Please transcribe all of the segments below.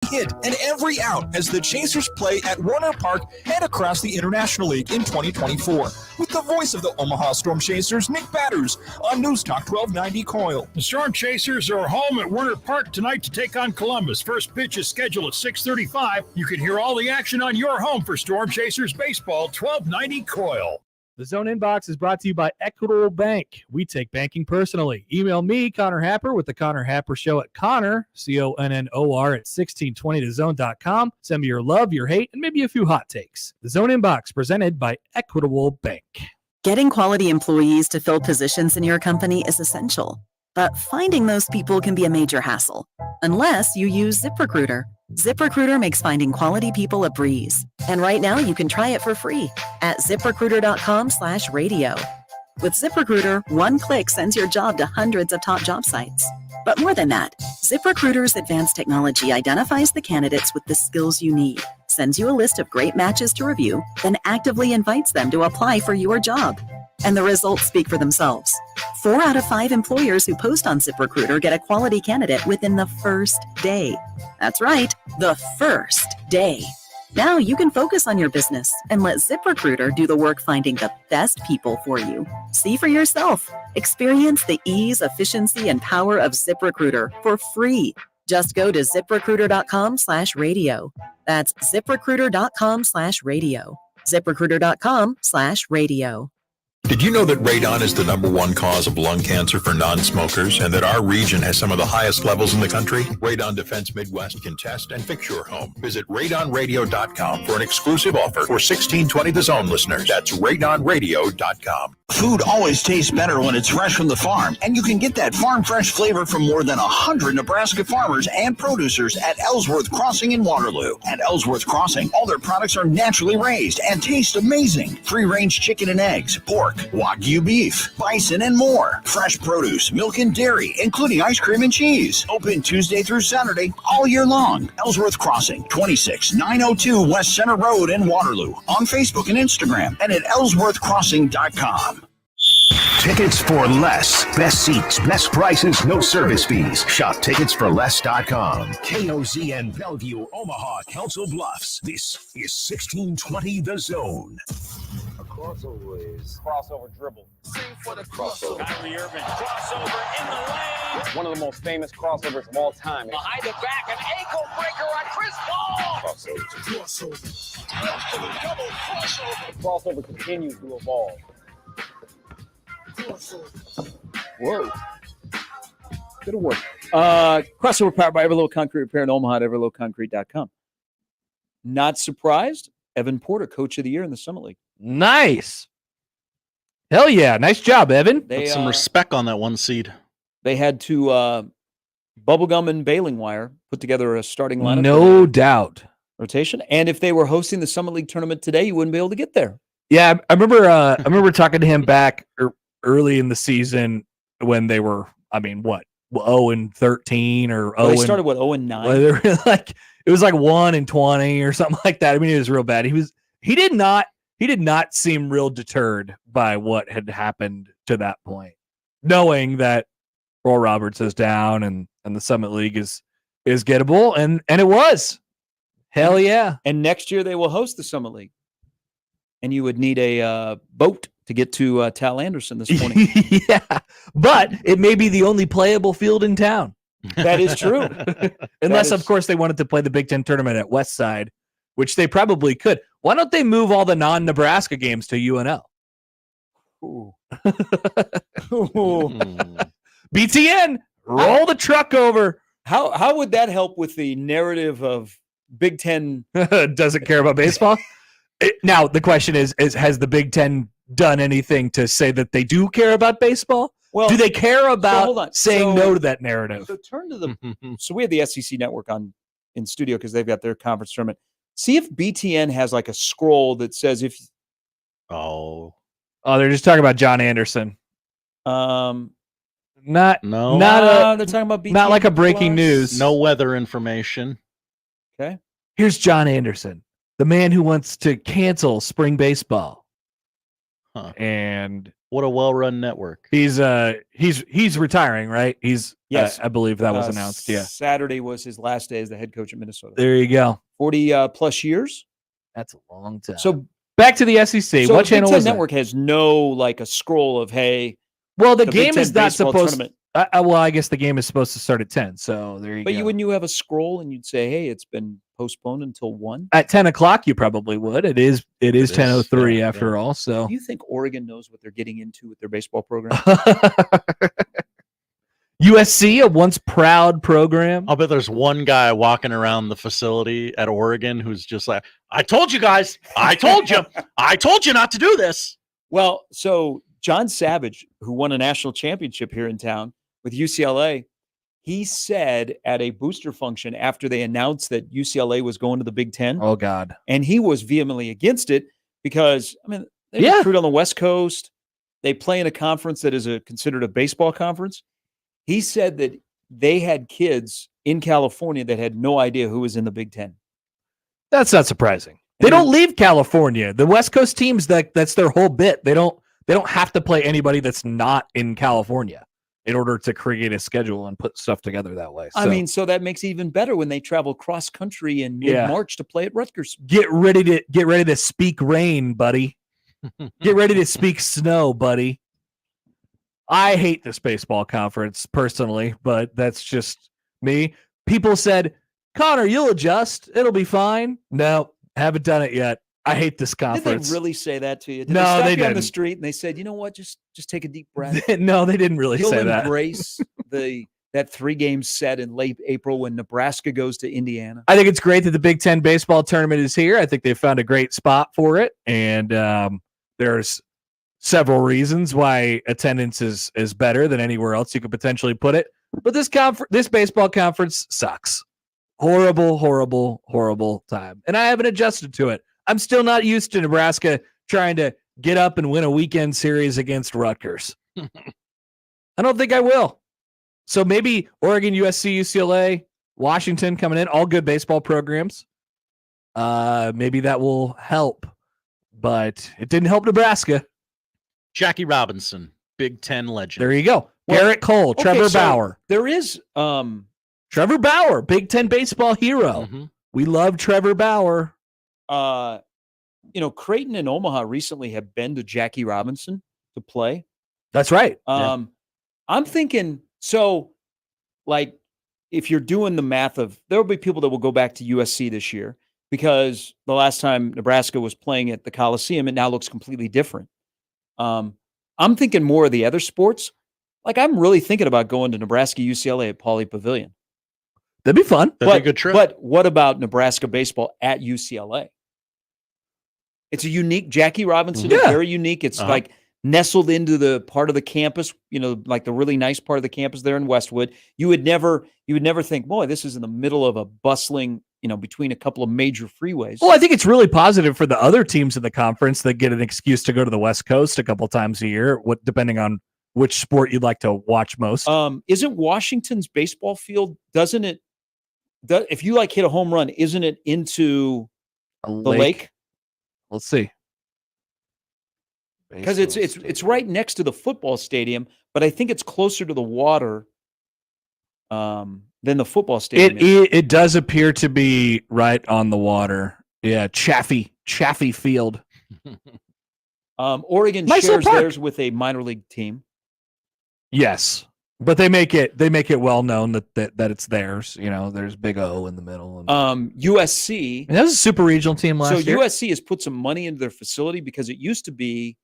hit and every out as the Chasers play at Warner Park and across the International League in 2024. With the voice of the Omaha Storm Chasers, Nick Batters, on News Talk 1290 Coil. The Storm Chasers are home at Warner Park tonight to take on Columbus. First pitch is scheduled at 6:35. You can hear all the action on your home for Storm Chasers baseball, 1290 Coil. The Zone Inbox is brought to you by Equitable Bank. We take banking personally. Email me, Connor Happer, with the Connor Happer Show at Connor, CONNOR, at 1620thezone.com. Send me your love, your hate, and maybe a few hot takes. The Zone Inbox, presented by Equitable Bank. Getting quality employees to fill positions in your company is essential, but finding those people can be a major hassle, unless you use ZipRecruiter. ZipRecruiter makes finding quality people a breeze. And right now you can try it for free at ZipRecruiter.com/radio. With ZipRecruiter, one click sends your job to hundreds of top job sites. But more than that, ZipRecruiter's advanced technology identifies the candidates with the skills you need, sends you a list of great matches to review, then actively invites them to apply for your job. And the results speak for themselves. 4 out of 5 employers who post on ZipRecruiter get a quality candidate within the first day. That's right, the first day. Now you can focus on your business and let ZipRecruiter do the work finding the best people for you. See for yourself. Experience the ease, efficiency, and power of ZipRecruiter for free. Just go to ZipRecruiter.com/radio. That's ZipRecruiter.com/radio. ZipRecruiter.com/radio. Did you know that radon is the #1 cause of lung cancer for non-smokers and that our region has some of the highest levels in the country? Radon Defense Midwest can test and fix your home. Visit radonradio.com for an exclusive offer for 1620 The Zone listeners. That's radonradio.com. Food always tastes better when it's fresh from the farm, and you can get that farm fresh flavor from more than 100 Nebraska farmers and producers at Ellsworth Crossing in Waterloo. At Ellsworth Crossing, all their products are naturally raised and taste amazing. Free-range chicken and eggs, pork, Wagyu beef, bison, and more. Fresh produce, milk and dairy, including ice cream and cheese. Open Tuesday through Saturday all year long. Ellsworth Crossing, 26902 West Center Road in Waterloo. On Facebook and Instagram, and at ellsworthcrossing.com. Tickets for less. Best seats, best prices, no service fees. Shop ticketsforless.com. KOZN Bellevue, Omaha, Council Bluffs. This is 1620 The Zone. A crossover is crossover dribble. Sing for the crossover. Kyrie Irving, crossover in the lane. One of the most famous crossovers of all time. Behind the back, an ankle breaker on Chris Paul. Crossover. Double crossover. Crossover continues to evolve. Whoa. Good work. Crossover powered by Everlow Concrete Repair in Omaha at everlowconcrete.com. Not surprised, Evan Porter, Coach of the Year in the Summit League. Nice. Hell yeah. Nice job, Evan. Put some respect on that one seed. They had to bubblegum and baling wire put together a starting lineup. No doubt. Rotation. And if they were hosting the Summit League tournament today, you wouldn't be able to get there. Yeah, I remember talking to him back early in the season when they were, 0-13 or they started 0-9. Like it was like 1-20 or something like that. I mean, it was real bad. He did not seem real deterred by what had happened to that point, knowing that Roy Roberts is down and the Summit League is gettable, and it was. Hell yeah. And next year they will host the Summit League. And you would need a boat to get to Tal Anderson this morning. Yeah, but it may be the only playable field in town. That is true. Unless, of course, they wanted to play the Big Ten tournament at Westside, which they probably could. Why don't they move all the non-Nebraska games to UNL? Ooh. BTN, roll the truck over. How would that help with the narrative of Big Ten doesn't care about baseball? Now, the question is, has the Big Ten done anything to say that they do care about baseball? Well, do they care about saying no to that narrative? So turn to the. So we have the SEC Network in studio because they've got their conference tournament. See if BTN has like a scroll that says if. Oh, they're just talking about John Anderson. No. They're talking about BTN. Not like a breaking news. No weather information. Okay. Here's John Anderson, the man who wants to cancel spring baseball. Huh. And What a well-run network. He's retiring, right? He's Yes. I believe that was announced. Yeah. Saturday was his last day as the head coach at Minnesota. There you go. 40 plus years. That's a long time. So back to the SEC. So What the Big channel Ten is that? Network has no like a scroll of hey. Well, the Big game Ten is not baseball supposed. tournament. Well, I guess the game is supposed to start at 10. So there you But go. wouldn't you have a scroll and you'd say, hey, it's been postponed until 1? At 10 o'clock, you probably would. It is 10:03 yeah, after all. So Do you think Oregon knows what they're getting into with their baseball program? USC, a once proud program. I'll bet there's one guy walking around the facility at Oregon who's just like, I told you guys. I told you. I told you not to do this. Well, so John Savage, who won a national championship here in town with UCLA, he said at a booster function after they announced that UCLA was going to the Big Ten, Oh God. and he was vehemently against it because, I mean, they Yeah. recruit on the West Coast. They play in a conference that is considered a baseball conference. He said that they had kids in California that had no idea who was in the Big Ten. That's not surprising. They don't leave California. The West Coast teams, that's their whole bit. They don't have to play anybody that's not in California in order to create a schedule and put stuff together that way. I mean, so that makes it even better when they travel cross country in mid-March to play at Rutgers. get ready to speak rain, buddy. Get ready to speak snow, buddy. I hate this baseball conference personally, but that's just me. People said, Connor, you'll adjust. It'll be fine. No, haven't done it yet. I hate this Did conference. they really say that to you? Did No, they stop they you on the didn't. street and they said, you know what, just take a deep breath. No, they didn't really You'll say that. embrace that 3-game set in late April when Nebraska goes to Indiana. I think it's great that the Big Ten baseball tournament is here. I think they found a great spot for it, and there's several reasons why attendance is better than anywhere else you could potentially put it. But this baseball conference sucks. Horrible, horrible, horrible time, and I haven't adjusted to it. I'm still not used to Nebraska trying to get up and win a weekend series against Rutgers. I don't think I will. So maybe Oregon, USC, UCLA, Washington coming in, all good baseball programs. Maybe that will help, but it didn't help Nebraska. Jackie Robinson, Big Ten legend. There you go. Garrett Cole, Trevor Bauer. There is Trevor Bauer, Big Ten baseball hero. Mm-hmm. We love Trevor Bauer. Creighton and Omaha recently have been to Jackie Robinson to play. That's right. I'm thinking, so like if you're doing the math of, there will be people that will go back to USC this year because the last time Nebraska was playing at the Coliseum, it now looks completely different. I'm thinking more of the other sports. Like I'm really thinking about going to Nebraska UCLA at Pauley Pavilion. That'd be fun. That'd be a good trip. But what about Nebraska baseball at UCLA? It's a unique, Jackie Robinson is very unique. It's like nestled into the part of the campus, like the really nice part of the campus there in Westwood. You would never think, boy, this is in the middle of a bustling, between a couple of major freeways. Well, I think it's really positive for the other teams in the conference that get an excuse to go to the West Coast a couple times a year, depending on which sport you'd like to watch most. Isn't Washington's baseball field, if you hit a home run, isn't it into the lake? Let's see. Because it's right next to the football stadium, but I think it's closer to the water than the football stadium. It does appear to be right on the water. Yeah, Chaffee Field. Oregon Nice shares little park. theirs with a minor league team. Yes, but they make it well known that it's theirs. There's Big O in the middle. USC. And that was a super regional team last year. USC has put some money into their facility because it used to be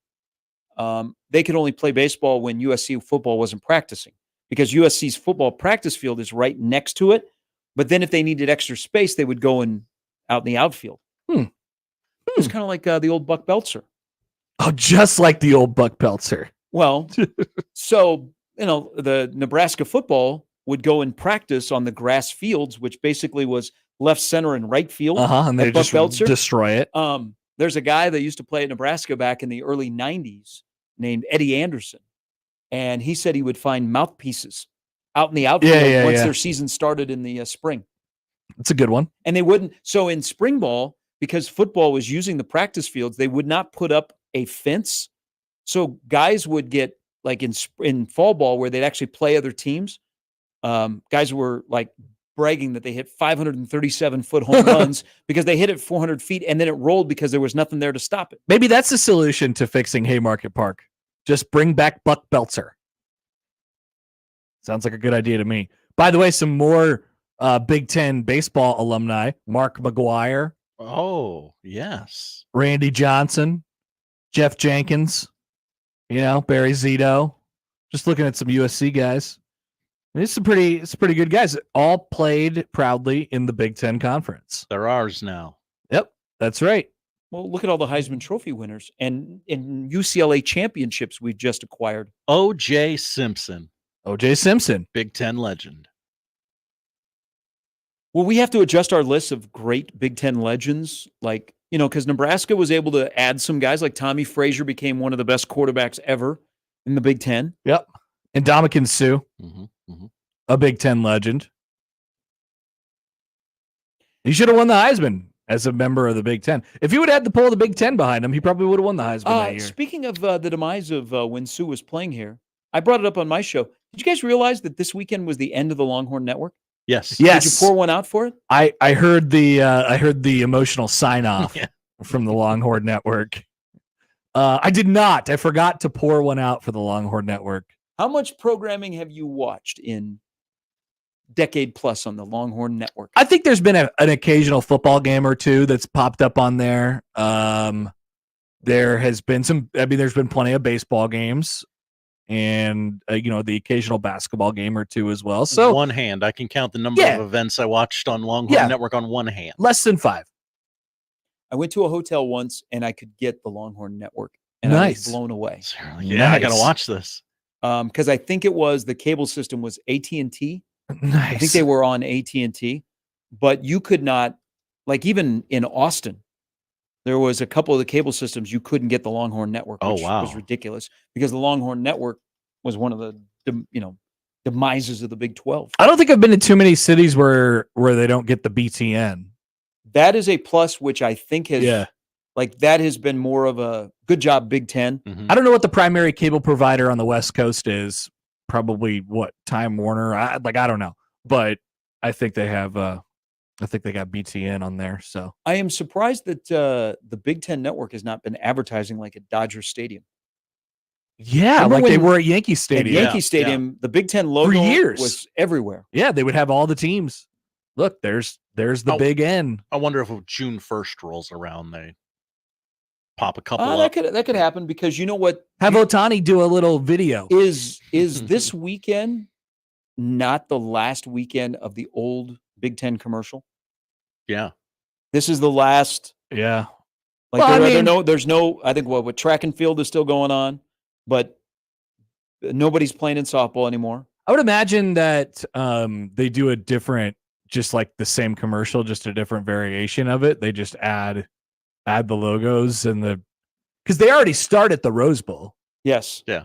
they could only play baseball when USC football wasn't practicing because USC's football practice field is right next to it. But then if they needed extra space, they would go out in the outfield. It's kind of like the old Buck Belzer. Oh, just like the old Buck Peltzer. Well, so, the Nebraska football would go and practice on the grass fields, which basically was left, center, and right field. And they just destroy it. There's a guy that used to play at Nebraska back in the early 90s named Eddie Anderson. And he said he would find mouthpieces out in the outfield once their season started in the spring. It's a good one. And they wouldn't. So in spring ball, because football was using the practice fields, they would not put up a fence So guys would get like in fall ball where they'd actually play other teams. Guys were like bragging that they hit 537-foot home runs because they hit it 400 feet and then it rolled because there was nothing there to stop it. Maybe that's the solution to fixing Haymarket Park. Just bring back Buck Belzer. Sounds like a good idea to me. By the way, some more Big Ten baseball alumni. Mark McGuire. Oh, yes. Randy Johnson. Jeff Jenkins. Barry Zito. Just looking at some USC guys. It's some pretty good guys. All played proudly in the Big Ten Conference. They're ours now. Yep, that's right. Well, look at all the Heisman Trophy winners and in UCLA championships we've just acquired. O.J. Simpson. O.J. Simpson. Big Ten legend. Well, we have to adjust our list of great Big Ten legends, like, because Nebraska was able to add some guys like Tommy Frazier became one of the best quarterbacks ever in the Big Ten. Yep. And Ndamukong Suh, a Big Ten legend. He should have won the Heisman as a member of the Big Ten. If he would have had the pull of the Big Ten behind him, he probably would have won the Heisman that year. Speaking of the demise of when Suh was playing here, I brought it up on my show. Did you guys realize that this weekend was the end of the Longhorn Network? Yes. Did you pour one out for it? I heard the emotional sign off from the Longhorn Network. I did not. I forgot to pour one out for the Longhorn Network. How much programming have you watched in decade plus on the Longhorn Network? I think there's been an occasional football game or two that's popped up on there. There has been there's been plenty of baseball games. And the occasional basketball game or two as well. So one hand, I can count the number of events I watched on Longhorn Network on one hand. Less than 5. I went to a hotel once and I could get the Longhorn Network, and I was blown away. Yeah, I gotta watch this because I think it was the cable system was AT&T. Nice. I think they were on AT&T, but you could not, like even in Austin. There was a couple of the cable systems you couldn't get the Longhorn Network, which was ridiculous because the Longhorn Network was one of the demises of the Big 12. I don't think I've been to too many cities where they don't get the BTN. That is a plus, which I think has that has been more of a good job, Big Ten. I don't know what the primary cable provider on the West Coast is. Probably Time Warner. I don't know, but I think they have. I think they got BTN on there. So I am surprised that the Big Ten Network has not been advertising like at Dodger Stadium. Yeah, Remember they were at Yankee Stadium. At Yankee Stadium, the Big Ten logo for years was everywhere. Yeah, they would have all the teams. Look, there's the Big N. I wonder if June 1st rolls around, they pop a couple up. That could happen because you know what? Have Ohtani do a little video. Is this weekend not the last weekend of the old Big Ten commercial? Yeah. This is the last. Yeah. There's no, I think what track and field is still going on, but nobody's playing in softball anymore. I would imagine that they do a different, just like the same commercial, just a different variation of it. They just add the logos because they already start at the Rose Bowl. Yes. Yeah.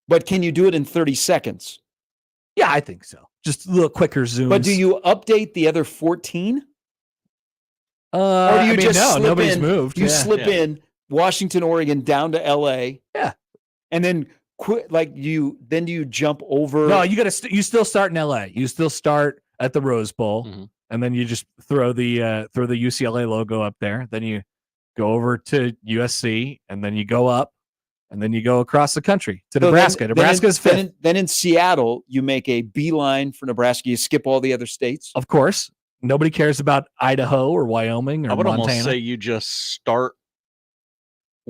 But can you do it in 30 seconds? Yeah, I think so. Just a little quicker zooms. But do you update the other 14? Or do you slip nobody's in, moved. You slip in Washington, Oregon down to LA. Yeah. And then quit do you jump over? No, you still start in LA. You still start at the Rose Bowl. And then you just throw the UCLA logo up there. Then you go over to USC and then you go up and then you go across the country to Nebraska. Nebraska's fifth. Then in Seattle, you make a beeline for Nebraska. You skip all the other states. Of course. Nobody cares about Idaho or Wyoming or I would Montana. almost say you just start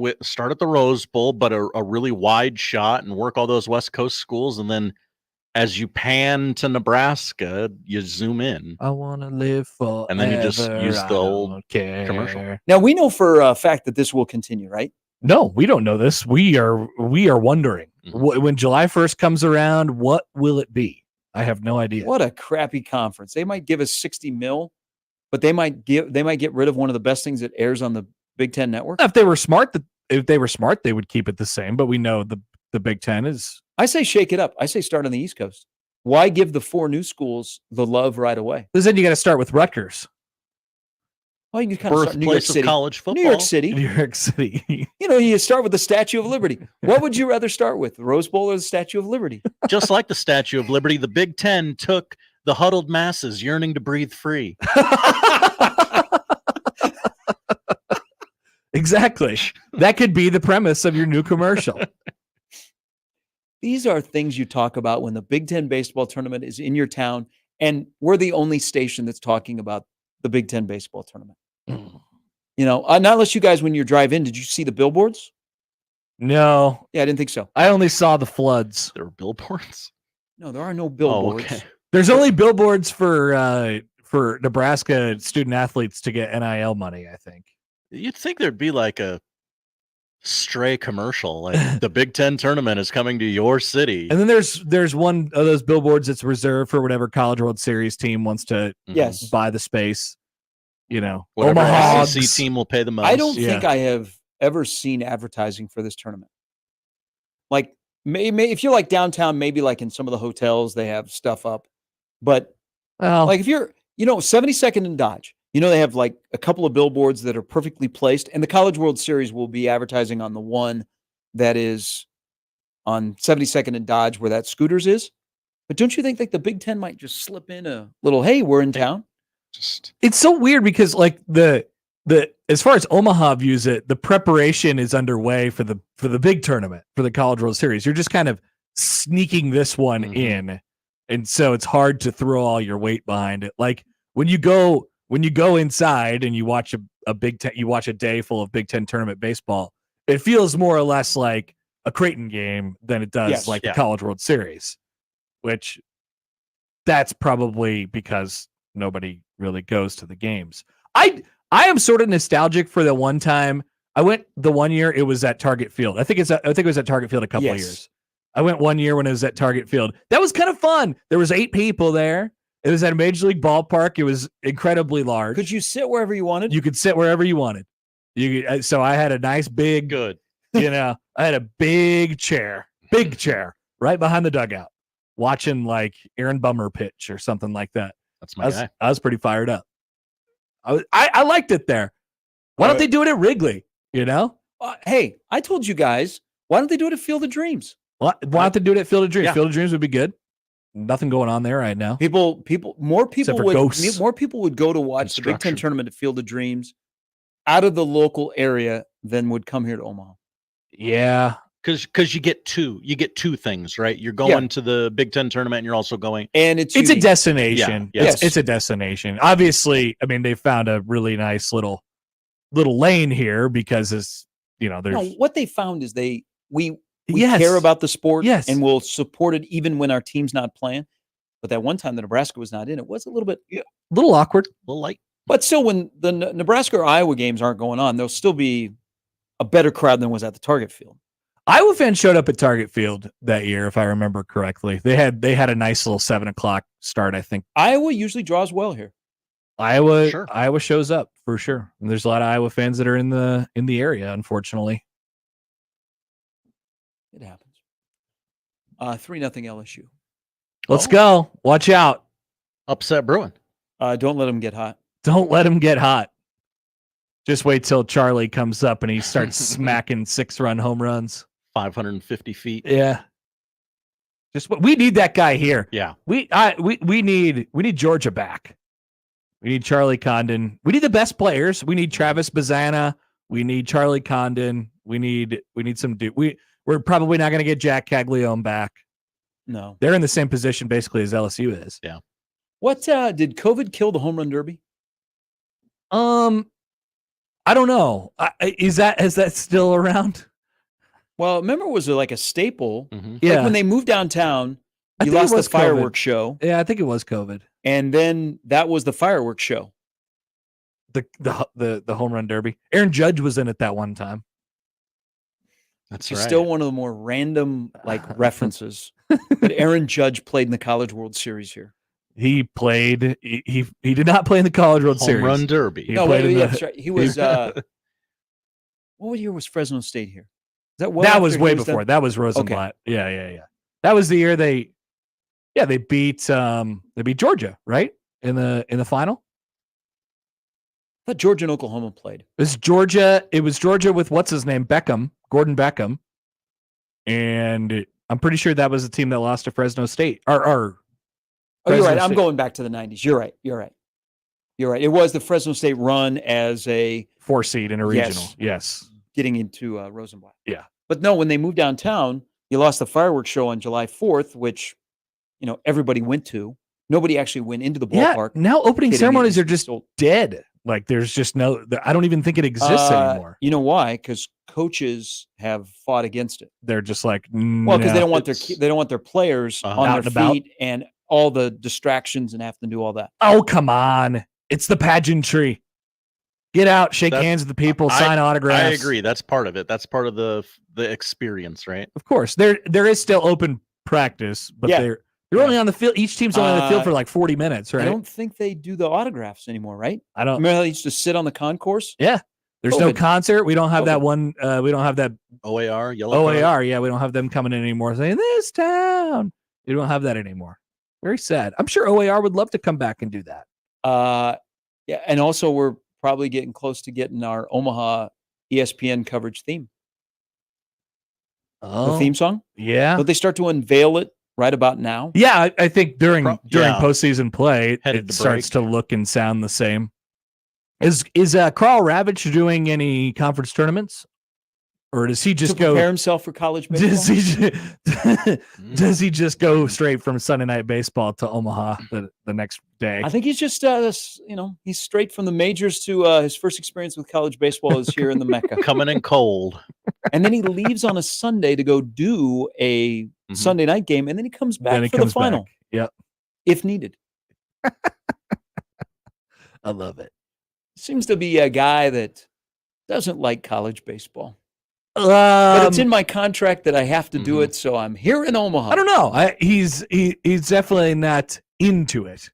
at the Rose Bowl, but a really wide shot and work all those West Coast schools. And then as you pan to Nebraska, you zoom in. I want to live forever. And then you just use the old commercial. Now, we know for a fact that this will continue, right? No, we don't know this. We are wondering when July 1st comes around, what will it be? I have no idea. What a crappy conference. They might give us $60 million, but they might get rid of one of the best things that airs on the Big Ten Network. If they were smart, they would keep it the same. But we know the Big Ten is. I say shake it up. I say start on the East Coast. Why give the 4 new schools the love right away? Because then you got to start with Rutgers. Well, you kind of start New York Birthplace of City. college football. New York City. New York City. You start with the Statue of Liberty. What would you rather start with, the Rose Bowl or the Statue of Liberty? Just like the Statue of Liberty, the Big Ten took the huddled masses yearning to breathe free. Exactly. That could be the premise of your new commercial. These are things you talk about when the Big Ten baseball tournament is in your town, and we're the only station that's talking about the Big Ten baseball tournament. Not unless you guys, when you drive in, did you see the billboards? No. Yeah, I didn't think so. I only saw the floods. There were billboards? No, there are no billboards. Oh, okay. There's only billboards for Nebraska student athletes to get NIL money, I think. You'd think there'd be like a stray commercial, like the Big Ten tournament is coming to your city. And then there's one of those billboards that's reserved for whatever College World Series team wants to buy the space. Whatever Omaha SEC team will pay the most. I don't think I have ever seen advertising for this tournament. Like, if you're like downtown, maybe like in some of the hotels, they have stuff up. But like if you're, 72nd and Dodge, they have like a couple of billboards that are perfectly placed. And the College World Series will be advertising on the one that is on 72nd and Dodge where that Scooters is. But don't you think like the Big Ten might just slip in a little, hey, we're in town? It's so weird because like the as far as Omaha views it, the preparation is underway for the big tournament, for the College World Series. You're just kind of sneaking this one in. And so it's hard to throw all your weight behind it. Like when you go inside and you watch you watch a day full of Big Ten tournament baseball, it feels more or less like a Creighton game than it does the College World Series, which that's probably because nobody really goes to the games. I am sort of nostalgic for the one time I went. The one year it was at Target Field. I think it was at Target Field a couple of years. I went one year when it was at Target Field. That was kind of fun. There was 8 people there. It was at a Major League ballpark. It was incredibly large. Could you sit wherever you wanted? You could sit wherever you wanted. So I had a nice big, I had a big chair right behind the dugout, watching like Aaron Bummer pitch or something like that. That's my guy. I was pretty fired up. I liked it there. Why don't they do it at Wrigley? Hey, I told you guys, why don't they do it at Field of Dreams? Why don't they do it at Field of Dreams? Yeah. Field of Dreams would be good. Nothing going on there right now. More people would go to watch the Big Ten tournament at Field of Dreams out of the local area than would come here to Omaha. Yeah. Because you get two things, right? You're going to the Big Ten tournament and you're also going. And it's a destination. Yeah. It's a destination. Obviously, I mean, they found a really nice little lane here because there's what they found is we care about the sport and we'll support it even when our team's not playing. But that one time the Nebraska was not in, it was a little bit awkward, a little light. But still, when the Nebraska or Iowa games aren't going on, there'll still be a better crowd than was at the Target Field. Iowa fans showed up at Target Field that year, if I remember correctly. They had a nice little 7:00 start, I think. Iowa usually draws well here. Iowa shows up for sure. And there's a lot of Iowa fans that are in the area, unfortunately. It happens. 3-0 LSU. Let's go. Watch out. Upset Bruin. Don't let them get hot. Don't let them get hot. Just wait till Charlie comes up and he starts smacking 6-run home runs. 550 feet. Yeah. We need that guy here. Yeah. We need Georgia back. We need Charlie Condon. We need the best players. We need Travis Bazana. We need Charlie Condon. We need some dude. We're probably not going to get Jack Caglione back. No. They're in the same position basically as LSU is. Yeah. What did COVID kill the home run derby? I don't know. Is that still around? Well, remember it was like a staple. Mm-hmm. Yeah. Like when they moved downtown, you lost the fireworks show. Yeah, I think it was COVID. And then that was the fireworks show. The home run derby. Aaron Judge was in it that one time. That's It's right. still one of the more random references. But Aaron Judge played in the College World Series here. He played. He did not play in the College World Series. Home run derby. That's right. He was. What year was Fresno State here? That was way before. That was Rosenblatt. Okay. Yeah. That was the year they beat Georgia, right? In the final. thought Georgia and Oklahoma played. It was Georgia. It was Georgia with what's his name, Gordon Beckham, and I'm pretty sure that was the team that lost to Fresno State. You're right. I'm going back to the 90s. You're right. It was the Fresno State run as a 4 seed in a regional. Yes. Getting into Rosenblatt. Yeah. But no, when they moved downtown, you lost the fireworks show on July 4th, which, everybody went to. Nobody actually went into the ballpark. Yeah, now opening ceremonies are just dead. Like there's just no, I don't even think it exists anymore. You know why? Because coaches have fought against it. They're just like, because they don't want their players on their feet and all the distractions and have to do all that. Oh, come on. It's the pageantry. Get out, shake hands with the people, sign autographs. I agree. That's part of it. That's part of the experience, right? Of course. There is still open practice, but they're only on the field. Each team's only on the field for like 40 minutes, right? I don't think they do the autographs anymore, right? I don't. Remember how they used to sit on the concourse? Yeah. There's no concert. We don't have that one. We don't have that OAR, yellow OAR. card. Yeah, we don't have them coming in anymore saying this town. We don't have that anymore. Very sad. I'm sure OAR would love to come back and do that. Yeah, and also we're probably getting close to getting our Omaha ESPN coverage theme. Oh, the theme song? Yeah. Don't they start to unveil it right about now? Yeah, I think during postseason play, it starts break. to look and sound the same. Is Carl Ravitch doing any conference tournaments, or does he just to prepare himself for college baseball? Does he just go straight from Sunday Night Baseball to Omaha the next day? I think he's just he's straight from the majors to his first experience with college baseball is here in the Mecca, coming in cold, and then he leaves on a Sunday to go do a Sunday night game, and then he comes back for the final. Yep, if needed. I love it. Seems to be a guy that doesn't like college baseball. But it's in my contract that I have to do it, so I'm here in Omaha. I don't know. He's definitely not into it.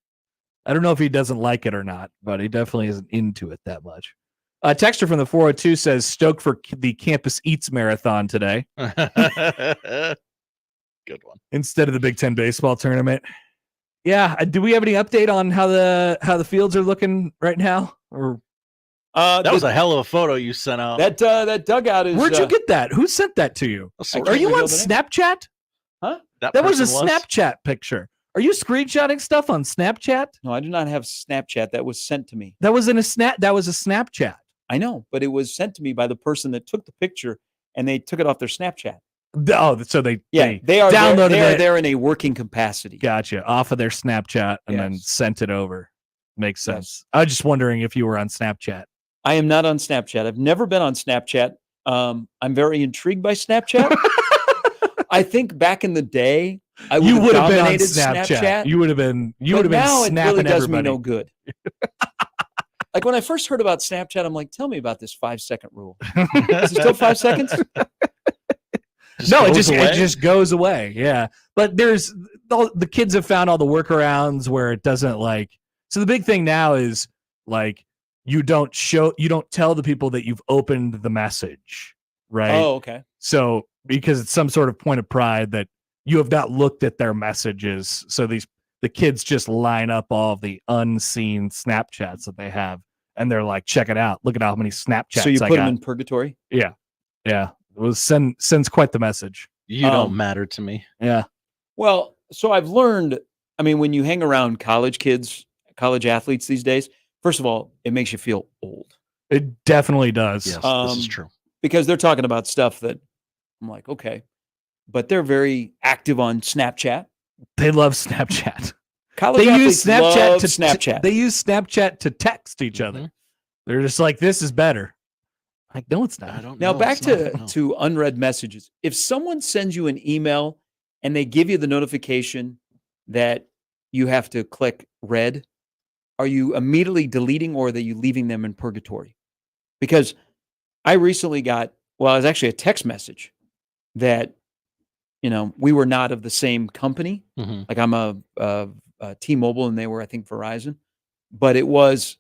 I don't know if he doesn't like it or not, but he definitely isn't into it that much. Texter from the 402 says stoked for the Campus Eats Marathon today. Good one. Instead of the Big Ten baseball tournament. Yeah. Do we have any update on how the fields are looking right now? Or that was a hell of a photo you sent out. That dugout is. Where'd you get that? Who sent that to you? Are you on Snapchat? Huh? That was a Snapchat picture. Are you screenshotting stuff on Snapchat? No, I do not have Snapchat. That was sent to me. That was a Snapchat. I know, but it was sent to me by the person that took the picture, and they took it off their Snapchat. Oh, so they are downloaded they are it. there in a working capacity. Gotcha. Off of their Snapchat and then sent it over. Makes sense. Yes. I was just wondering if you were on Snapchat. I am not on Snapchat. I've never been on Snapchat. I'm very intrigued by Snapchat. I think back in the day, you would have been on Snapchat. You would have been. You would have been now snapping it really does everybody. me no good. Like when I first heard about Snapchat, I'm like, tell me about this 5-second rule. Is it still 5 seconds? It just goes away. Yeah, but the kids have found all the workarounds where it doesn't like. So the big thing now is like you don't tell the people that you've opened the message, right? Oh, okay. So because it's some sort of point of pride that you have not looked at their messages, so the kids just line up all of the unseen Snapchats that they have, and they're like, check it out. Look at how many Snapchats So you I put got. them in purgatory? Yeah. Yeah. It sends quite the message. You don't matter to me. Yeah. Well, so I've learned, when you hang around college kids, college athletes these days, first of all, it makes you feel old. It definitely does. Yes, this is true. Because they're talking about stuff that I'm like, okay. But they're very active on Snapchat. They love Snapchat. College they use Snapchat to Snapchat. They use Snapchat to text each other. They're just like, this is better. Like, no, it's not. I don't now know. back to unread messages. If someone sends you an email and they give you the notification that you have to click read, are you immediately deleting or are you leaving them in purgatory? Because I recently got, it was actually a text message that, we were not of the same company. Like I'm a T-Mobile and they were, I think, Verizon. But it was,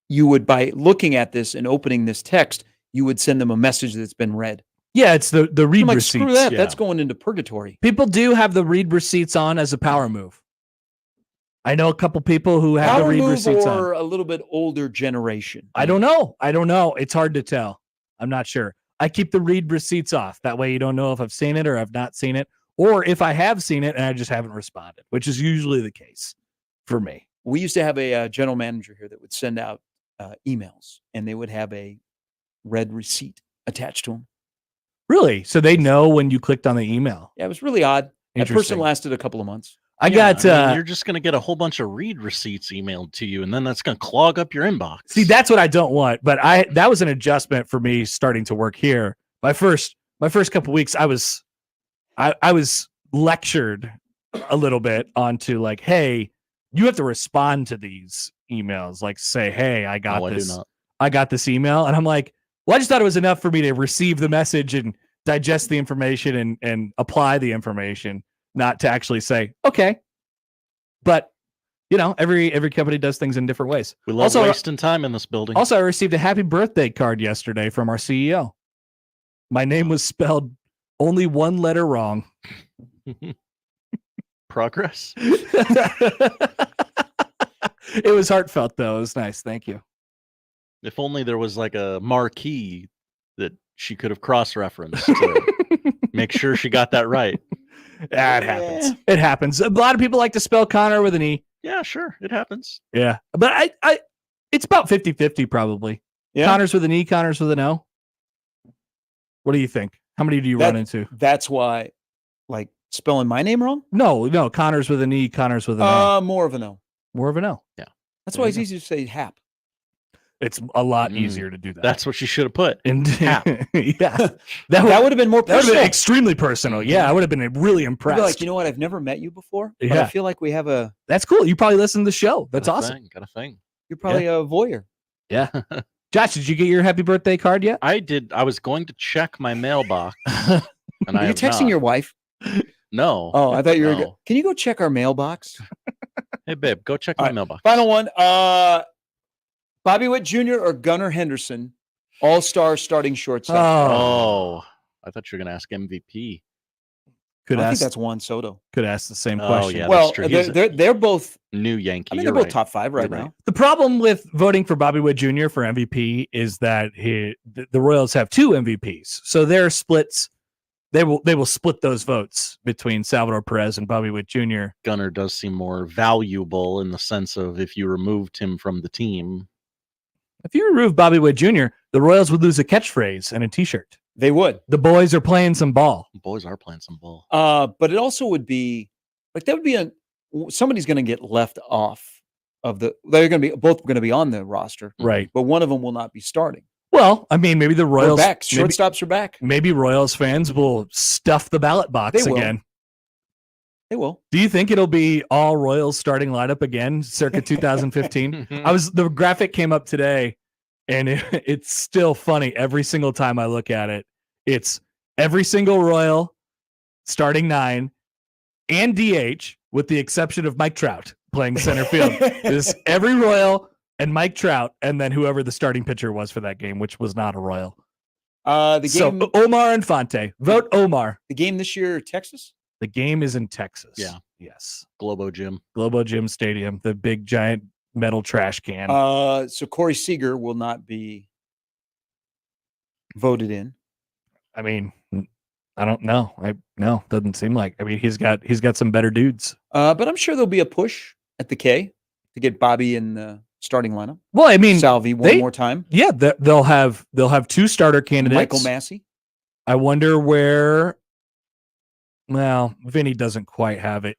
you would, by looking at this and opening this text, you would send them a message that's been read. Yeah, it's the read I'm like, receipts. screw that. Yeah. That's going into purgatory. People do have the read receipts on as a power move. I know a couple people who have Power the read move receipts or on. a little bit older generation. I don't know. It's hard to tell. I'm not sure. I keep the read receipts off. That way you don't know if I've seen it or I've not seen it, or if I have seen it and I just haven't responded, which is usually the case for me. We used to have a general manager here that would send out emails, and they would have a read receipt attached to them. Really? So they know when you clicked on the email. Yeah, it was really odd. That person Interesting. lasted a couple of months. I got. you're just going to get a whole bunch of read receipts emailed to you, and then that's going to clog up your inbox. See, that's what I don't want. But that was an adjustment for me starting to work here. My first couple weeks, I was lectured a little bit onto like, hey, you have to respond to these emails. Like, say, hey, I got this email, and I'm like, well, I just thought it was enough for me to receive the message and digest the information and apply the information, not to actually say, okay. But every company does things in different ways. We love wasting time in this building. Also, I received a happy birthday card yesterday from our CEO. My name was spelled only one letter wrong. Progress. It was heartfelt, though. It was nice. Thank you. If only there was like a marquee that she could have cross-referenced to make sure she got that right. It happens. It happens. A lot of people like to spell Connor with an E. Yeah, sure. It happens. Yeah. But I it's about 50-50 probably. Yeah. Connors with an E, Connors with an O. What do you think? How many do you run into? That's why, like, spelling my name wrong? No. Connors with an E, Connors with an O. More of an O. More of an O. Yeah. That's why it's easy to say Hap. It's a lot easier to do that. That's what she should have put. Hap. Yeah. That would have been more personal. That would have been extremely personal. Yeah, I would have been really impressed. Like, you know what? I've never met you before, but yeah. I feel like we have a... That's cool. You probably listen to the show. That's awesome. Got a thing. You're probably a voyeur. Yeah. Josh, did you get your happy birthday card yet? I did. I was going to check my mailbox. And Are you texting your wife? No. Oh, I thought you were... Can you go check our mailbox? Hey, babe, go check my mailbox. Final one. Bobby Witt Jr. or Gunnar Henderson, all-star starting shortstop. Oh, I thought you were going to ask MVP. I think that's Juan Soto. Could ask the same question. Yeah, well, that's true. they're both new Yankee. I mean, they're both top 5 right now. The problem with voting for Bobby Witt Jr. for MVP is that the Royals have 2 MVPs, so their splits. They will split those votes between Salvador Perez and Bobby Witt Jr. Gunnar does seem more valuable in the sense of if you removed him from the team. If you remove Bobby Witt Jr., the Royals would lose a catchphrase and a T-shirt. They would. The boys are playing some ball. The boys are playing some ball. But it also would be like that would be somebody's going to get left off of the. They're going to be both going to be on the roster, right? But one of them will not be starting. Well, I mean, maybe the Royals back. Shortstops are back. Maybe Royals fans will stuff the ballot box again. They will. Do you think it'll be all Royals starting lineup again, circa 2015? The graphic came up today, and it's still funny every single time I look at it. It's every single Royal starting 9 and DH, with the exception of Mike Trout playing center field. It's every Royal and Mike Trout, and then whoever the starting pitcher was for that game, which was not a Royal. So Omar Infante. Vote Omar. The game this year, Texas? The game is in Texas. Yeah. Yes. Globo Gym Stadium, the big giant metal trash can. So Corey Seager will not be voted in. I mean, I don't know. No, doesn't seem like. I mean, he's got some better dudes. But I'm sure there'll be a push at the K to get Bobby in the starting lineup. Well, I mean, Salvi more time. Yeah, they'll have 2 starter candidates. Michael Massey. I wonder where. Well, Vinny doesn't quite have the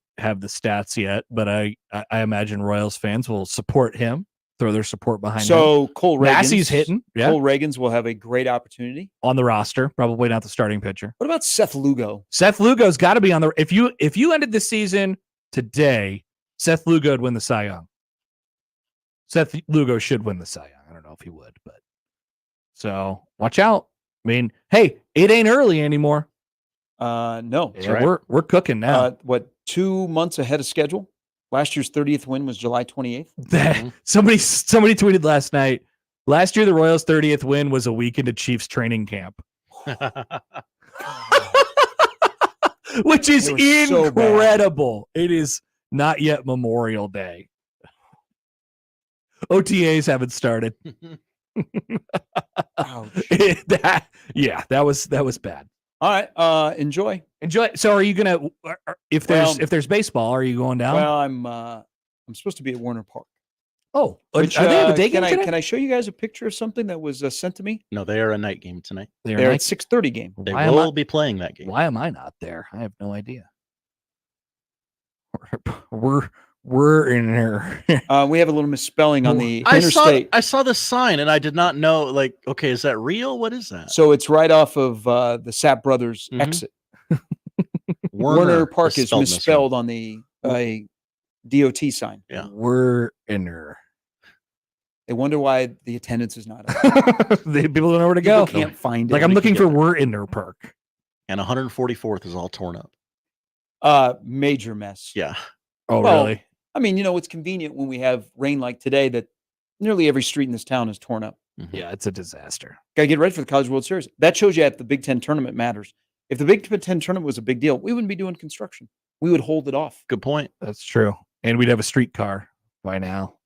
stats yet, but I imagine Royals fans will support him, throw their support behind him. So Cole Reagans, Massey's hitting. Yeah. Cole Reagans will have a great opportunity on the roster, probably not the starting pitcher. What about Seth Lugo? Seth Lugo's got to be on the. If you ended the season today, Seth Lugo would win the Cy Young. Seth Lugo should win the Cy Young. I don't know if he would, but so watch out. I mean, hey, it ain't early anymore. No, yeah, right. We're cooking now. 2 months ahead of schedule? Last year's 30th win was July 28th. Somebody tweeted last night. Last year, the Royals' 30th win was a week into Chiefs training camp, which is incredible. So it is Not yet Memorial Day. OTAs haven't started. Ouch. that was bad. All right. Enjoy. So are you gonna if there's baseball, are you going down? Well, I'm supposed to be at Warner Park. Oh, Which, are they have a day game today? Can I show you guys a picture of something that was sent to me? No, they are a night game tonight. They're at 6:30 game. They will be playing that game. Why am I not there? I have no idea. We're in here. We have a little misspelling on the interstate. I saw the sign and I did not know. Like, okay, is that real? What is that? So it's right off of the Sapp Brothers exit. Warner Park is misspelled on the DOT sign. Yeah, we're in her. They wonder why the attendance is not up. People don't know where to go. Can't find it. Like I'm looking for we're in her park. And 144th is all torn up. Major mess. Yeah. Oh, really? I mean, it's convenient when we have rain like today that nearly every street in this town is torn up. Mm-hmm. Yeah, it's a disaster. Got to get ready for the College World Series. That shows you if the Big Ten tournament matters. If the Big Ten tournament was a big deal, we wouldn't be doing construction. We would hold it off. Good point. That's true. And we'd have a streetcar by now.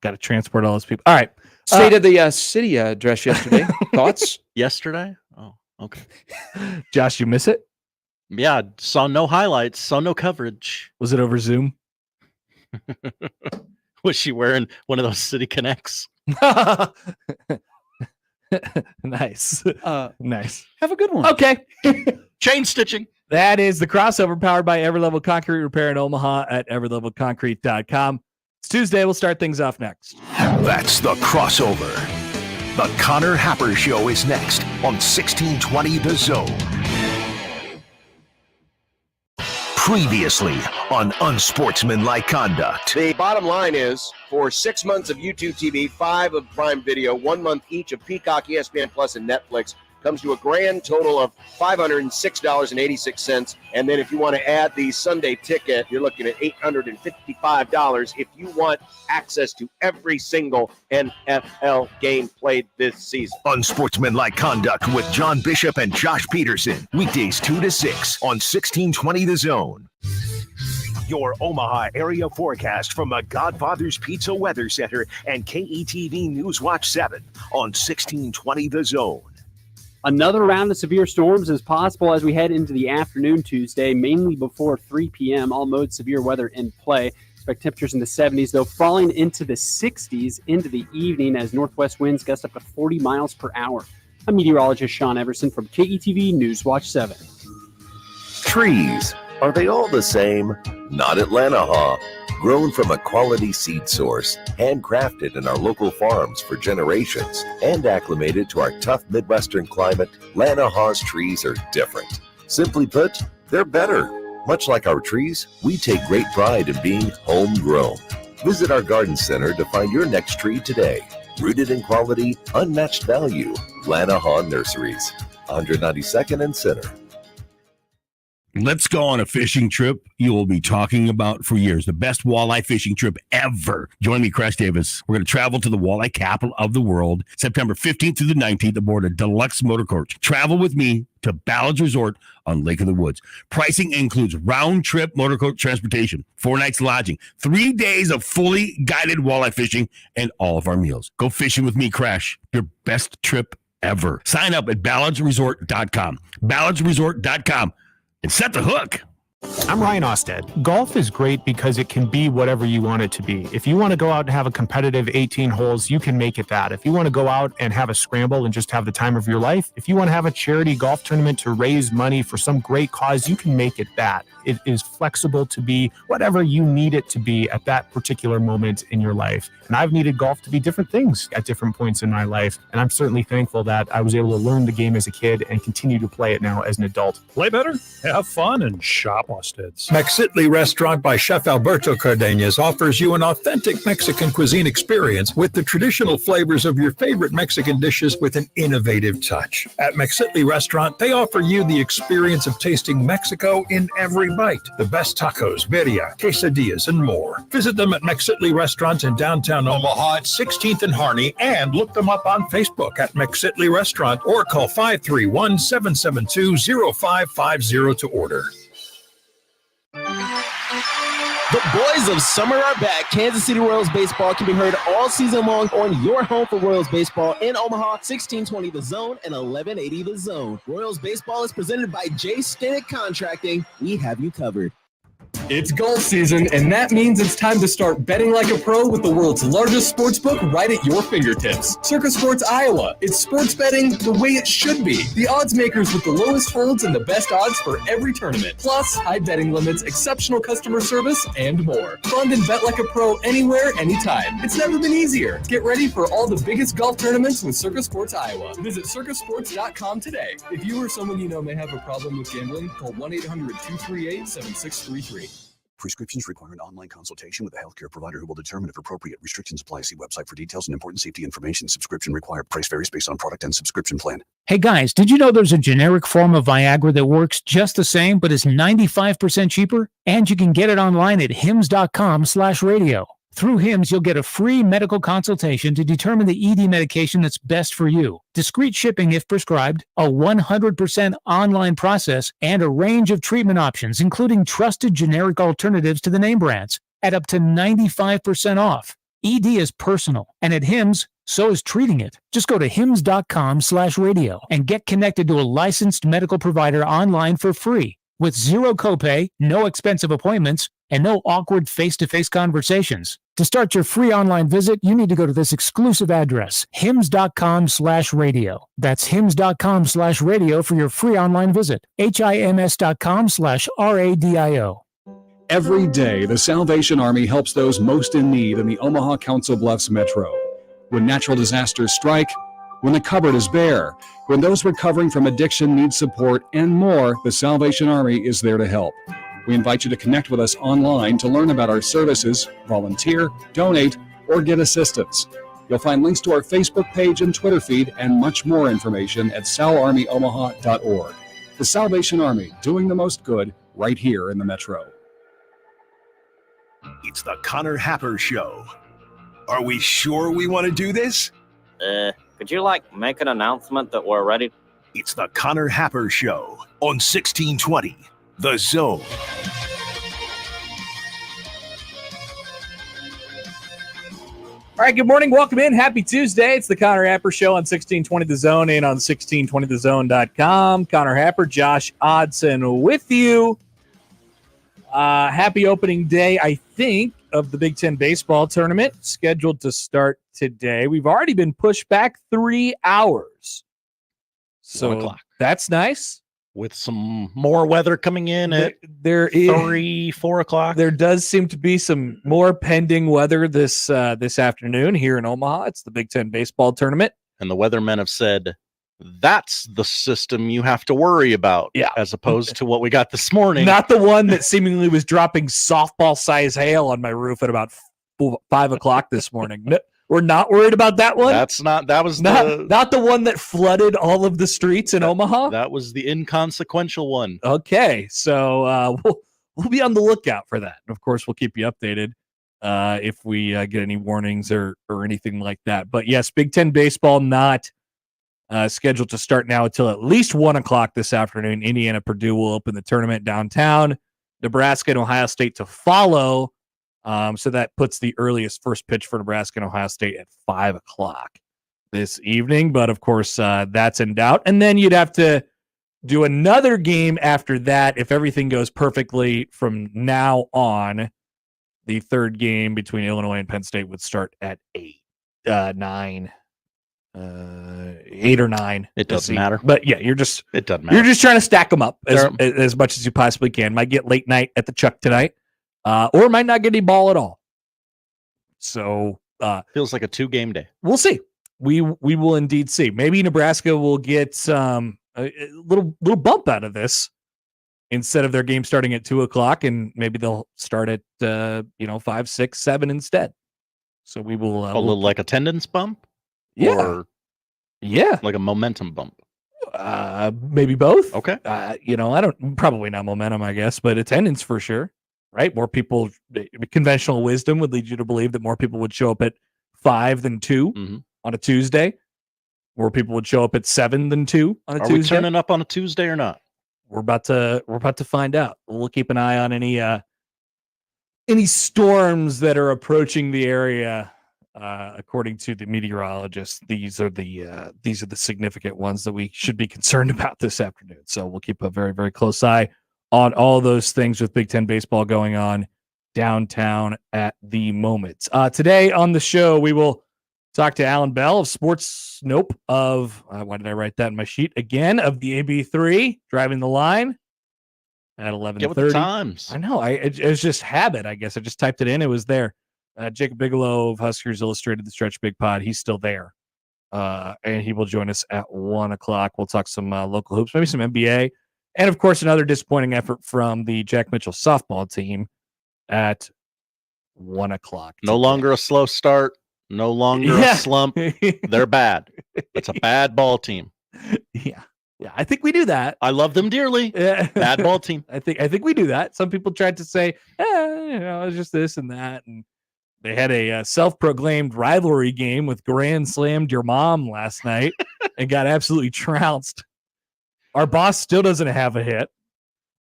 Got to transport all those people. All right. State of the city address yesterday. Thoughts? Yesterday? Oh, okay. Josh, you miss it? Yeah, saw no highlights, saw no coverage. Was it over Zoom? Was she wearing one of those City Connects? Nice. Nice. Have a good one. Okay. Chain stitching. That is the crossover powered by Everlevel Concrete Repair in Omaha at everlevelconcrete.com. It's Tuesday. We'll start things off next. That's the crossover. The Connor Happer Show is next on 1620 The Zone. Previously on Unsportsmanlike Conduct. The bottom line is, for 6 months of YouTube TV, 5 of Prime Video, 1 month each of Peacock, ESPN Plus, and Netflix, comes to a grand total of $506.86. And then if you want to add the Sunday ticket, you're looking at $855 if you want access to every single NFL game played this season. Unsportsmanlike Conduct with John Bishop and Josh Peterson. Weekdays 2 to 6 on 1620 The Zone. Your Omaha area forecast from the Godfather's Pizza Weather Center and KETV Newswatch 7 on 1620 The Zone. Another round of severe storms is possible as we head into the afternoon Tuesday, mainly before 3 p.m. All mode severe weather in play. Expect temperatures in the 70s, though, falling into the 60s into the evening as northwest winds gust up to 40 miles per hour. I'm meteorologist Sean Everson from KETV Newswatch 7. Trees. Are they all the same? Not at Lanahaw. Grown from a quality seed source, handcrafted in our local farms for generations, and acclimated to our tough Midwestern climate, Lanahaw's trees are different. Simply put, they're better. Much like our trees, we take great pride in being homegrown. Visit our garden center to find your next tree today. Rooted in quality, unmatched value. Lanahaw Nurseries, 192nd and Center. Let's go on a fishing trip you will be talking about for years. The best walleye fishing trip ever. Join me, Crash Davis. We're going to travel to the walleye capital of the world, September 15th through the 19th aboard a deluxe motor coach. Travel with me to Ballard's Resort on Lake of the Woods. Pricing includes round-trip motor coach transportation, 4 nights lodging, 3 days of fully guided walleye fishing, and all of our meals. Go fishing with me, Crash. Your best trip ever. Sign up at ballardsresort.com. ballardsresort.com. And set the hook. I'm Ryan Osted. Golf is great because it can be whatever you want it to be. If you want to go out and have a competitive 18 holes, you can make it that. If you want to go out and have a scramble and just have the time of your life, if you want to have a charity golf tournament to raise money for some great cause, you can make it that. It is flexible to be whatever you need it to be at that particular moment in your life. And I've needed golf to be different things at different points in my life. And I'm certainly thankful that I was able to learn the game as a kid and continue to play it now as an adult. Play better, have fun, and shop Osted's. Mexitli Restaurant by Chef Alberto Cardenas offers you an authentic Mexican cuisine experience with the traditional flavors of your favorite Mexican dishes with an innovative touch. At Mexitli Restaurant, they offer you the experience of tasting Mexico in every bite. The best tacos, birria, quesadillas, and more. Visit them at Mexitli Restaurant in downtown Omaha at 16th and Harney, and look them up on Facebook at Mexitli Restaurant or call 531-772-0550 to order. boys of summer are back. Kansas City Royals baseball can be heard all season long on your home for Royals baseball in Omaha, 1620 The Zone and 1180 The Zone. Royals baseball is presented by J. Stinnett Contracting. We have you covered. It's golf season, and that means it's time to start betting like a pro with the world's largest sportsbook right at your fingertips. Circa Sports Iowa. It's sports betting the way it should be. The odds makers with the lowest holds and the best odds for every tournament. Plus, high betting limits, exceptional customer service, and more. Fund and bet like a pro anywhere, anytime. It's never been easier. Get ready for all the biggest golf tournaments with Circa Sports Iowa. Visit circasports.com today. If you or someone you know may have a problem with gambling, call 1-800-238-7633. Prescriptions require an online consultation with a healthcare provider who will determine if appropriate. Restrictions apply. See website for details and important safety information. Subscription required. Price varies based on product and subscription plan. Hey guys, did you know there's a generic form of Viagra that works just the same but is 95% cheaper? And you can get it online at hims.com/radio. Through HIMS, you'll get a free medical consultation to determine the ED medication that's best for you. Discreet shipping if prescribed, a 100% online process, and a range of treatment options, including trusted generic alternatives to the name brands, at up to 95% off. ED is personal, and at HIMS, so is treating it. Just go to hims.com/radio and get connected to a licensed medical provider online for free, with zero copay, no expensive appointments, and no awkward face-to-face conversations. To start your free online visit, you need to go to this exclusive address, hims.com/radio. That's hims.com/radio for your free online visit. hims.com/radio. Every day, the Salvation Army helps those most in need in the Omaha Council Bluffs Metro. When natural disasters strike, when the cupboard is bare, when those recovering from addiction need support, and more, the Salvation Army is there to help. We invite you to connect with us online to learn about our services, volunteer, donate, or get assistance. You'll find links to our Facebook page and Twitter feed and much more information at salarmyomaha.org. The Salvation Army, doing the most good right here in the Metro. It's the Connor Happer Show. Are we sure we want to do this? Could you, make an announcement that we're ready? It's the Connor Happer Show on 1620 The Zone. All right, good morning. Welcome in. Happy Tuesday. It's the Connor Happer Show on 1620 The Zone and on 1620thezone.com. Connor Happer, Josh Odson with you. Happy opening day, I think, of the Big Ten baseball tournament, scheduled to start today. We've already been pushed back 3 hours. So 1 o'clock. That's nice. With some more weather coming in at there is 3, 4 o'clock. There does seem to be some more pending weather this afternoon here in Omaha. It's the Big Ten baseball tournament. And the weathermen have said, that's the system you have to worry about, as opposed to what we got this morning. Not the one that seemingly was dropping softball-size hail on my roof at about 5 o'clock this morning. No, we're not worried about that one? That was not the one that flooded all of the streets in Omaha? That was the inconsequential one. Okay, so we'll be on the lookout for that. And of course, we'll keep you updated if we get any warnings or anything like that. But yes, Big Ten baseball not scheduled to start now until at least 1 o'clock this afternoon. Indiana, Purdue will open the tournament downtown. Nebraska and Ohio State to follow. So that puts the earliest first pitch for Nebraska and Ohio State at 5 o'clock this evening. But of course, that's in doubt. And then you'd have to do another game after that if everything goes perfectly from now on. The third game between Illinois and Penn State would start at 8 or 9. It doesn't matter. But yeah, it doesn't matter. You're just trying to stack them up as much as you possibly can. Might get late night at the Chuck tonight, or might not get any ball at all. So feels like a 2-game day. We'll see. We will indeed see. Maybe Nebraska will get a little bump out of this instead of their game starting at 2 o'clock, and maybe they'll start at 5, 6, 7 instead. So we will a little like attendance bump. Yeah. Or like a momentum bump. Maybe both. Okay. Probably not momentum, I guess, but attendance for sure. Right? More people, conventional wisdom would lead you to believe that more people would show up at 5 than 2 on a Tuesday. More people would show up at 7 than 2 on a Tuesday. Are we turning up on a Tuesday or not? We're about to find out. We'll keep an eye on any any storms that are approaching the area. According to the meteorologists, these are the significant ones that we should be concerned about this afternoon. So we'll keep a very, very close eye on all those things with Big Ten baseball going on downtown at the moment. Today on the show, we will talk to Allan Bell of Sports Nope of, why did I write that in my sheet? Again, of the AB3, driving the line at 11:30. Get with the times. I know. It was just habit, I guess. I just typed it in. It was there. Jacob Bigelow of Huskers Illustrated, the Stretch Big Pod. He's still there. And he will join us at 1 o'clock. We'll talk some local hoops, maybe some NBA. And, of course, another disappointing effort from the Jack Mitchell softball team at 1 o'clock. No longer a slow start. No longer a slump. They're bad. It's a bad ball team. Yeah, I think we do that. I love them dearly. Bad ball team. I think we do that. Some people tried to say, it's just this and that, and they had a self-proclaimed rivalry game with Grand Slammed Your Mom last night and got absolutely trounced. Our boss still doesn't have a hit,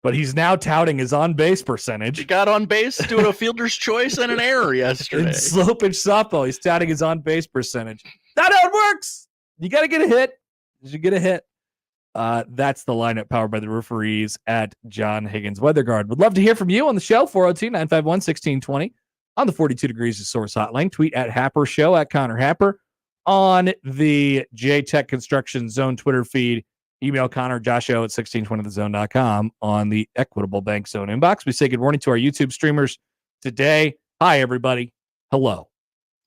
but he's now touting his on-base percentage. He got on base doing a fielder's choice and an error yesterday. In slow pitch softball, he's touting his on-base percentage. That's how it works. You got to get a hit. You should get a hit. That's the lineup powered by the referees at John Higgins Weather Guard. Would love to hear from you on the show, 402-951-1620 on the 42 Degrees of Source hotline. Tweet at Happer Show, at Connor Happer on the J-Tech Construction Zone Twitter feed. Email Connor, Josh-O at 1620thezone.com on the Equitable Bank Zone inbox. We say good morning to our YouTube streamers today. Hi, everybody. Hello.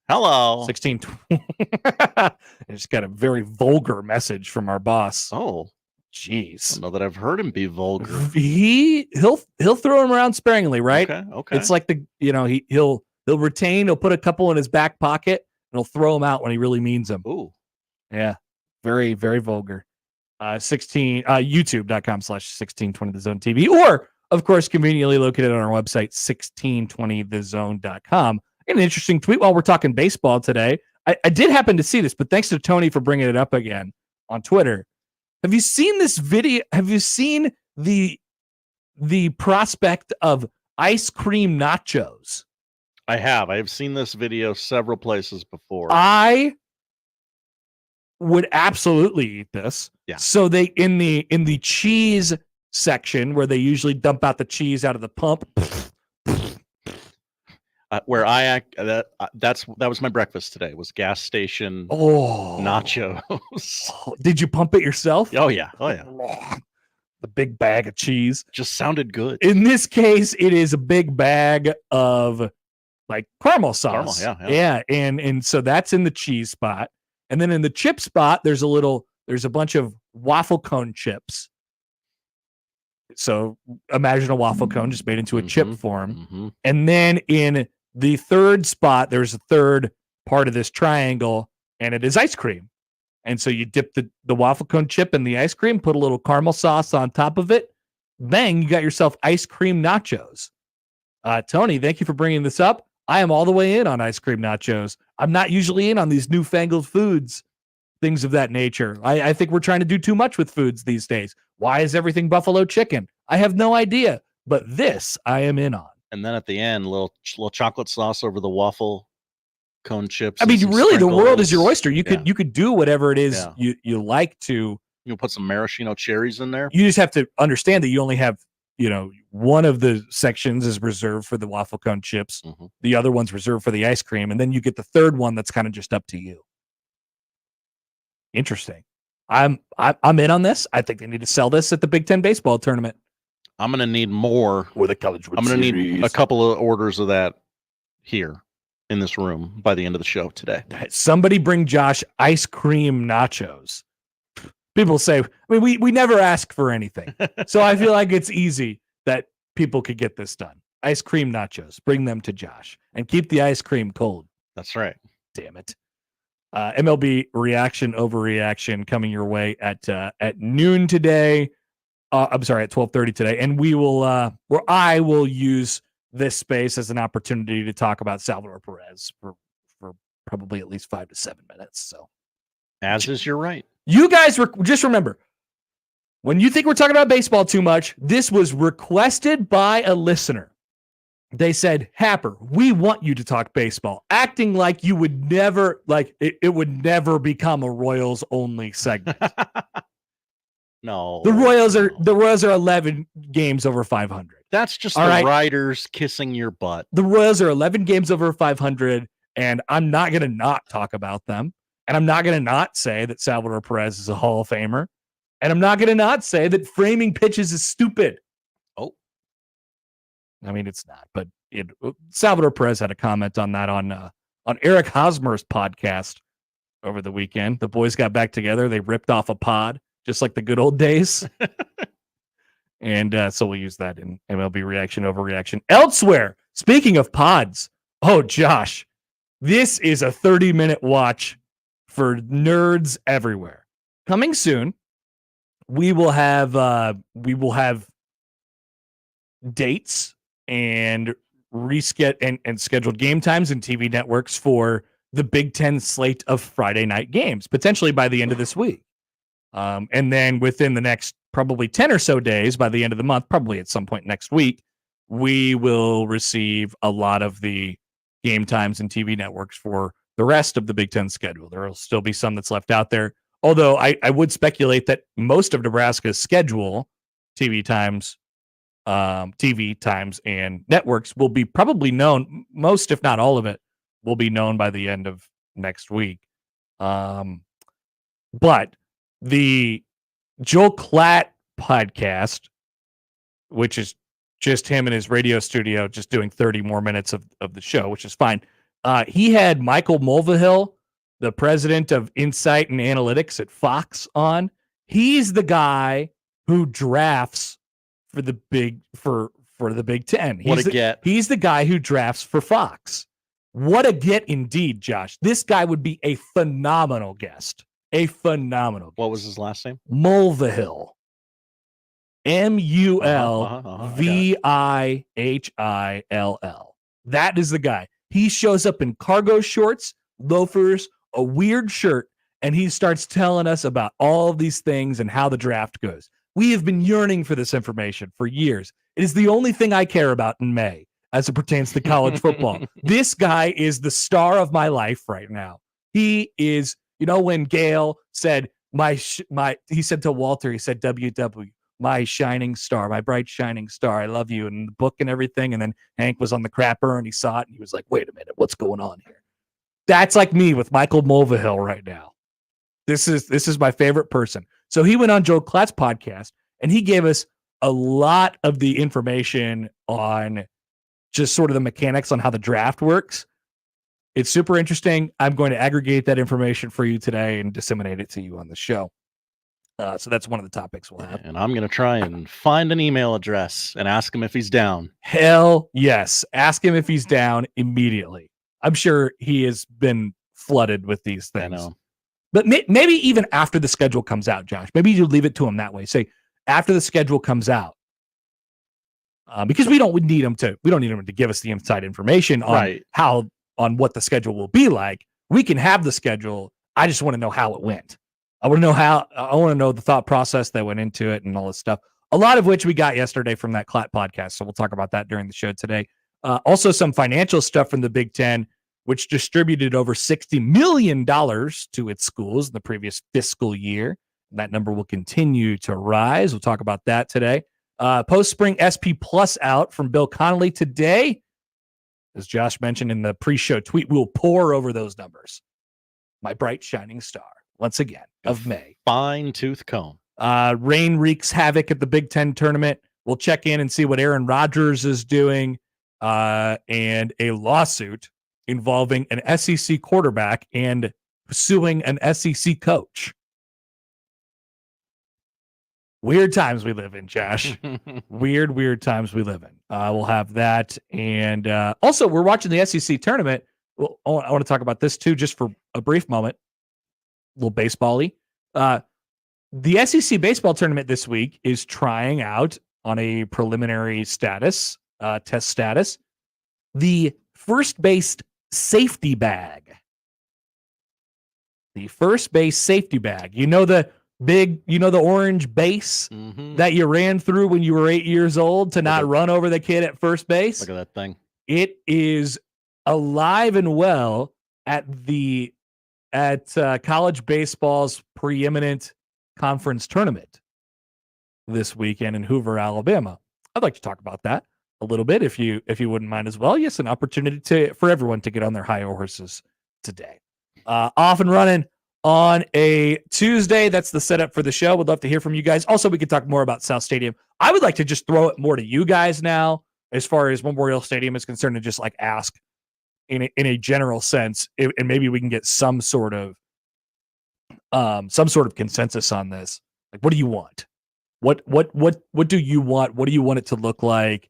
1620. I just got a very vulgar message from our boss. Oh, jeez. I don't know that I've heard him be vulgar. He'll throw him around sparingly, right? Okay. It's like he'll retain. He'll put a couple in his back pocket and he'll throw them out when he really means them. Ooh, yeah, very, very vulgar. YouTube.com/1620thezone TV, or of course conveniently located on our website 1620thezone.com. An interesting tweet while we're talking baseball today. I did happen to see this, but thanks to Tony for bringing it up again on Twitter. Have you seen this video? Have you seen the prospect of ice cream nachos? I have. I have seen this video several places before. I would absolutely eat this. Yeah. So they in the cheese section where they usually dump out the cheese out of the pump. Where I act, that was my breakfast today. Was gas station nachos. Did you pump it yourself? Oh yeah. The big bag of cheese just sounded good. In this case, it is a big bag of like caramel sauce. Yeah. And so that's in the cheese spot, and then in the chip spot, there's a bunch of waffle cone chips. So imagine a waffle cone just made into a chip form. And then in the third spot, there's a third part of this triangle, and it is ice cream. And so you dip the waffle cone chip in the ice cream, put a little caramel sauce on top of it. Bang, you got yourself ice cream nachos. Tony, thank you for bringing this up. I am all the way in on ice cream nachos. I'm not usually in on these newfangled foods, things of that nature. I think we're trying to do too much with foods these days. Why is everything buffalo chicken? I have no idea, but this I am in on. And then at the end, little chocolate sauce over the waffle cone chips. I mean, really, the world is your oyster. You could do whatever it is you like to. You'll put some maraschino cherries in there. You just have to understand that you only have, one of the sections is reserved for the waffle cone chips. The other one's reserved for the ice cream, and then you get the third one that's kind of just up to you. Interesting. I'm in on this. I think they need to sell this at the Big Ten baseball tournament. I'm going to need more. Or the College World I'm going to Series. need a couple of orders of that here in this room by the end of the show today. Somebody bring Josh ice cream nachos. People say, we never ask for anything. So I feel like it's easy that people could get this done. Ice cream nachos. Bring them to Josh. And keep the ice cream cold. That's right. Damn it. MLB reaction, overreaction coming your way at noon today. I'm sorry, at 12:30 today, and we will, or I will use this space as an opportunity to talk about Salvador Perez for probably at least 5 to 7 minutes. So, as is your right. You guys just remember, when you think we're talking about baseball too much, this was requested by a listener. they said, Happer, we want you to talk baseball, acting like you would never, like it would never become a Royals only segment. No. The Royals are 11 games over 500. That's just All the right? writers kissing your butt. The Royals are 11 games over 500, and I'm not going to not talk about them. And I'm not going to not say that Salvador Perez is a Hall of Famer. And I'm not going to not say that framing pitches is stupid. Oh. I mean, it's not, but Salvador Perez had a comment on that on Eric Hosmer's podcast over the weekend. The boys got back together. They ripped off a pod, just like the good old days. And so we'll use that in MLB Reaction, Overreaction. Elsewhere, speaking of pods, oh, Josh, this is a 30-minute watch for nerds everywhere. Coming soon, we will have dates and and scheduled game times and TV networks for the Big Ten slate of Friday night games, potentially by the end of this week. And then within the next probably 10 or so days, by the end of the month, probably at some point next week, we will receive a lot of the game times and TV networks for the rest of the Big Ten schedule. There will still be some that's left out there. Although I would speculate that most of Nebraska's schedule, TV times and networks will be probably known. Most, if not all of it, will be known by the end of next week. But the Joel Klatt podcast, which is just him in his radio studio, just doing 30 more minutes of the show, which is fine. He had Michael Mulvihill, the president of Insight and Analytics at Fox, on. He's the guy who drafts for the Big Ten. He's the guy who drafts for Fox. What a get indeed, Josh. This guy would be a phenomenal guest. What was his last name? Mulvihill. Mulvihill. That is the guy. He shows up in cargo shorts, loafers, a weird shirt, and he starts telling us about all of these things and how the draft goes. We have been yearning for this information for years. It is the only thing I care about in May as it pertains to college football. This guy is the star of my life right now. He is, when Gail said, he said to Walter, he said, WW, my shining star, my bright shining star, I love you, and the book and everything. And then Hank was on the crapper and he saw it and he was like, wait a minute, what's going on here? That's like me with Michael Mulvihill right now. This is my favorite person. So he went on Joe Klatt's podcast and he gave us a lot of the information on just sort of the mechanics on how the draft works. It's super interesting. I'm going to aggregate that information for you today and disseminate it to you on the show. So that's one of the topics we'll have. And I'm going to try and find an email address and ask him if he's down. Hell yes. Ask him if he's down immediately. I'm sure he has been flooded with these things. I know. But maybe even after the schedule comes out, Josh, maybe you leave it to him that way. Say, after the schedule comes out, because we don't need him to give us the inside information on on what the schedule will be like. We can have the schedule. I just want to know how it went. I want to know the thought process that went into it and all this stuff. A lot of which we got yesterday from that Klatt podcast. So we'll talk about that during the show today. Also some financial stuff from the Big Ten, which distributed over $60 million to its schools in the previous fiscal year. That number will continue to rise. We'll talk about that today. Post-spring SP Plus out from Bill Connolly today. As Josh mentioned in the pre-show tweet, we'll pour over those numbers. My bright shining star, once again, of May. Fine-tooth comb. Rain wreaks havoc at the Big Ten tournament. We'll check in and see what Aaron Rodgers is doing. And a lawsuit involving an SEC quarterback and suing an SEC coach. Weird times we live in, Josh. Weird times we live in. We'll have that. And also, we're watching the SEC tournament. Well, I want to talk about this, too, just for a brief moment. A little baseball-y. The SEC baseball tournament this week is trying out on a preliminary status, test status, the first base safety bag. The first base safety bag. The orange base that you ran through when you were 8 years old to not run over the kid at first base? Look at that thing. It is alive and well at college baseball's preeminent conference tournament this weekend in Hoover, Alabama. I'd like to talk about that a little bit if you wouldn't mind as well. Yes, an opportunity for everyone to get on their high horses today. Off and running on a Tuesday. That's the setup for the show. Would love to hear from you guys. Also, we could talk more about South Stadium. I would like to just throw it more to you guys now as far as Memorial Stadium is concerned, and just like ask in a general sense, and maybe we can get some sort of consensus on this. Like, what do you want? What do you want? What do you want it to look like?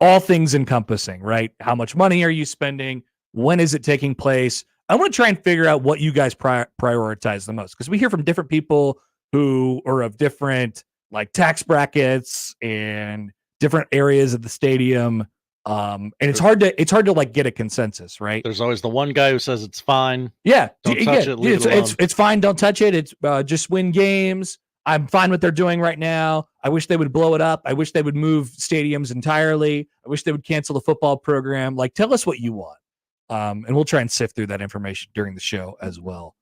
All things encompassing, right? How much money are you spending? When is it taking place? I want to try and figure out what you guys prioritize the most, because we hear from different people who are of different like tax brackets and different areas of the stadium. And it's hard to like get a consensus, right? There's always the one guy who says it's fine. Yeah. Don't touch it. Leave it alone. It's fine. Don't touch it. It's just win games. I'm fine what they're doing right now. I wish they would blow it up. I wish they would move stadiums entirely. I wish they would cancel the football program. Like, tell us what you want. And we'll try and sift through that information during the show as well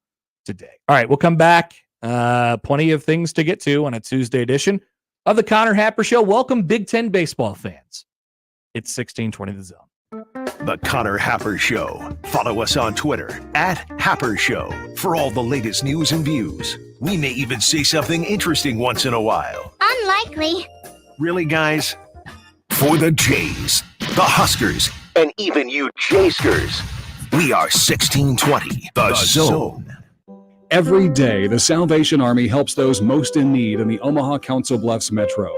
today. All right, we'll come back. Plenty of things to get to on a Tuesday edition of the Connor Happer Show. Welcome, Big Ten baseball fans. It's 1620 The Zone. The Connor Happer Show. Follow us on Twitter @Happer Show for all the latest news and views. We may even say something interesting once in a while. Unlikely. Really, guys? For the Jays, the Huskers, and even you Jayskers, we are 1620 The Zone. Every day, the Salvation Army helps those most in need in the Omaha Council Bluffs Metro.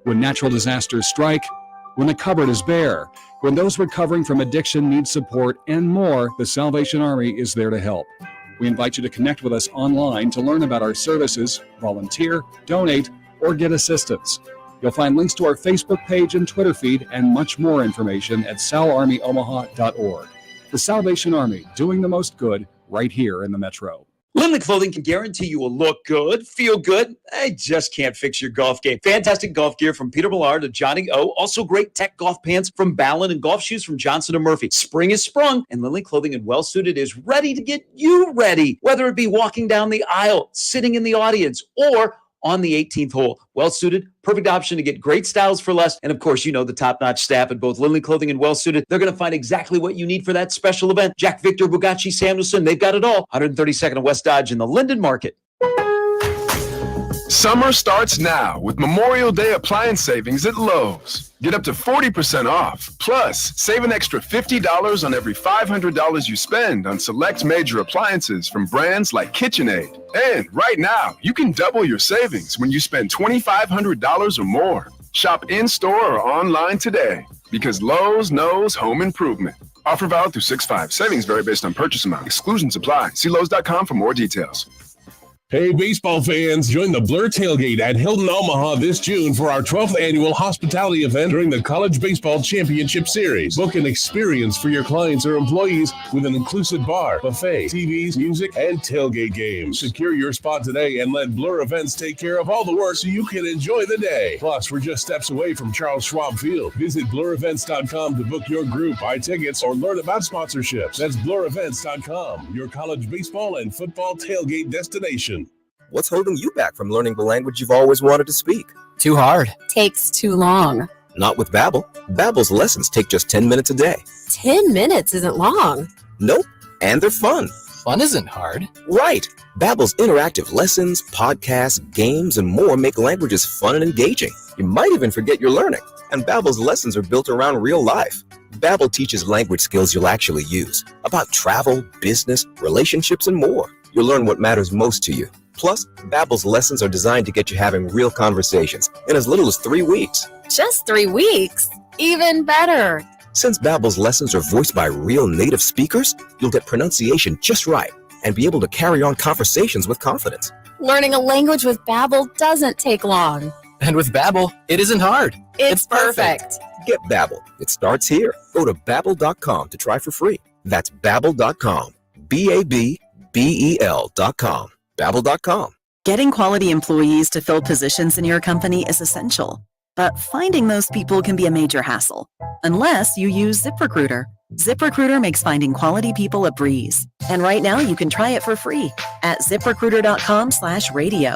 When natural disasters strike, when the cupboard is bare, when those recovering from addiction need support, and more, the Salvation Army is there to help. We invite you to connect with us online to learn about our services, volunteer, donate, or get assistance. You'll find links to our Facebook page and Twitter feed and much more information at salarmyomaha.org. The Salvation Army, doing the most good right here in the Metro. Lindley Clothing can guarantee you will look good, feel good. I just can't fix your golf game. Fantastic golf gear from Peter Millard to Johnny O. Also great tech golf pants from Ballon and golf shoes from Johnson & Murphy. Spring is sprung, and Lindley Clothing and Well Suited is ready to get you ready. Whether it be walking down the aisle, sitting in the audience, or on the 18th hole. Well Suited, perfect option to get great styles for less. And of course, you know the top-notch staff at both Lindley Clothing and Well Suited. They're going to find exactly what you need for that special event. Jack Victor, Bugatti, Samuelson, they've got it all. 132nd and West Dodge in the Linden Market. Summer starts now with Memorial Day appliance savings at Lowe's. Get up to 40% off. Plus, save an extra $50 on every $500 you spend on select major appliances from brands like KitchenAid. And right now, you can double your savings when you spend $2,500 or more. Shop in-store or online today because Lowe's knows home improvement. Offer valid through 6/5. Savings vary based on purchase amount. Exclusions apply. See Lowe's.com for more details. Hey, baseball fans, join the Blur Tailgate at Hilton Omaha this June for our 12th annual hospitality event during the College Baseball Championship Series. Book an experience for your clients or employees with an inclusive bar, buffet, TVs, music, and tailgate games. Secure your spot today and let Blur Events take care of all the work so you can enjoy the day. Plus, we're just steps away from Charles Schwab Field. Visit blurevents.com to book your group, buy tickets, or learn about sponsorships. That's blurevents.com, your college baseball and football tailgate destination. What's holding you back from learning the language you've always wanted to speak? Too hard. Takes too long. Not with Babbel. Babbel's lessons take just 10 minutes a day. 10 minutes isn't long. Nope. And they're fun. Fun isn't hard. Right. Babbel's interactive lessons, podcasts, games, and more make languages fun and engaging. You might even forget you're learning. And Babbel's lessons are built around real life. Babbel teaches language skills you'll actually use. About travel, business, relationships, and more. You'll learn what matters most to you. Plus, Babbel's lessons are designed to get you having real conversations in as little as 3 weeks. Just 3 weeks? Even better. Since Babbel's lessons are voiced by real native speakers, you'll get pronunciation just right and be able to carry on conversations with confidence. Learning a language with Babbel doesn't take long. And with Babbel, it isn't hard. It's perfect. Get Babbel. It starts here. Go to Babbel.com to try for free. That's Babbel.com. Babbel.com. Babbel.com. Getting quality employees to fill positions in your company is essential. But finding those people can be a major hassle, unless you use ZipRecruiter. ZipRecruiter makes finding quality people a breeze. And right now you can try it for free at ZipRecruiter.com/radio.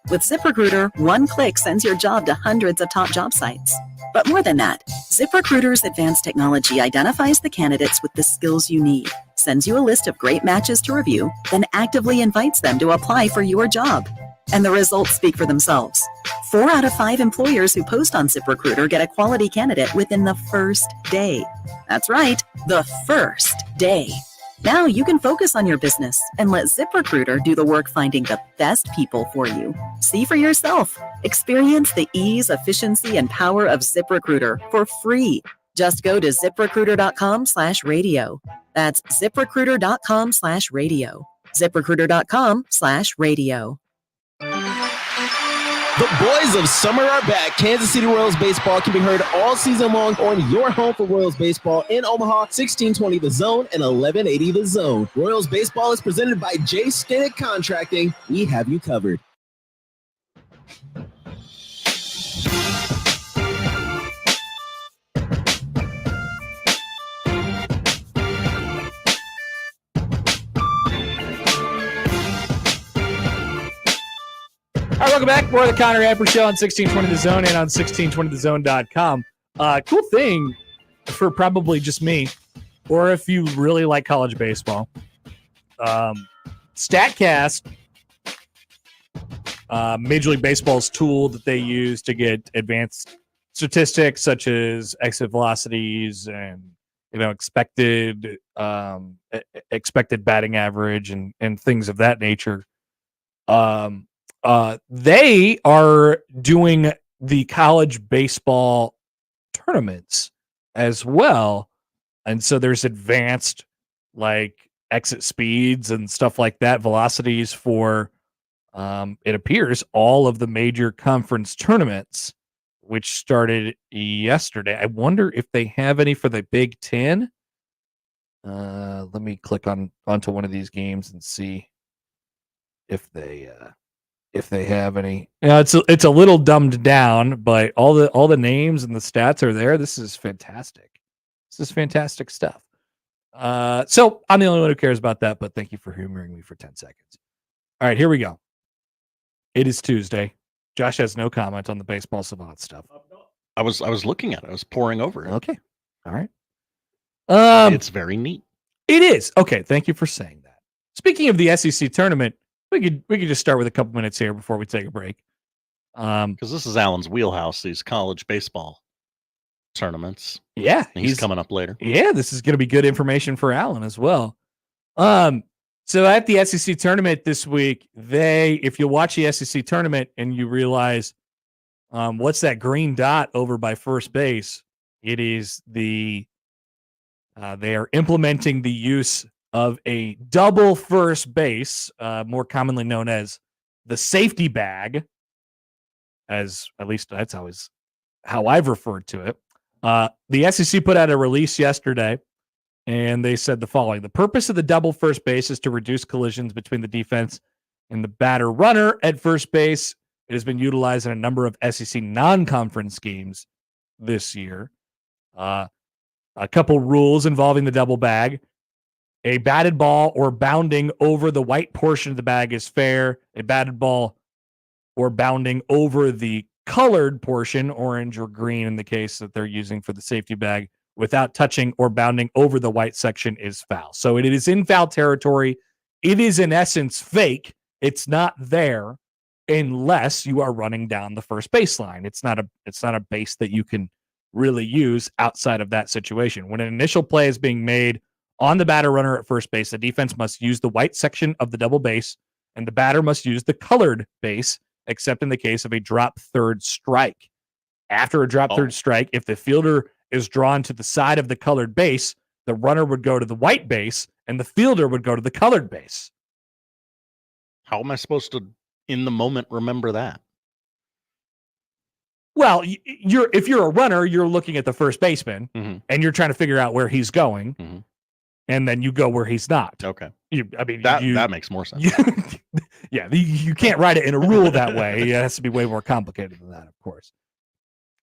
With ZipRecruiter, one click sends your job to hundreds of top job sites. But more than that, ZipRecruiter's advanced technology identifies the candidates with the skills you need, sends you a list of great matches to review, then actively invites them to apply for your job. And the results speak for themselves. 4 out of 5 employers who post on ZipRecruiter get a quality candidate within the first day. That's right, the first day. Now you can focus on your business and let ZipRecruiter do the work finding the best people for you. See for yourself. Experience the ease, efficiency, and power of ZipRecruiter for free. Just go to ZipRecruiter.com/radio. That's ZipRecruiter.com/radio. ZipRecruiter.com/radio. The boys of summer are back. Kansas City Royals baseball can be heard all season long on your home for Royals baseball in Omaha, 1620 The Zone and 1180 The Zone. Royals baseball is presented by J. Stinnett Contracting. We have you covered. All right, welcome back. We're on the Connor Happer Show on 1620 The Zone and on 1620thezone.com. Cool thing for probably just me, or if you really like college baseball, StatCast, Major League Baseball's tool that they use to get advanced statistics such as exit velocities and expected batting average and things of that nature. They are doing the college baseball tournaments as well. And so there's advanced like exit speeds and stuff like that, velocities for, it appears, all of the major conference tournaments, which started yesterday. I wonder if they have any for the Big Ten. Let me click onto one of these games and see if they have any. It's a little dumbed down, but all the names and the stats are there. This is fantastic. This is fantastic stuff. So I'm the only one who cares about that, but thank you for humoring me for 10 seconds. All right, here we go. It is Tuesday. Josh has no comment on the baseball savant stuff. I was looking at it. I was poring over it. Okay. All right. It's very neat. It is. Okay, thank you for saying that. Speaking of the SEC tournament, we could just start with a couple minutes here before we take a break. Because this is Allen's wheelhouse, these college baseball tournaments. Yeah. And he's coming up later. Yeah, this is going to be good information for Allen as well. So at the SEC tournament this week, if you watch the SEC tournament and you realize what's that green dot over by first base, it is they are implementing the use of a double first base, more commonly known as the safety bag, as at least that's always how I've referred to it. The SEC put out a release yesterday, and they said the following: the purpose of the double first base is to reduce collisions between the defense and the batter runner at first base. It has been utilized in a number of SEC non-conference games this year. A couple rules involving the double bag. A batted ball or bounding over the white portion of the bag is fair. A batted ball or bounding over the colored portion, orange or green in the case that they're using for the safety bag, without touching or bounding over the white section is foul. So it is in foul territory. It is in essence fake. It's not there unless you are running down the first baseline. It's not a base that you can really use outside of that situation. When an initial play is being made on the batter runner at first base, the defense must use the white section of the double base, and the batter must use the colored base, except in the case of a drop third strike. After a drop third strike, if the fielder is drawn to the side of the colored base, the runner would go to the white base, and the fielder would go to the colored base. How am I supposed to, in the moment, remember that? Well, if you're a runner, you're looking at the first baseman, and you're trying to figure out where he's going. And then you go where he's not. Okay. That makes more sense. You can't write it in a rule that way. It has to be way more complicated than that, of course.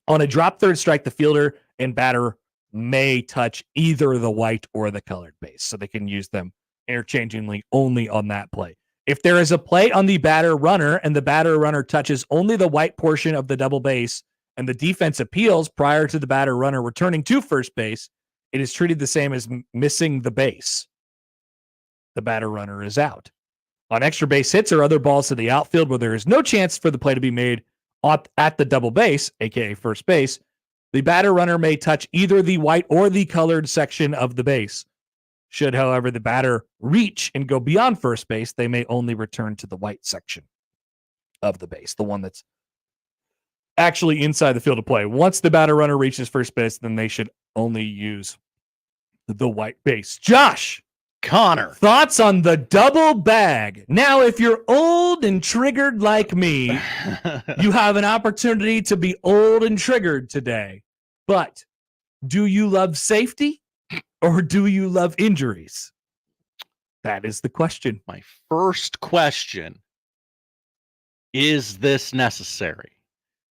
On a drop third strike, the fielder and batter may touch either the white or the colored base, so they can use them interchangeably only on that play. If there is a play on the batter runner and the batter runner touches only the white portion of the double base and the defense appeals prior to the batter runner returning to first base, it is treated the same as missing the base. The batter runner is out. On extra base hits or other balls to the outfield where there is no chance for the play to be made at the double base, aka first base, the batter runner may touch either the white or the colored section of the base. Should, however, the batter reach and go beyond first base, they may only return to the white section of the base, the one that's actually inside the field of play. Once the batter runner reaches first base, then they should only use the white base. Josh Connor, thoughts on the double bag? Now, if you're old and triggered like me, you have an opportunity to be old and triggered today. But do you love safety or do you love injuries? That is the question. My first question, is this necessary?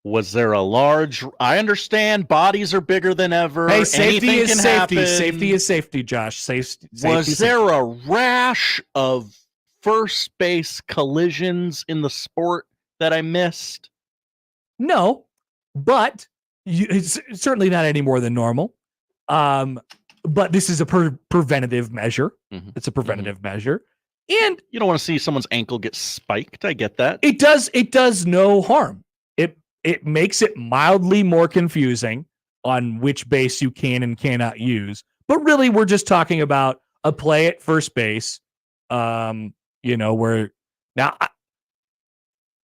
Was there a large... I understand bodies are bigger than ever. Hey, safety Anything is can safety. happen. Safety is safety, Josh. Safety. Was there a rash of first base collisions in the sport that I missed? No, but it's certainly not any more than normal. But this is a preventative measure. Mm-hmm. It's a preventative measure. And you don't want to see someone's ankle get spiked. I get that. It does no harm. It makes it mildly more confusing on which base you can and cannot use. But really, we're just talking about a play at first base. Where now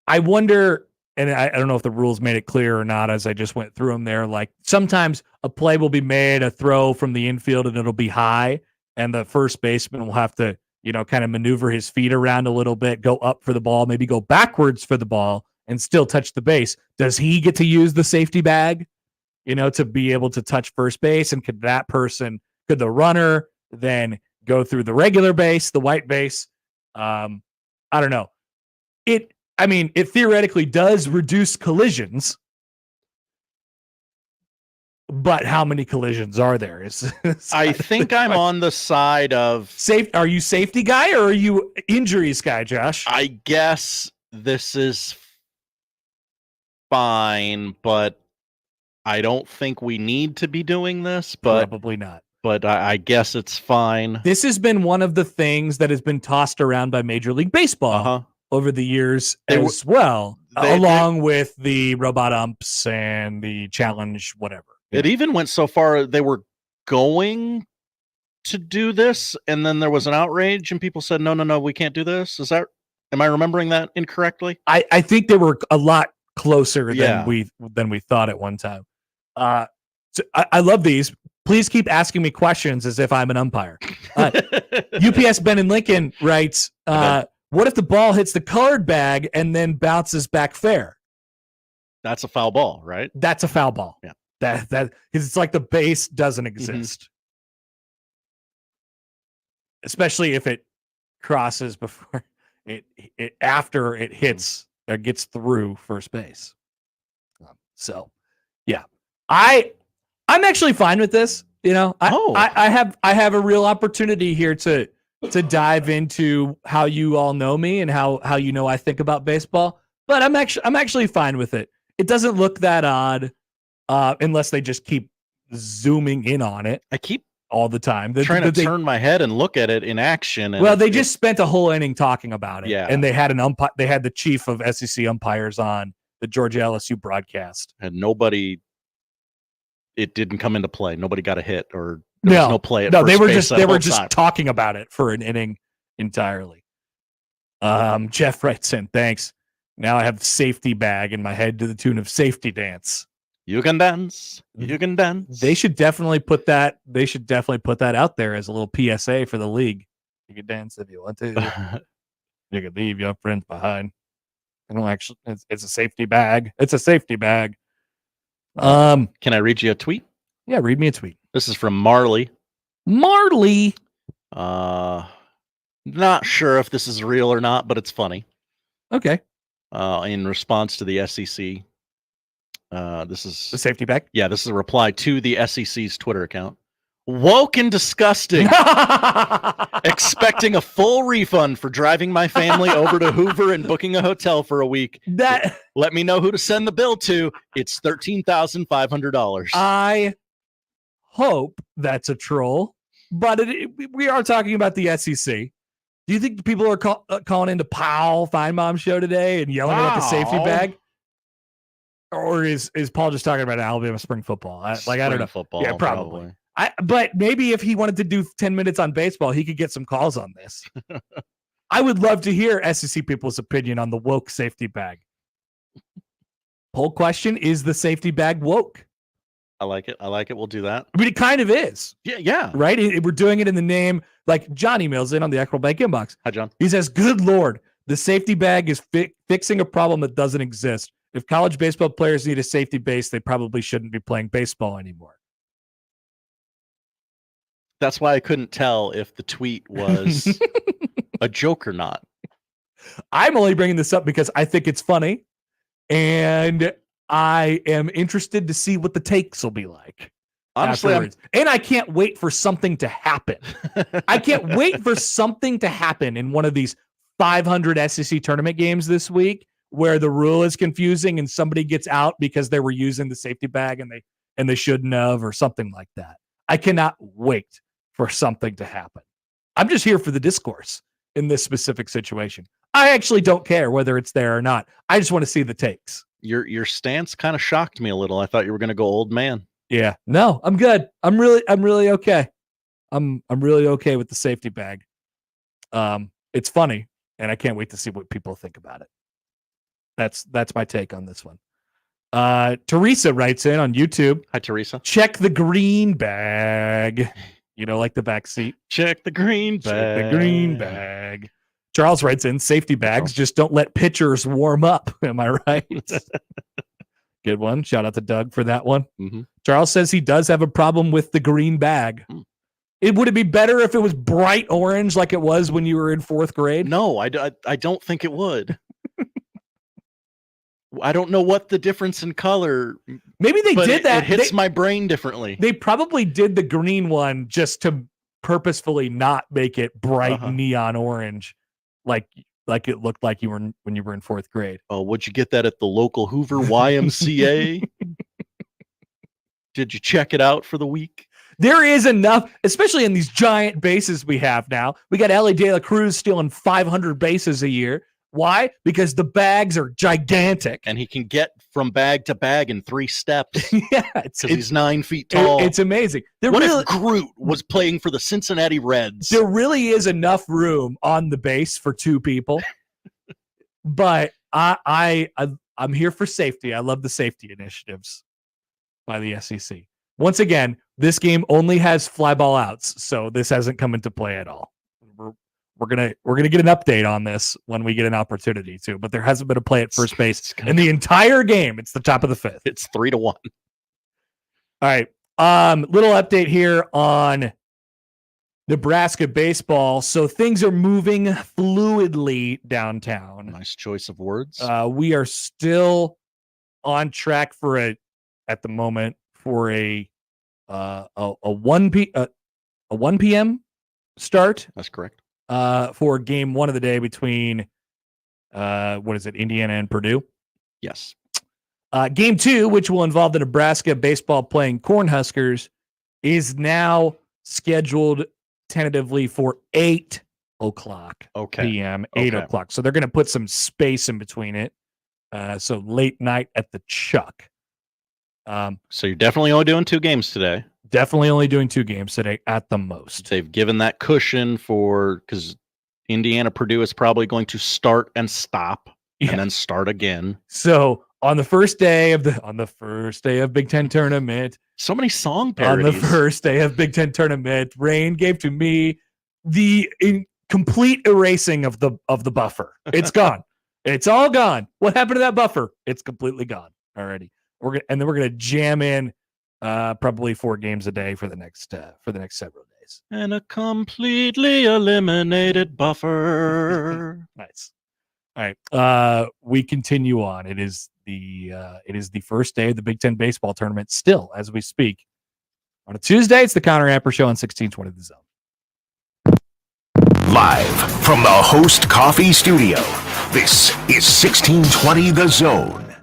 I wonder, and I don't know if the rules made it clear or not as I just went through them there. Like sometimes a play will be made, a throw from the infield, and it'll be high, and the first baseman will have to, kind of maneuver his feet around a little bit, go up for the ball, maybe go backwards for the ball, and still touch the base. Does he get to use the safety bag, to be able to touch first base? And could the runner then go through the regular base, the white base? I don't know. It theoretically does reduce collisions, but how many collisions are there? I think I'm on the side of safe. Are you safety guy or are you injuries guy, Josh? I guess this is fine, but I don't think we need to be doing this. But probably not. But I guess it's fine. This has been one of the things that has been tossed around by Major League Baseball over the years along with the robot umps and the challenge, whatever. It even went so far they were going to do this, and then there was an outrage, and people said, no, we can't do this. Am I remembering that incorrectly? I think they were a lot closer than we thought at one time. So I love these. Please keep asking me questions as if I'm an umpire. UPS Ben and Lincoln writes, what if the ball hits the colored bag and then bounces back fair? That's a foul ball, right? That's a foul ball. Yeah. That because it's like the base doesn't exist. Especially if it crosses before it after it hits or gets through first base. So yeah. I'm actually fine with this. I have a real opportunity here to dive into how you all know me and how I think about baseball. But I'm actually fine with it. It doesn't look that odd unless they just keep zooming in on it. I keep all the time. Trying to turn my head and look at it in action. And they just spent a whole inning talking about it. Yeah. And they had they had the chief of SEC umpires on the Georgia LSU broadcast. And it didn't come into play. Nobody got a hit or there was no play at first base. They were just talking about it for an inning entirely. Jeff writes in, thanks. Now I have the safety bag in my head to the tune of Safety Dance. You can dance. You can dance. They should definitely put that out there as a little PSA for the league. You can dance if you want to. You can leave your friends behind. It's a safety bag. It's a safety bag. Can I read you a tweet? Yeah, read me a tweet. This is from Marley. Marley. Not sure if this is real or not, but it's funny. Okay. In response to the SEC This is the safety bag. Yeah, this is a reply to the SEC's Twitter account. Woke and disgusting. Expecting a full refund for driving my family over to Hoover and booking a hotel for a week. Let me know who to send the bill to. It's $13,500. I hope that's a troll, but we are talking about the SEC. Do you think people are calling into Powell Feinbaum show today and yelling about the safety bag? Or is Paul just talking about Alabama spring football? I don't know. Football, yeah, probably. But maybe if he wanted to do 10 minutes on baseball, he could get some calls on this. I would love to hear SEC people's opinion on the woke safety bag. Poll question, is the safety bag woke? I like it. We'll do that. I mean, it kind of is. Yeah. Right? We're doing it in the name, like John emails in on the Eckerl Bank inbox. Hi, John. He says, good Lord, the safety bag is fixing a problem that doesn't exist. If college baseball players need a safety base, they probably shouldn't be playing baseball anymore. That's why I couldn't tell if the tweet was a joke or not. I'm only bringing this up because I think it's funny, and I am interested to see what the takes will be like. Honestly, and I can't wait for something to happen. I can't wait for something to happen in one of these 500 SEC tournament games this week where the rule is confusing and somebody gets out because they were using the safety bag and they shouldn't have, or something like that. I cannot wait for something to happen. I'm just here for the discourse in this specific situation. I actually don't care whether it's there or not. I just want to see the takes. Your stance kind of shocked me a little. I thought you were going to go old man. Yeah. No, I'm good. I'm really okay. I'm really okay with the safety bag. It's funny, and I can't wait to see what people think about it. That's my take on this one. Teresa writes in on YouTube. Hi, Teresa. Check the green bag. You know, like the back seat. Check the green bag. Check the green bag. Charles writes in, safety bags just don't let pitchers warm up. Am I right? Good one. Shout out to Doug for that one. Mm-hmm. Charles says he does have a problem with the green bag. Would it be better if it was bright orange like it was when you were in fourth grade? No, I don't think it would. I don't know what the difference in color. Maybe they did that. It hits my brain differently. They probably did the green one just to purposefully not make it bright neon orange, like it looked like you were when you were in fourth grade. Oh, would you get that at the local Hoover YMCA? Did you check it out for the week? There is enough, especially in these giant bases we have now. We got Ellie De La Cruz stealing 500 bases a year. Why? Because the bags are gigantic. And he can get from bag to bag in 3 steps. Yeah. Because he's 9 feet tall. It's amazing. What if Groot was playing for the Cincinnati Reds? There really is enough room on the base for 2 people. But I'm here for safety. I love the safety initiatives by the SEC. Once again, this game only has fly ball outs, so this hasn't come into play at all. We're gonna get an update on this when we get an opportunity to, but there hasn't been a play at first base in the entire game. It's the top of the 5th. It's 3-1. All right. Little update here on Nebraska baseball. So things are moving fluidly downtown. Nice choice of words. We are still on track for a 1 p.m. start. That's correct. For game 1 of the day between Indiana and Purdue. Yes. Game 2, which will involve the Nebraska baseball playing Cornhuskers, is now scheduled tentatively for 8 o'clock p.m. 8 o'clock. So they're going to put some space in between it. So late night at the Chuck. So you're definitely only doing 2 games today. Definitely only doing 2 games today at the most. They've given that cushion because Indiana Purdue is probably going to start and stop and then start again. So on the first day of Big Ten tournament, so many song parodies. On the first day of Big Ten tournament, Rain gave to me the complete erasing of the buffer. It's gone. It's all gone. What happened to that buffer? It's completely gone already. We're gonna jam in probably 4 games a day for the next several days. And a completely eliminated buffer. Nice. All right. We continue on. It is It is the first day of the Big Ten baseball tournament still as we speak. On a Tuesday, it's the Connor Happer Show on 1620 The Zone. Live from the Host Coffee Studio, this is 1620 The Zone.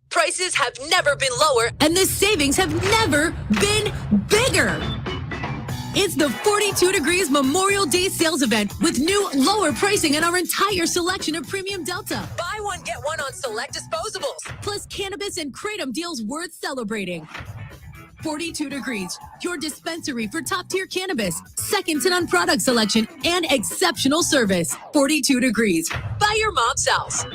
Prices have never been lower, and the savings have never been bigger. It's the 42 Degrees Memorial Day sales event with new lower pricing on our entire selection of Premium Delta. Buy one, get one on select disposables, plus cannabis and kratom deals worth celebrating. 42 Degrees, your dispensary for top-tier cannabis, second to none product selection, and exceptional service. 42 Degrees. Buy your mom's house.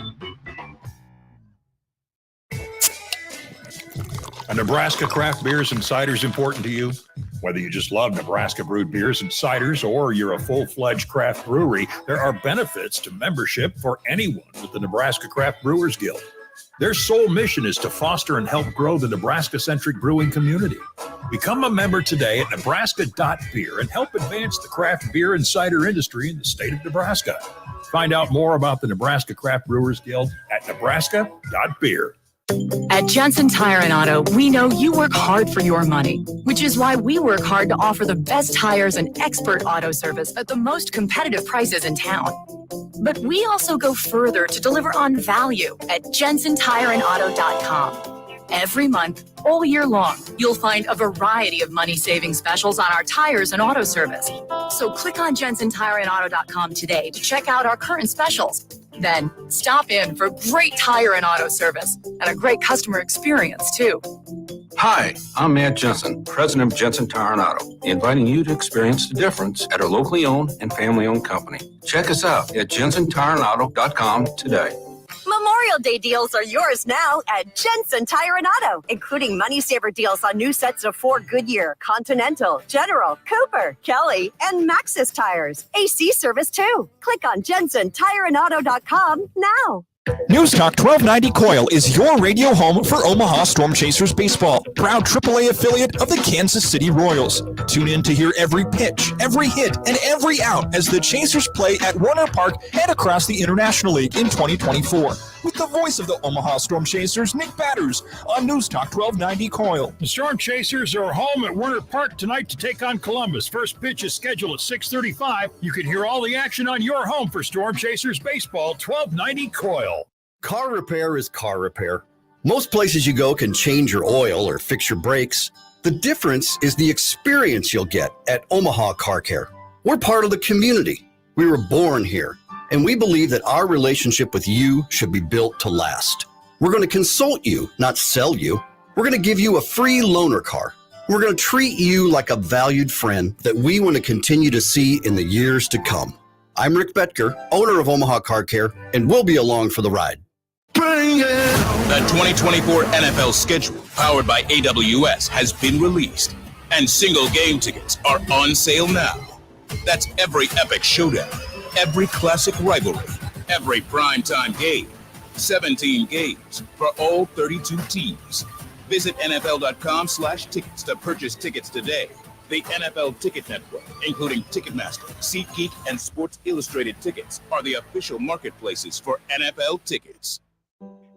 Are Nebraska craft beers and ciders important to you? Whether you just love Nebraska brewed beers and ciders or you're a full-fledged craft brewery, there are benefits to membership for anyone with the Nebraska Craft Brewers Guild. Their sole mission is to foster and help grow the Nebraska-centric brewing community. Become a member today at nebraska.beer and help advance the craft beer and cider industry in the state of Nebraska. Find out more about the Nebraska Craft Brewers Guild at nebraska.beer. At Jensen Tire and Auto, we know you work hard for your money, which is why we work hard to offer the best tires and expert auto service at the most competitive prices in town. But we also go further to deliver on value at JensenTireandAuto.com. Every month, all year long, you'll find a variety of money-saving specials on our tires and auto service. So click on JensenTireandAuto.com today to check out our current specials. Then stop in for great tire and auto service and a great customer experience, too. Hi, I'm Matt Jensen, president of Jensen Tire and Auto, inviting you to experience the difference at our locally owned and family-owned company. Check us out at JensenTireandAuto.com today. Memorial Day deals are yours now at Jensen Tire and Auto, including money saver deals on new sets of Ford Goodyear, Continental, General, Cooper, Kelly, and Maxxis tires. AC service too. Click on JensenTireandAuto.com now. News Talk 1290 Coil is your radio home for Omaha Storm Chasers baseball, proud AAA affiliate of the Kansas City Royals. Tune in to hear every pitch, every hit, and every out as the Chasers play at Warner Park and across the International League in 2024. With the voice of the Omaha Storm Chasers, Nick Batters, on News Talk 1290 Coil. The Storm Chasers are home at Warner Park tonight to take on Columbus. First pitch is scheduled at 6:35. You can hear all the action on your home for Storm Chasers baseball, 1290 Coil. Car repair is car repair. Most places you go can change your oil or fix your brakes. The difference is the experience you'll get at Omaha Car Care. We're part of the community. We were born here, and we believe that our relationship with you should be built to last. We're going to consult you, not sell you. We're going to give you a free loaner car. We're going to treat you like a valued friend that we want to continue to see in the years to come. I'm Rick Betker, owner of Omaha Car Care, and we'll be along for the ride. The 2024 NFL schedule, powered by AWS, has been released, and single game tickets are on sale now. That's every epic showdown, every classic rivalry, every primetime game, 17 games for all 32 teams. Visit NFL.com/tickets to purchase tickets today. The NFL Ticket Network, including Ticketmaster, SeatGeek, and Sports Illustrated Tickets, are the official marketplaces for NFL tickets.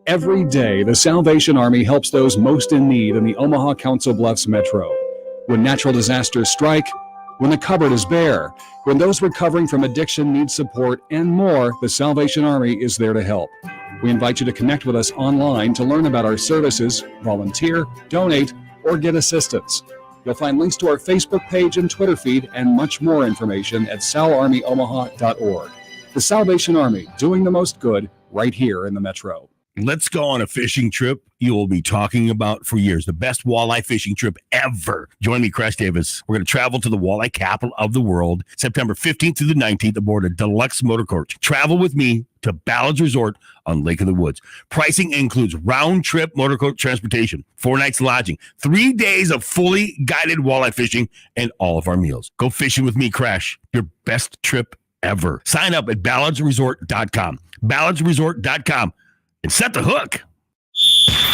Every day, the Salvation Army helps those most in need in the Omaha Council Bluffs Metro. When natural disasters strike, when the cupboard is bare, when those recovering from addiction need support, and more, the Salvation Army is there to help. We invite you to connect with us online to learn about our services, volunteer, donate, or get assistance. You'll find links to our Facebook page and Twitter feed and much more information at salarmyomaha.org. The Salvation Army, doing the most good right here in the Metro. Let's go on a fishing trip you will be talking about for years. The best walleye fishing trip ever. Join me, Crash Davis. We're going to travel to the walleye capital of the world, September 15th through the 19th aboard a deluxe motor coach. Travel with me to Ballard's Resort on Lake of the Woods. Pricing includes round-trip motor coach transportation, 4 nights lodging, 3 days of fully guided walleye fishing, and all of our meals. Go fishing with me, Crash. Your best trip ever. Sign up at ballardsresort.com. ballardsresort.com. And set the hook.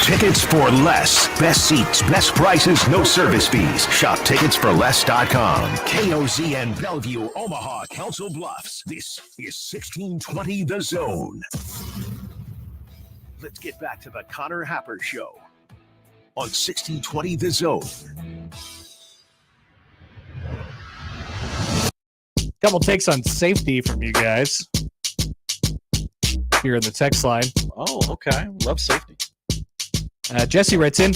Tickets for less. Best seats, best prices, no service fees. Shop ticketsforless.com. KOZN Bellevue, Omaha, Council Bluffs. This is 1620 The Zone. Let's get back to the Connor Happer Show on 1620 The Zone. Couple takes on safety from you guys here in the text line. Oh, okay. Love safety. Jesse writes in,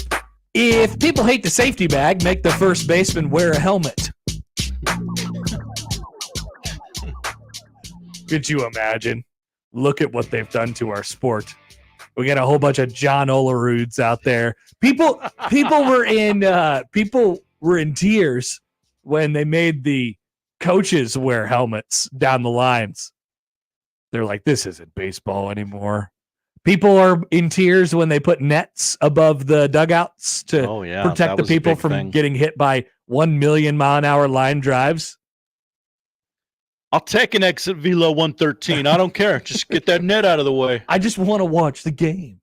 if people hate the safety bag, make the first baseman wear a helmet. Could you imagine? Look at what they've done to our sport. We got a whole bunch of John Oleroods out there. People were in tears when they made the coaches wear helmets down the lines. They're like, this isn't baseball anymore. People are in tears when they put nets above the dugouts to protect the people from getting hit by 1 million mile an hour line drives. I'll take an exit velo 113. I don't care. Just get that net out of the way. I just want to watch the game.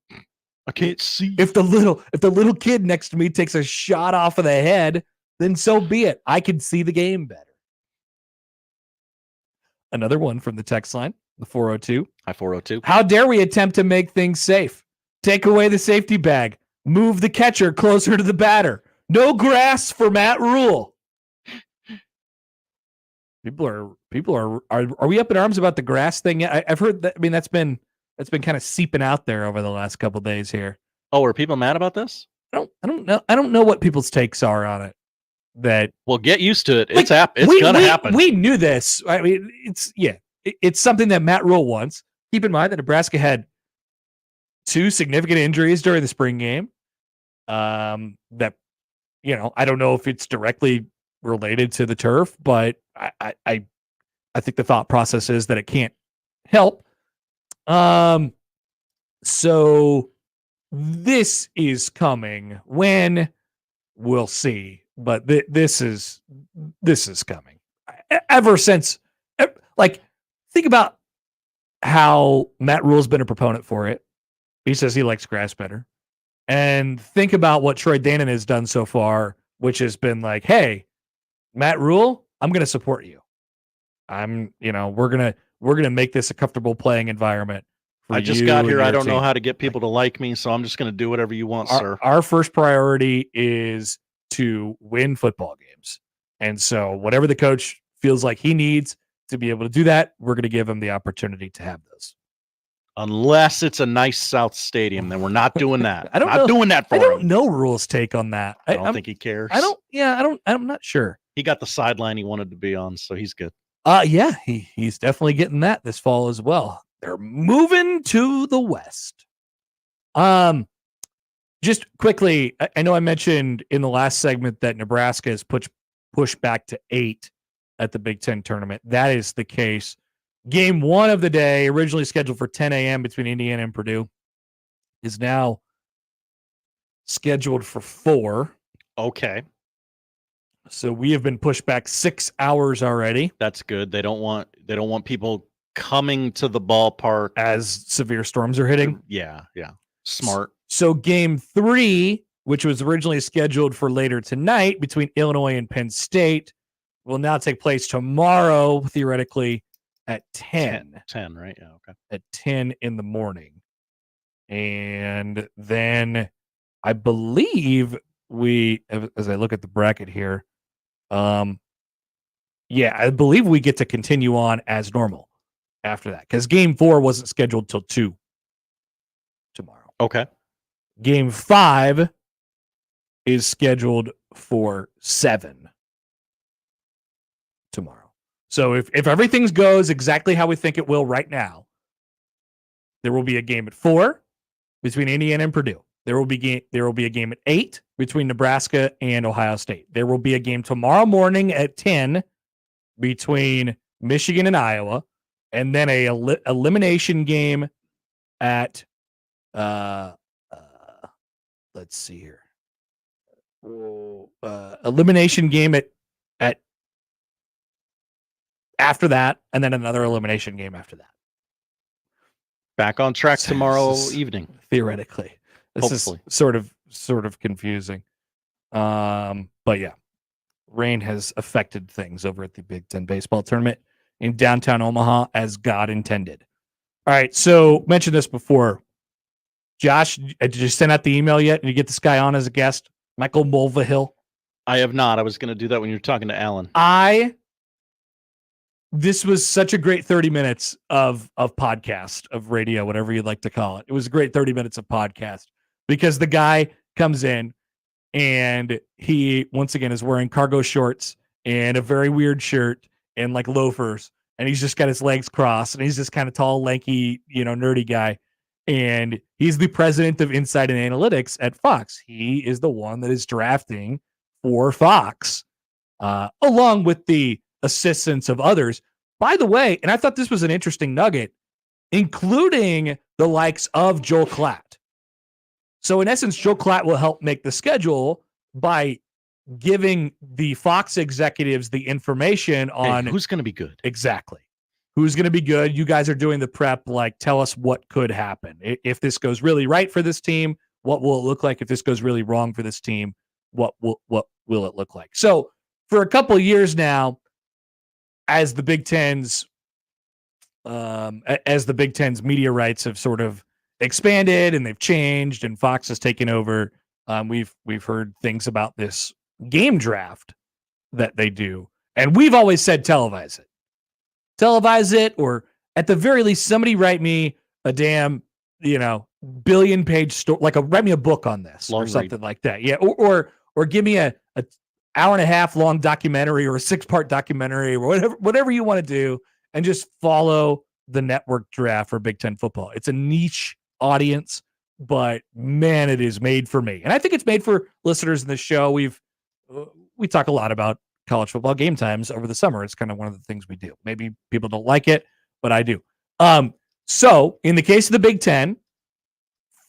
I can't see. If the little kid next to me takes a shot off of the head, then so be it. I can see the game better. Another one from the text line, the 402. Hi, 402. How dare we attempt to make things safe? Take away the safety bag. Move the catcher closer to the batter. No grass for Matt Rule. People are we up in arms about the grass thing yet? I've heard that. I mean, that's been kind of seeping out there over the last couple of days here. Oh, are people mad about this? I don't know what people's takes are on it. Well, get used to it. It's gonna happen. We knew this. I mean, it's something that Matt Rule wants. Keep in mind that Nebraska had 2 significant injuries during the spring game. That I don't know if it's directly related to the turf, but I think the thought process is that it can't help. So this is coming. When, we'll see. But this is coming. Ever since, think about how Matt Rule's been a proponent for it. He says he likes grass better. And think about what Troy Danon has done so far, which has been like, hey, Matt Rule, I'm going to support you. We're going to make this a comfortable playing environment. I just got here. I don't know how to get people to like me, so I'm just going to do whatever you want, sir. Our first priority is to win football games. And so whatever the coach feels like he needs to be able to do that, we're going to give him the opportunity to have those. Unless it's a nice South Stadium, then we're not doing that. I don't doing that for him. him. I don't know Rule's take on that. I don't think he cares. I'm not sure. He got the sideline he wanted to be on, so he's good. Yeah, he's definitely getting that this fall as well. They're moving to the West. Just quickly, I know I mentioned in the last segment that Nebraska is pushed back to 8 at the Big Ten tournament. That is the case. Game 1 of the day, originally scheduled for 10 a.m. between Indiana and Purdue, is now scheduled for 4. Okay. So we have been pushed back 6 hours already. That's good. They don't want people coming to the ballpark as severe storms are hitting. Yeah. Smart. So game 3, which was originally scheduled for later tonight between Illinois and Penn State, will now take place tomorrow, theoretically, at 10. 10, right? Yeah, okay. At 10 in the morning. And then I believe as I look at the bracket here, I believe we get to continue on as normal after that. Because game 4 wasn't scheduled till 2 tomorrow. Okay. Game 5 is scheduled for 7 tomorrow. So if everything goes exactly how we think it will right now, there will be a game at 4 between Indiana and Purdue. There will be a game at 8 between Nebraska and Ohio State. There will be a game tomorrow morning at 10 between Michigan and Iowa, and then a elimination game at let's see here. Elimination game at after that, and then another elimination game after that. Back on track tomorrow evening. Theoretically. This is sort of confusing. But yeah. Rain has affected things over at the Big Ten baseball tournament in downtown Omaha as God intended. All right, so mentioned this before. Josh, did you send out the email yet? Did you get this guy on as a guest? Michael Mulvihill? I have not. I was going to do that when you were talking to Alan. This was such a great 30 minutes of podcast, of radio, whatever you'd like to call it. It was a great 30 minutes of podcast because the guy comes in and he, once again, is wearing cargo shorts and a very weird shirt and like loafers. And he's just got his legs crossed and he's just kind of tall, lanky, nerdy guy. And he's the president of Insight and Analytics at Fox. He is the one that is drafting for Fox, along with the assistance of others. By the way, and I thought this was an interesting nugget, including the likes of Joel Klatt. So in essence, Joel Klatt will help make the schedule by giving the Fox executives the information on who's going to be good. Exactly. Who's going to be good. You guys are doing the prep. Like, tell us what could happen. If this goes really right for this team, what will it look like? If this goes really wrong for this team, what will it look like? So for a couple of years now, as the Big Ten's media rights have sort of expanded and they've changed and Fox has taken over, we've heard things about this game draft that they do. And we've always said televise it, or at the very least, somebody write me a damn, billion-page story, write me a book on this or something like that. Yeah, or give me a hour and a half long documentary or a 6-part documentary or whatever you want to do, and just follow the network draft for Big Ten football. It's a niche audience, but man, it is made for me. And I think it's made for listeners in the show. We talk a lot about college football game times over the summer. It's kind of one of the things we do. Maybe people don't like it, but I do. So in the case of the Big Ten,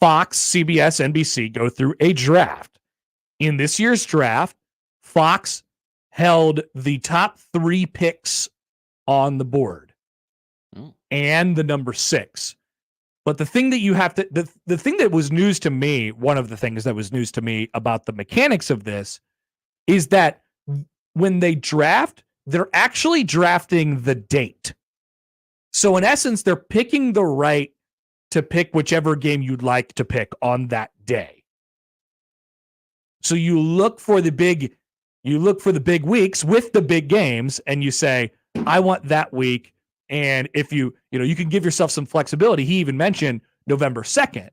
Fox, CBS, NBC go through a draft. In this year's draft, Fox held the top 3 picks on the board and the number 6. But the thing that you have to, the thing that was news to me, one of the things that was news to me about the mechanics of this is that when they draft, they're actually drafting the date. So in essence, they're picking the right to pick whichever game you'd like to pick on that day. So you look for the big weeks with the big games and you say, I want that week. And if you can give yourself some flexibility. He even mentioned November 2nd,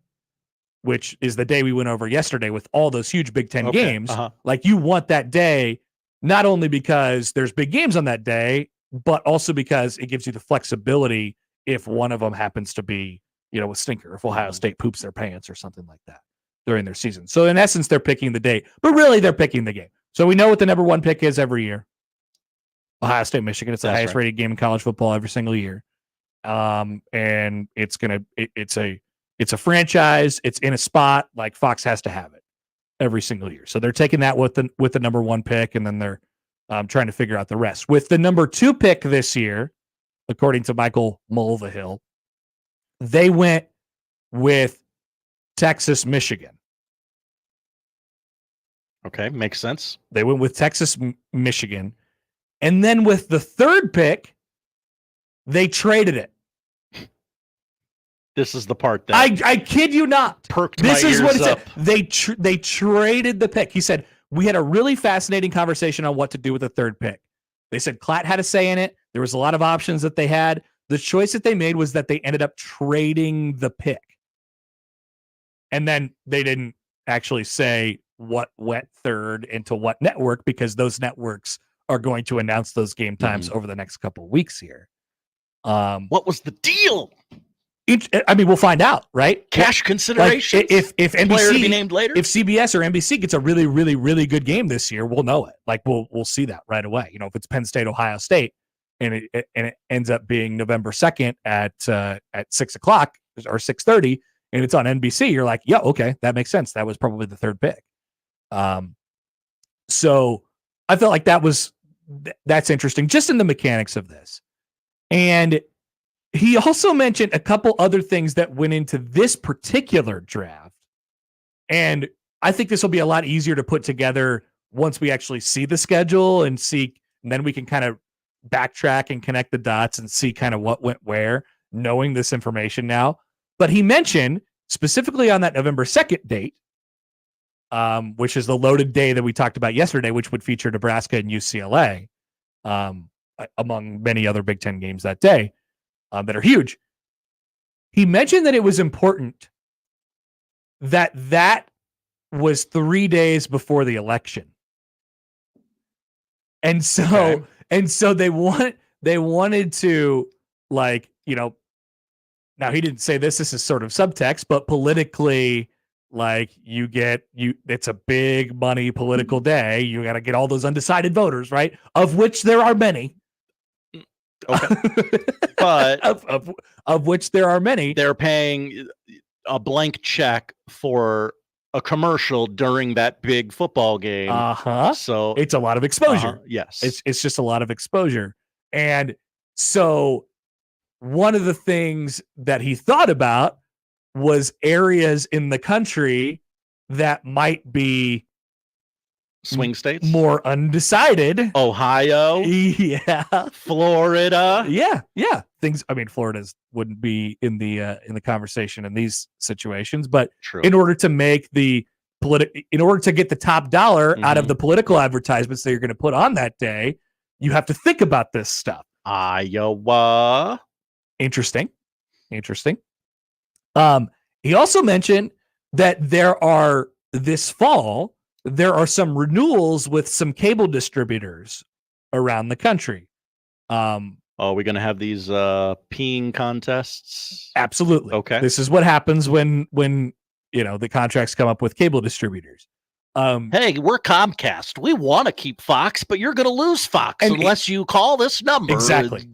which is the day we went over yesterday with all those huge Big Ten games. Like, you want that day, not only because there's big games on that day, but also because it gives you the flexibility if one of them happens to be, a stinker, if Ohio State poops their pants or something like that during their season. So in essence, they're picking the date, but really they're picking the game. So we know what the number 1 pick is every year. Ohio State, Michigan. It's the highest rated game in college football every single year. And it's a franchise. It's in a spot, like Fox has to have it every single year. So they're taking that with the number 1 pick, and then they're trying to figure out the rest. With the number 2 pick this year, according to Michael Mulvihill, they went with Texas, Michigan. Okay, makes sense. They went with Texas, Michigan. And then with the 3rd pick, they traded it. This is the part that I kid you not. Perked this my is what ears he up. said. They traded the pick. He said, we had a really fascinating conversation on what to do with the 3rd pick. They said Klatt had a say in it. There was a lot of options that they had. The choice that they made was that they ended up trading the pick. And then they didn't actually say what went 3rd into what network, because those networks are going to announce those game times over the next couple of weeks here. What was the deal? We'll find out, right? Cash considerations. Like if NBC, player to be named later. If CBS or NBC gets a really, really, really good game this year, we'll know it. Like we'll see that right away. If it's Penn State, Ohio State, and it ends up being November 2nd at 6 o'clock or 6:30, and it's on NBC, you're like, yeah, okay, that makes sense. That was probably the 3rd pick. So I felt like that's interesting, just in the mechanics of this. And he also mentioned a couple other things that went into this particular draft. And I think this will be a lot easier to put together once we actually see the schedule and then we can kind of backtrack and connect the dots and see kind of what went where, knowing this information now. But he mentioned specifically on that November 2nd date, which is the loaded day that we talked about yesterday, which would feature Nebraska and UCLA, among many other Big Ten games that day that are huge. He mentioned that it was important that was 3 days before the election. And so they wanted to, like, now he didn't say this is sort of subtext, but politically, like, it's a big money political day. You got to get all those undecided voters, right? Of which there are many. Okay. But of which there are many. They're paying a blank check for a commercial during that big football game. So it's a lot of exposure. Yes. It's just a lot of exposure. And so one of the things that he thought about was areas in the country that might be swing states, more undecided. Ohio, yeah, Florida, yeah. Things. I mean, Florida's wouldn't be in the conversation in these situations, but in order to make in order to get the top dollar out of the political advertisements that you're going to put on that day, you have to think about this stuff. Iowa, interesting. He also mentioned that this fall there are some renewals with some cable distributors around the country. Are we going to have these peeing contests? Absolutely. Okay. This is what happens when the contracts come up with cable distributors. Hey, we're Comcast. We want to keep Fox, but you're going to lose Fox unless you call this number. Exactly.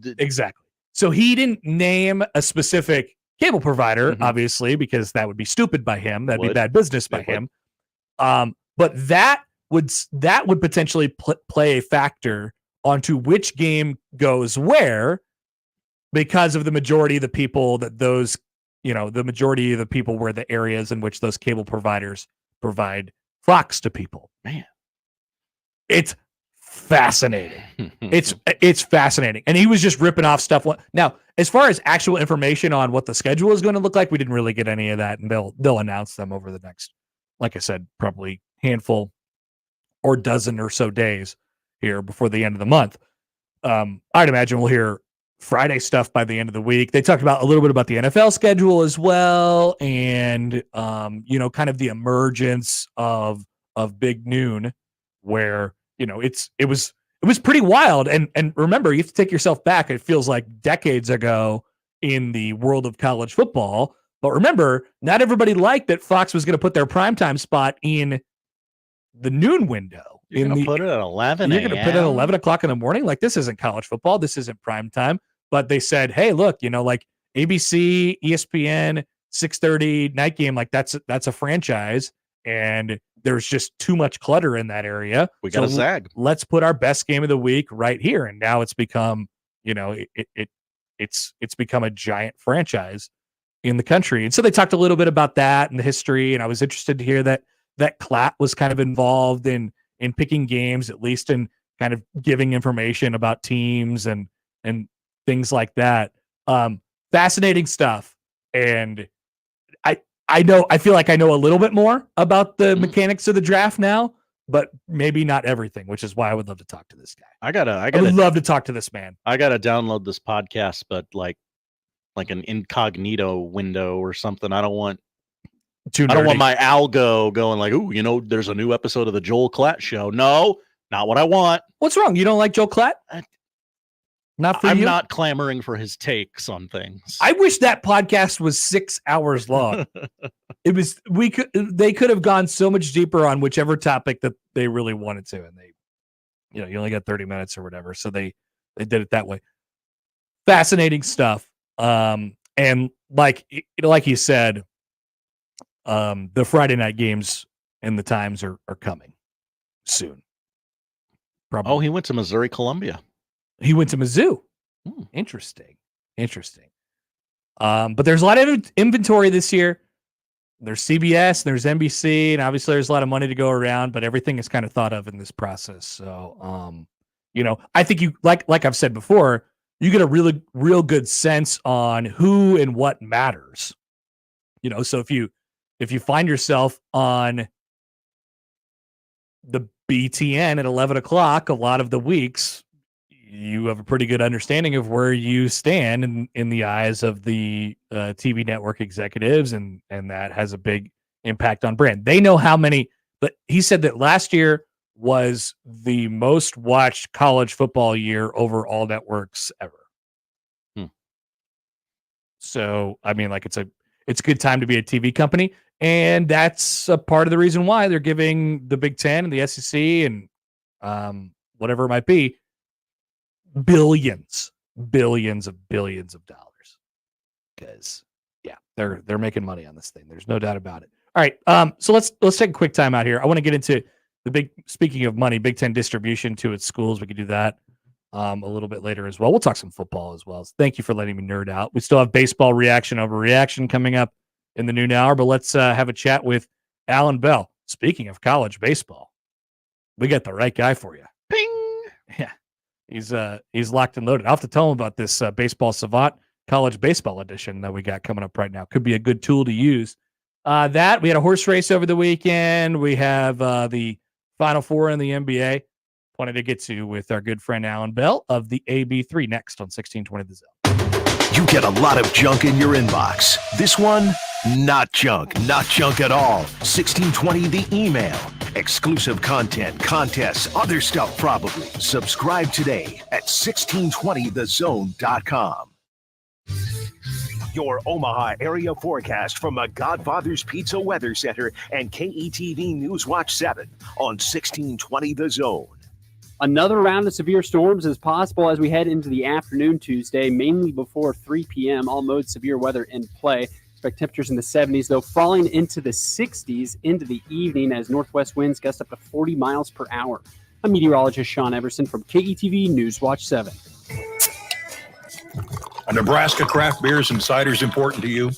So he didn't name a specific cable provider, obviously, because that would be stupid by him. That'd be bad business by him. But that would potentially play a factor onto which game goes where, because of the majority of the people that the majority of the people were the areas in which those cable providers provide Fox to people. Man, it's fascinating. It's fascinating. And he was just ripping off stuff. Now, as far as actual information on what the schedule is going to look like, we didn't really get any of that, and they'll announce them over the next, like I said, probably handful or dozen or so days here before the end of the month. I'd imagine we'll hear Friday stuff by the end of the week. They talked about a little bit about the NFL schedule as well, and kind of the emergence of Big Noon, where it was pretty wild. And remember, you have to take yourself back. It feels like decades ago in the world of college football. But remember, not everybody liked that Fox was going to put their primetime spot in the noon window. You're going to put it at 11 You're going to put it at 11 o'clock in the morning? Like, this isn't college football. This isn't primetime. But they said, hey, look, like ABC, ESPN, 6:30 night game, like that's a franchise. And there's just too much clutter in that area. We got to zag. Let's put our best game of the week right here. And now it's become, it's become a giant franchise in the country. And so they talked a little bit about that and the history. And I was interested to hear that Klatt was kind of involved in picking games, at least in kind of giving information about teams and things like that. Fascinating stuff. And I feel like I know a little bit more about the mechanics of the draft now, but maybe not everything, which is why I would love to talk to this guy. I would love to talk to this man. I gotta download this podcast, but like an incognito window or something. I don't want my algo going like, ooh, there's a new episode of the Joel Klatt show. No, not what I want. What's wrong? You don't like Joel Klatt? Not for you? I'm not clamoring for his takes on things. I wish that podcast was 6 hours long. They could have gone so much deeper on whichever topic that they really wanted to, and they, you only got 30 minutes or whatever, so they did it that way. Fascinating stuff. And like you said, the Friday night games and the times are coming soon. Probably. Oh, he went to Missouri Columbia. He went to Mizzou. Interesting. But there's a lot of inventory this year. There's CBS, there's NBC, and obviously there's a lot of money to go around, but everything is kind of thought of in this process. So, I think you, like I've said before, you get a really, real good sense on who and what matters So if you find yourself on the BTN at 11 o'clock a lot of the weeks, you have a pretty good understanding of where you stand in the eyes of the TV network executives, and that has a big impact on brand. They know how many, but he said that last year was the most watched college football year over all networks ever. So, I mean, like it's a good time to be a TV company, and that's a part of the reason why they're giving the Big Ten and the SEC and whatever it might be billions of dollars, because they're making money on this thing. There's no doubt about it. All right, so let's take a quick time out here. I want to get into speaking of money, Big Ten distribution to its schools. We could do that a little bit later as well. We'll talk some football as well. So thank you for letting me nerd out. We still have baseball reaction, overreaction coming up in the noon hour, but let's have a chat with Allan Bell. Speaking of college baseball, we got the right guy for you. Ping! Yeah, he's locked and loaded. I'll have to tell him about this Baseball Savant College Baseball Edition that we got coming up right now. Could be a good tool to use. We had a horse race over the weekend. We have the Final Four in the NBA. Wanted to get to with our good friend Allan Bell of the AB3 next on 1620 The Zone. You get a lot of junk in your inbox. This one, not junk at all. 1620 The Email. Exclusive content, contests, other stuff probably. Subscribe today at 1620thezone.com. Your Omaha area forecast from the Godfather's Pizza Weather Center and KETV Newswatch 7 on 1620 The Zone. Another round of severe storms is possible as we head into the afternoon Tuesday, mainly before 3 p.m. All modes severe weather in play. Expect temperatures in the 70s, though falling into the 60s into the evening as northwest winds gust up to 40 miles per hour. I'm meteorologist Sean Everson from KETV Newswatch 7. Are Nebraska craft beers and ciders important to you?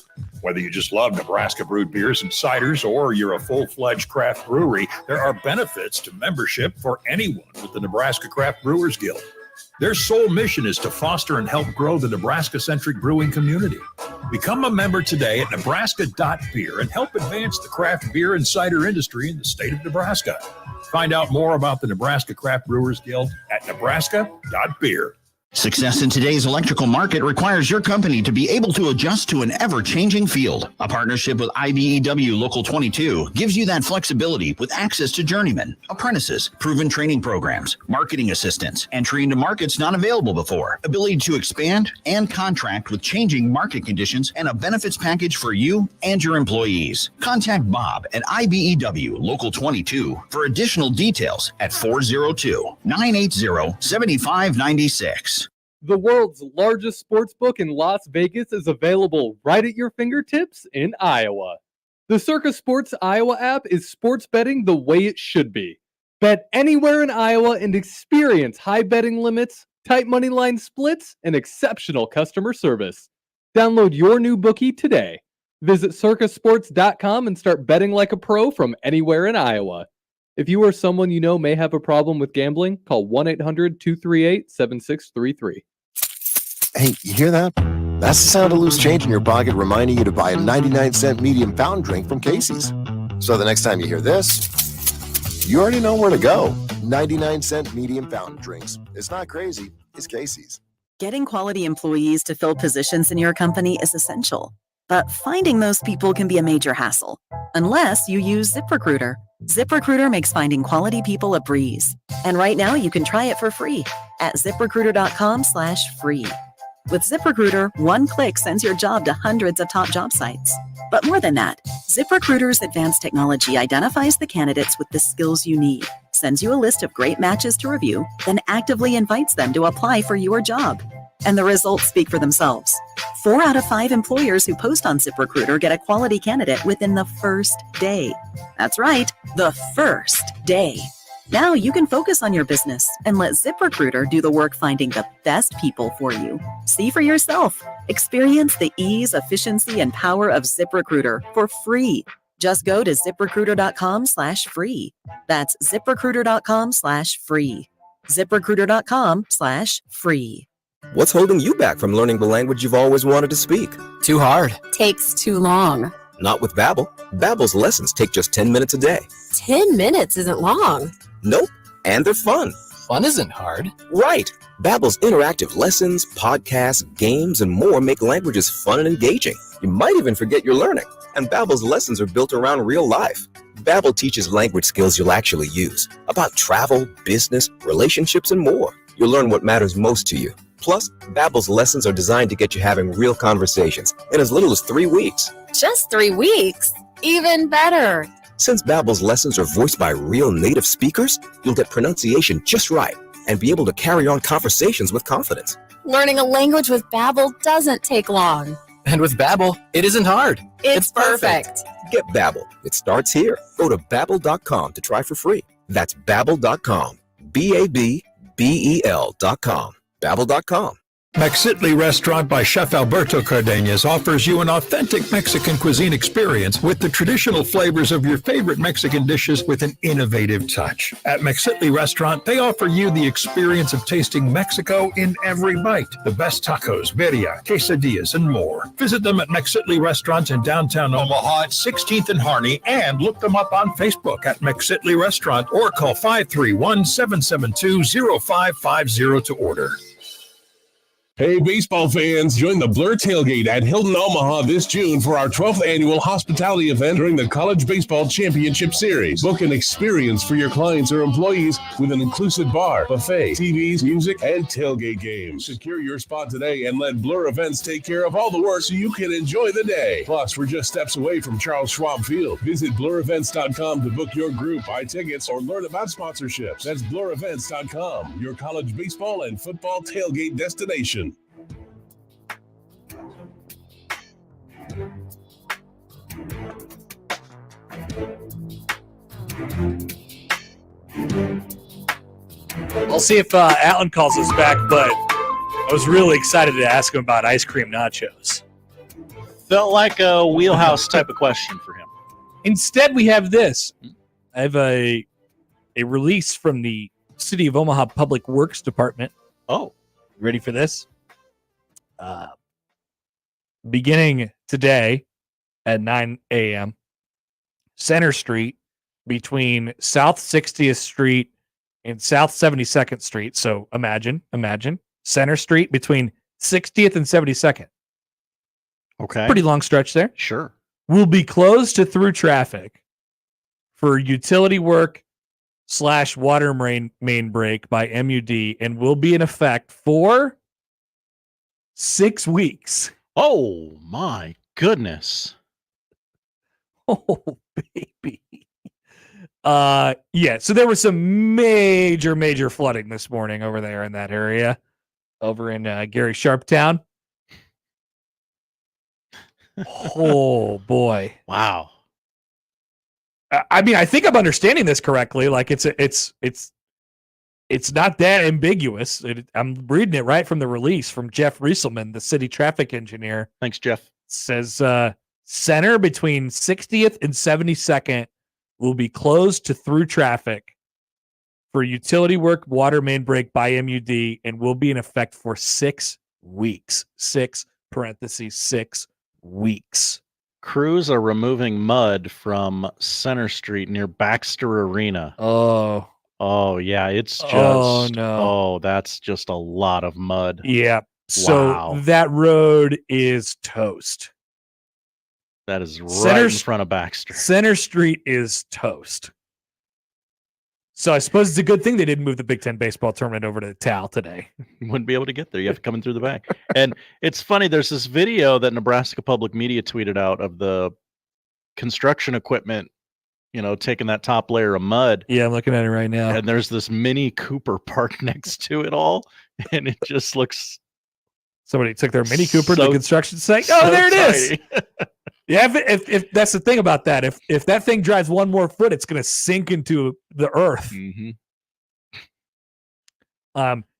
Whether you just love Nebraska brewed beers and ciders or you're a full-fledged craft brewery, there are benefits to membership for anyone with the Nebraska Craft Brewers Guild. Their sole mission is to foster and help grow the Nebraska-centric brewing community. Become a member today at nebraska.beer and help advance the craft beer and cider industry in the state of Nebraska. Find out more about the Nebraska Craft Brewers Guild at nebraska.beer. Success in today's electrical market requires your company to be able to adjust to an ever-changing field. A partnership with IBEW Local 22 gives you that flexibility with access to journeymen, apprentices, proven training programs, marketing assistance, entry into markets not available before, ability to expand and contract with changing market conditions, and a benefits package for you and your employees. Contact Bob at IBEW Local 22 for additional details at 402-980-7596. The world's largest sports book in Las Vegas is available right at your fingertips in Iowa. The Circa Sports Iowa app is sports betting the way it should be. Bet anywhere in Iowa and experience high betting limits, tight money line splits, and exceptional customer service. Download your new bookie today. Visit circasports.com and start betting like a pro from anywhere in Iowa. If you or someone you know may have a problem with gambling, call 1-800-238-7633. Hey, you hear that? That's the sound of loose change in your pocket reminding you to buy a 99-cent medium fountain drink from Casey's. So the next time you hear this, you already know where to go. 99-cent medium fountain drinks. It's not crazy. It's Casey's. Getting quality employees to fill positions in your company is essential, but finding those people can be a major hassle, unless you use ZipRecruiter. ZipRecruiter makes finding quality people a breeze. And right now you can try it for free at ZipRecruiter.com/free. With ZipRecruiter, one click sends your job to hundreds of top job sites. But more than that, ZipRecruiter's advanced technology identifies the candidates with the skills you need, sends you a list of great matches to review, then actively invites them to apply for your job. And the results speak for themselves. 4 out of 5 employers who post on ZipRecruiter get a quality candidate within the first day. That's right, the first day. Now you can focus on your business and let ZipRecruiter do the work finding the best people for you. See for yourself. Experience the ease, efficiency, and power of ZipRecruiter for free. Just go to ZipRecruiter.com/free. That's ZipRecruiter.com/free. ZipRecruiter.com/free. What's holding you back from learning the language you've always wanted to speak? Too hard. Takes too long. Not with Babbel. Babbel's lessons take just 10 minutes a day. 10 minutes isn't long. Nope. And they're fun. Fun isn't hard. Right. Babbel's interactive lessons, podcasts, games, and more make languages fun and engaging. You might even forget you're learning. And Babbel's lessons are built around real life. Babbel teaches language skills you'll actually use. About travel, business, relationships, and more. You'll learn what matters most to you. Plus, Babbel's lessons are designed to get you having real conversations in as little as 3 weeks. Just 3 weeks? Even better. Since Babbel's lessons are voiced by real native speakers, you'll get pronunciation just right and be able to carry on conversations with confidence. Learning a language with Babbel doesn't take long. And with Babbel, it isn't hard. It's perfect. Get Babbel. It starts here. Go to Babbel.com to try for free. That's Babbel.com. Babbel.com. Babbel.com. Mexitli Restaurant by Chef Alberto Cardenas offers you an authentic Mexican cuisine experience with the traditional flavors of your favorite Mexican dishes with an innovative touch. At Mexitli Restaurant, they offer you the experience of tasting Mexico in every bite. The best tacos, birria, quesadillas, and more. Visit them at Mexitli Restaurant in downtown Omaha at 16th and Harney, and look them up on Facebook at Mexitli Restaurant or call 531-772-0550 to order. Hey, baseball fans, join the Blur Tailgate at Hilton, Omaha this June for our 12th annual hospitality event during the College Baseball Championship Series. Book an experience for your clients or employees with an inclusive bar, buffet, TVs, music, and tailgate games. Secure your spot today and let Blur Events take care of all the work so you can enjoy the day. Plus, we're just steps away from Charles Schwab Field. Visit blurevents.com to book your group, buy tickets, or learn about sponsorships. That's blurevents.com, your college baseball and football tailgate destination. I'll see if Allan calls us back, but I was really excited to ask him about ice cream nachos. Felt like a wheelhouse type of question for him. Instead, we have this. I have a release from the City of Omaha Public Works Department. Oh. Ready for this? Beginning today at 9 a.m., Center Street between South 60th Street and South 72nd Street. So imagine Center Street between 60th and 72nd. Okay. Pretty long stretch there. Sure. Will be closed to through traffic for utility work / water main break by MUD and will be in effect for 6 weeks. Oh, my goodness. Oh, baby. Yeah, so there was some major flooding this morning over there in that area, over in Gary Sharptown. Oh, boy. Wow. I mean, I think I'm understanding this correctly. Like it's not that ambiguous. I'm reading it right from the release from Jeff Rieselman, the city traffic engineer. Thanks, Jeff. It says center between 60th and 72nd will be closed to through traffic for utility work, water main break by MUD, and will be in effect for 6 weeks. 6 weeks. Crews are removing mud from Center Street near Baxter Arena. Oh, yeah, it's just, that's just a lot of mud. Yeah. So that road is toast. That is right in front of Baxter. Center Street is toast. So I suppose it's a good thing they didn't move the Big Ten baseball tournament over to the TAL today. You wouldn't be able to get there. You have to come in through the back. And it's funny, there's this video that Nebraska Public Media tweeted out of the construction equipment, taking that top layer of mud. Yeah, I'm looking at it right now. And there's this Mini Cooper parked next to it all. And it just looks... Somebody took their Mini Cooper to the construction site. Oh, there it is. Yeah, if that's the thing about that. If that thing drives one more foot, it's going to sink into the earth. Mm-hmm.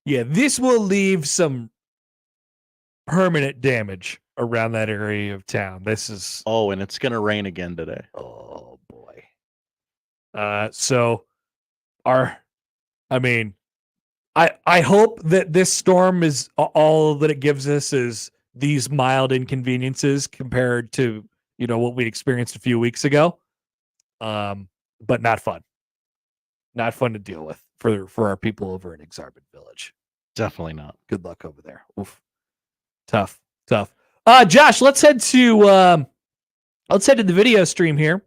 Yeah, this will leave some permanent damage around that area of town. This is... Oh, and it's going to rain again today. Oh, boy. So, I hope that this storm is all that it gives us is these mild inconveniences compared to, what we experienced a few weeks ago. But not fun. Not fun to deal with for our people over in Exarban Village. Definitely not. Good luck over there. Oof. Tough. Josh, let's head to the video stream here.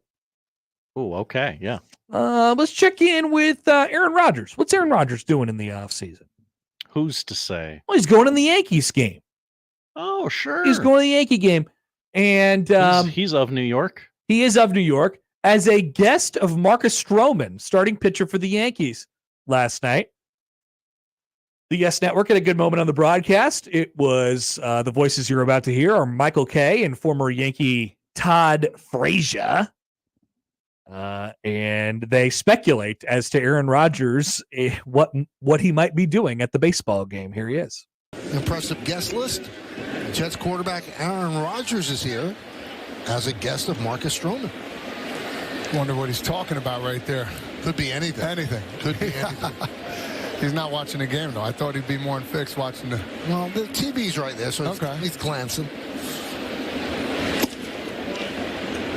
Oh, okay. Yeah. Let's check in with Aaron Rodgers. What's Aaron Rodgers doing in the offseason? Who's to say? Well, he's going in the Yankees game. Oh, sure. He's going to the Yankee game. And he's of New York. He is of New York as a guest of Marcus Stroman, starting pitcher for the Yankees last night. The Yes Network had a good moment on the broadcast. It was the voices you're about to hear are Michael Kay and former Yankee Todd Frazier. And they speculate as to Aaron Rodgers, what he might be doing at the baseball game. Here he is. Impressive guest list. Jets quarterback Aaron Rodgers is here as a guest of Marcus Stroman. Wonder what he's talking about right there. Could be anything. Anything. Could be anything. He's not watching the game, though. I thought he'd be more in fixed watching the... Well, the TV's right there, so okay. He's glancing.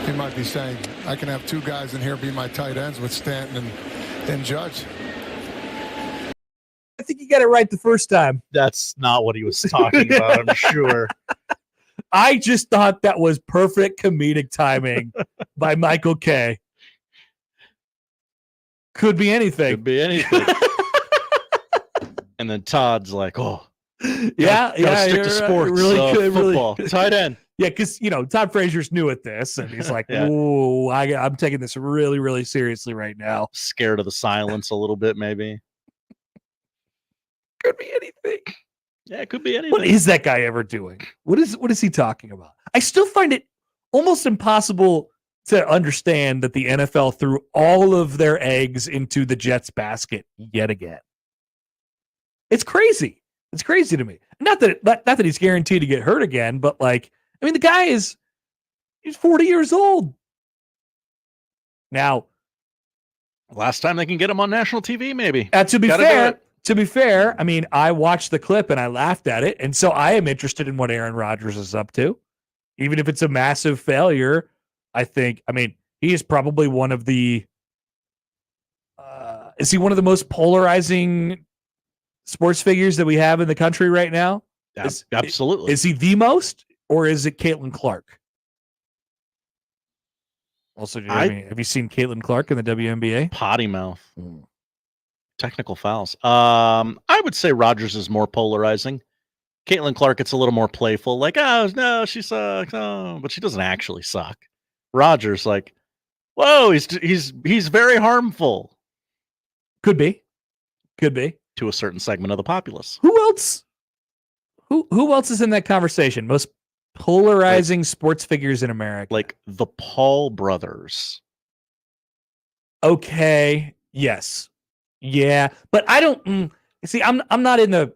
He might be saying, I can have two guys in here be my tight ends with Stanton and Judge. I think you got it right the first time. That's not what he was talking about, I'm sure. I just thought that was perfect comedic timing by Michael Kay. Could be anything. Could be anything. And then Todd's like, "Oh, yeah, stick to sports. Really could, football, really. Tight end." Yeah, because Todd Frazier's new at this, and he's like, "Ooh, I'm taking this really, really seriously right now." Scared of the silence a little bit, maybe. Could be anything. Yeah, it could be anything. What is that guy ever doing? What is he talking about? I still find it almost impossible to understand that the NFL threw all of their eggs into the Jets basket yet again. It's crazy. It's crazy to me. Not that he's guaranteed to get hurt again, but the guy he's 40 years old. Now, last time they can get him on national TV, maybe. To be fair, I watched the clip and I laughed at it, and so I am interested in what Aaron Rodgers is up to. Even if it's a massive failure, I think, he is probably one of the is he one of the most polarizing sports figures that we have in the country right now? Absolutely. Is he the most, or is it Caitlin Clark? Also, have you seen Caitlin Clark in the WNBA? Potty mouth. Technical fouls. I would say Rodgers is more polarizing. Caitlin Clark, it's a little more playful. Like, oh, no, she sucks. Oh, but she doesn't actually suck. Rodgers, whoa, he's very harmful. Could be. To a certain segment of the populace. Who else? Who else is in that conversation? Most polarizing sports figures in America. Like the Paul brothers. Okay. Yes. Yeah. But I don't see. I'm not in the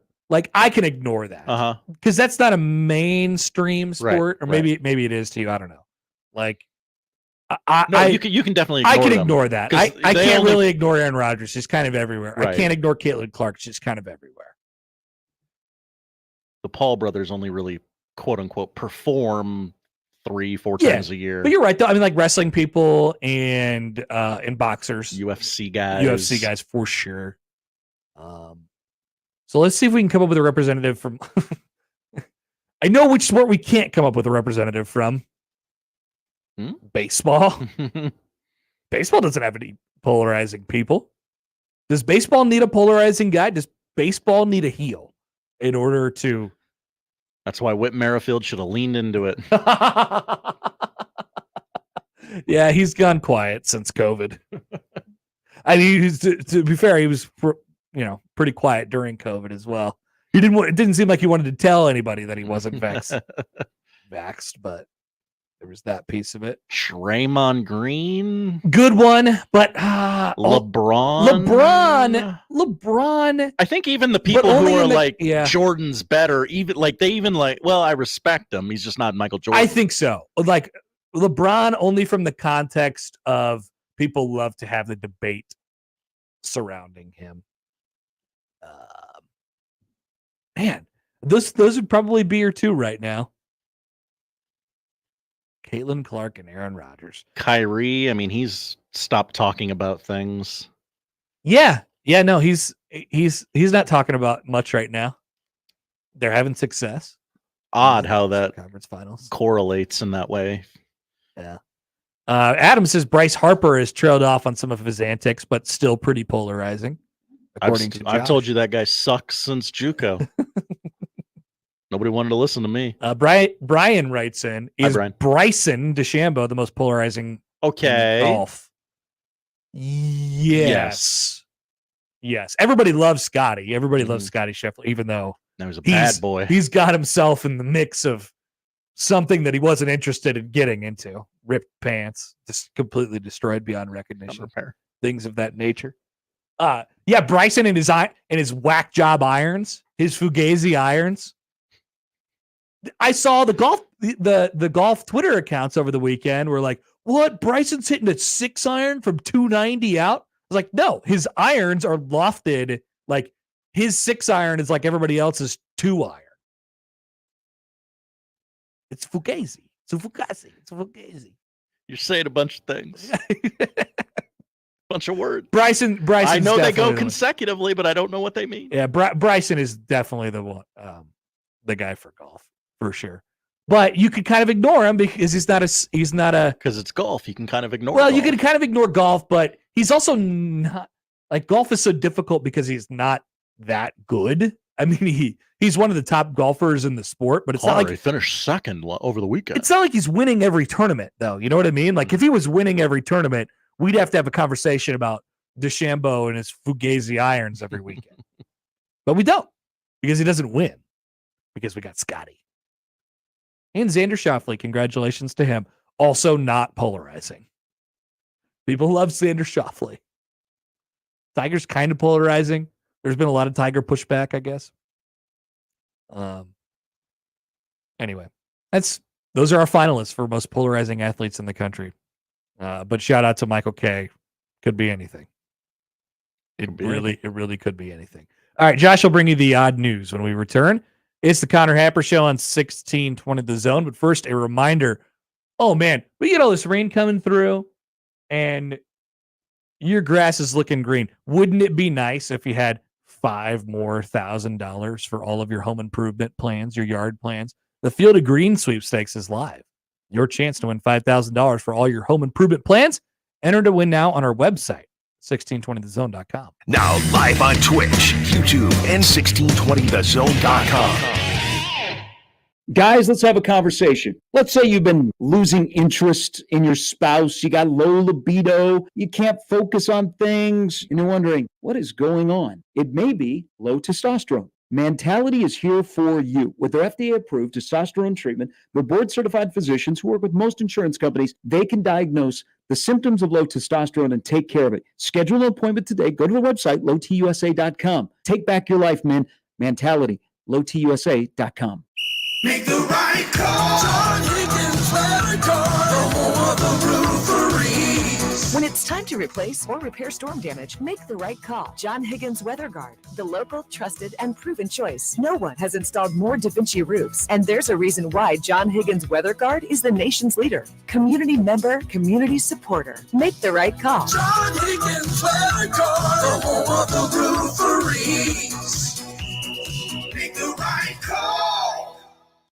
I can ignore that because that's not a mainstream sport, or maybe it is to you. I don't know. You can definitely. I can ignore that. I can't really ignore Aaron Rodgers. She's kind of everywhere. Right. I can't ignore Caitlin Clark. She's kind of everywhere. The Paul brothers only really quote unquote perform 3-4 times a year. But you're right though. Wrestling people and boxers, UFC guys for sure. So let's see if we can come up with a representative from. I know which sport we can't come up with a representative from. Baseball. Baseball doesn't have any polarizing people. Does baseball need a polarizing guy? Does baseball need a heel in order to? That's why Whit Merrifield should have leaned into it. Yeah, he's gone quiet since COVID. To be fair, he was pretty quiet during COVID as well. It didn't seem like he wanted to tell anybody that he wasn't vaxxed, but there was that piece of it. Draymond Green, good one, but LeBron. I think even the people who are Jordan's better, I respect him. He's just not Michael Jordan. I think so. LeBron only from the context of people love to have the debate surrounding him. Man, those would probably be your two right now. Caitlin Clark and Aaron Rodgers. Kyrie, I mean, he's stopped talking about things. Yeah. No, he's not talking about much right now. They're having success. Odd how that conference finals correlates in that way. Yeah. Adam says Bryce Harper has trailed off on some of his antics, but still pretty polarizing. According to I've Josh. told you that guy sucks since JUCO. Nobody wanted to listen to me. Brian writes in, is Brian. Bryson DeChambeau the most polarizing in golf? Yes. Everybody loves Scotty. Everybody loves Scotty Scheffler, even though he was a bad boy. He's got himself in the mix of something that he wasn't interested in getting into. Ripped pants, just completely destroyed beyond recognition. Things of that nature. Bryson and his whack job irons, his Fugazi irons. I saw the golf Twitter accounts over the weekend were like, what? Bryson's hitting a 6-iron from 290 out? I was like, no, his irons are lofted. Like his 6-iron is like everybody else's 2-iron. It's Fugazi. It's a Fugazi. You're saying a bunch of things. Bunch of words. Bryson. I know they go consecutively, but I don't know what they mean. Yeah, Bryson is definitely the one, the guy for golf for sure. But you could kind of ignore him because he's not a because it's golf. You can kind of ignore. Well, golf. you can kind of ignore golf, but he's also not like golf is so difficult because he's not that good. I mean, he's one of the top golfers in the sport, but it's not like he finished second over the weekend. It's not like he's winning every tournament, though. You know what I mean? Like if he was winning every tournament, we'd have to have a conversation about DeChambeau and his Fugazi irons every weekend. But we don't because he doesn't win because we got Scotty. And Xander Schauffele, congratulations to him. Also not polarizing. People love Xander Schauffele. Tiger's kind of polarizing. There's been a lot of Tiger pushback, I guess. Anyway, those are our finalists for most polarizing athletes in the country. But shout out to Michael K. Could be anything. It really could be anything. All right, Josh will bring you the odd news when we return. It's the Connor Happer Show on 1620 The Zone. But first, a reminder. Oh, man, we get all this rain coming through, and your grass is looking green. Wouldn't it be nice if you had $5,000 more for all of your home improvement plans, your yard plans? The Field of Green sweepstakes is live. Your chance to win $5,000 for all your home improvement plans. Enter to win now on our website, 1620thezone.com. Now live on Twitch, YouTube, and 1620thezone.com. Guys, let's have a conversation. Let's say you've been losing interest in your spouse. You got low libido. You can't focus on things. And you're wondering, what is going on? It may be low testosterone. Mentality is here for you. With their FDA-approved testosterone treatment, their board-certified physicians who work with most insurance companies, they can diagnose the symptoms of low testosterone and take care of it. Schedule an appointment today. Go to the website, lowtusa.com. Take back your life, man. Mentality, lowtusa.com. Make the right call. John Higgins, let it go. The home of the roofery. When it's time to replace or repair storm damage, make the right call. John Higgins Weather Guard, the local, trusted, and proven choice. No one has installed more Da Vinci roofs, and there's a reason why John Higgins Weather Guard is the nation's leader. Community member, community supporter. Make the right call. John Higgins Weather Guard, the home of the rooferys. Make the right call.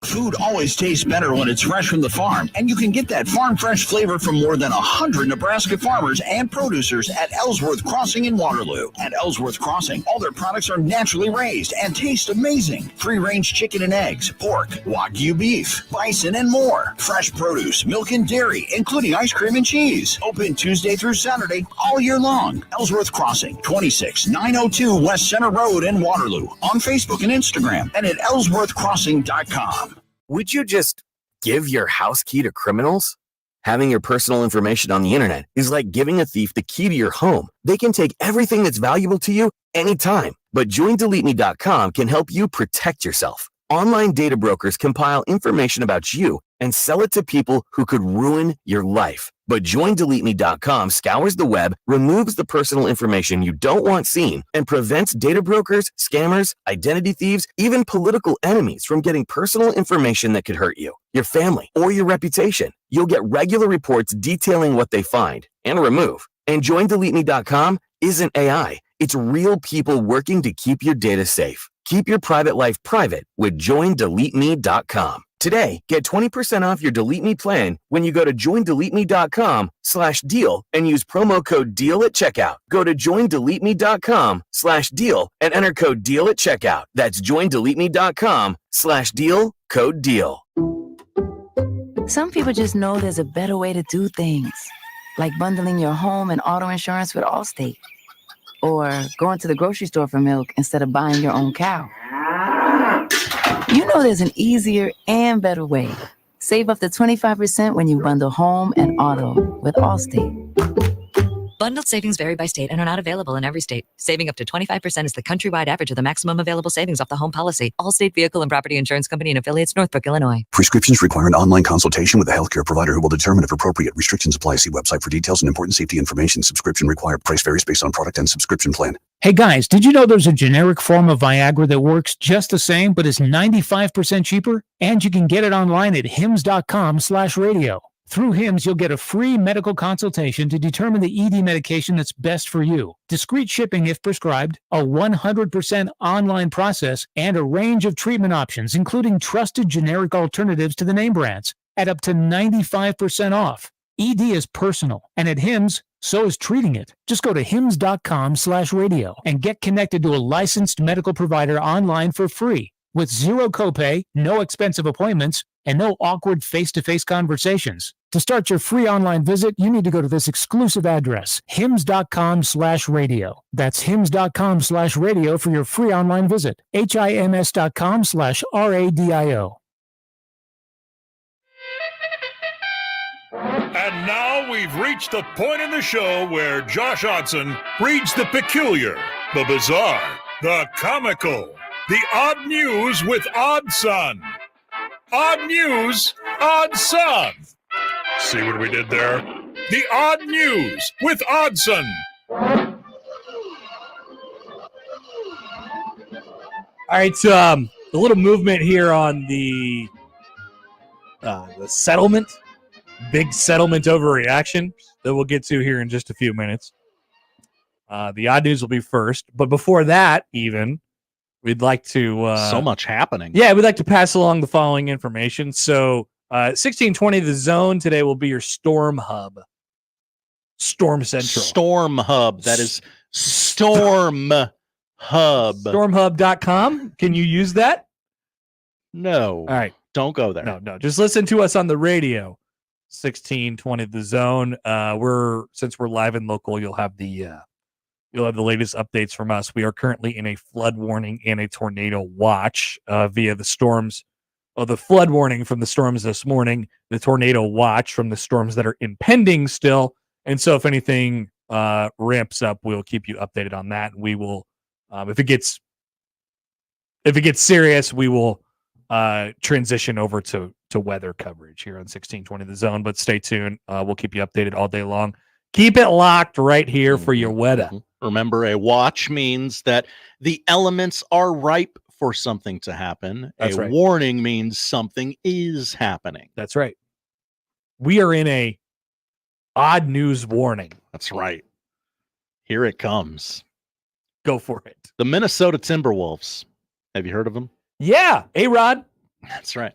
Food always tastes better when it's fresh from the farm, and you can get that farm fresh flavor from more than 100 Nebraska farmers and producers at Ellsworth Crossing in Waterloo. At Ellsworth Crossing, all their products are naturally raised and taste amazing. Free-range chicken and eggs, pork, Wagyu beef, bison, and more. Fresh produce, milk and dairy, including ice cream and cheese. Open Tuesday through Saturday all year long. Ellsworth Crossing, 26902 West Center Road in Waterloo. On Facebook and Instagram, and at ellsworthcrossing.com. Would you just give your house key to criminals? Having your personal information on the internet is like giving a thief the key to your home. They can take everything that's valuable to you anytime. But JoinDeleteMe.com can help you protect yourself. Online data brokers compile information about you and sell it to people who could ruin your life. But JoinDeleteMe.com scours the web, removes the personal information you don't want seen, and prevents data brokers, scammers, identity thieves, even political enemies from getting personal information that could hurt you, your family, or your reputation. You'll get regular reports detailing what they find and remove. And JoinDeleteMe.com isn't AI. It's real people working to keep your data safe. Keep your private life private with JoinDeleteMe.com. Today, get 20% off your Delete Me plan when you go to joindeleteme.com/deal and use promo code DEAL at checkout. Go to joindeleteme.com/deal and enter code DEAL at checkout. That's joindeleteme.com/deal, code DEAL. Some people just know there's a better way to do things, like bundling your home and auto insurance with Allstate, or going to the grocery store for milk instead of buying your own cow. You know there's an easier and better way. Save up to 25% when you bundle home and auto with Allstate. Bundled savings vary by state and are not available in every state. Saving up to 25% is the countrywide average of the maximum available savings off the home policy. Allstate Vehicle and Property Insurance Company and affiliates, Northbrook, Illinois. Prescriptions require an online consultation with a healthcare provider who will determine if appropriate. Restrictions apply. See website for details and important safety information. Subscription required. Price varies based on product and subscription plan. Hey guys, did you know there's a generic form of Viagra that works just the same but is 95% cheaper? And you can get it online at hims.com/radio. Through HIMS, you'll get a free medical consultation to determine the ED medication that's best for you, discreet shipping if prescribed, a 100% online process, and a range of treatment options, including trusted generic alternatives to the name brands, at up to 95% off. ED is personal, and at HIMS, so is treating it. Just go to hims.com/radio and get connected to a licensed medical provider online for free, with zero copay, no expensive appointments, and no awkward face-to-face conversations. To start your free online visit, you need to go to this exclusive address, hims.com/radio. That's hims.com/radio for your free online visit. hims.com/radio. And now we've reached the point in the show where Josh Odson reads the peculiar, the bizarre, the comical, the odd news with Odd Son. Odd news, Odd Son. See what we did there? The odd news with Oddson. All right, so a little movement here on the settlement, big settlement overreaction that we'll get to here in just a few minutes. The odd news will be first, but before that, even we'd like to so much happening. Yeah, we'd like to pass along the following information. So 1620 The Zone today will be your Storm Hub. Storm Central. Storm Hub. That is Storm Hub. Stormhub.com. Can you use that? No. All right. Don't go there. No. Just listen to us on the radio. 1620 The Zone. Since we're live and local, you'll have the latest updates from us. We are currently in a flood warning and a tornado watch via the storms. The flood warning from the storms this morning, the tornado watch from the storms that are impending still. And so if anything ramps up, we'll keep you updated on that. We will, if it gets serious, we will transition over to weather coverage here on 1620 The Zone. But stay tuned. We'll keep you updated all day long. Keep it locked right here for your weather. Remember, a watch means that the elements are ripe for something to happen. That's right. Warning means something is happening. That's right. We are in a odd news warning. That's right. Here it comes. Go for it. The Minnesota Timberwolves. Have you heard of them? Yeah. A-Rod. That's right.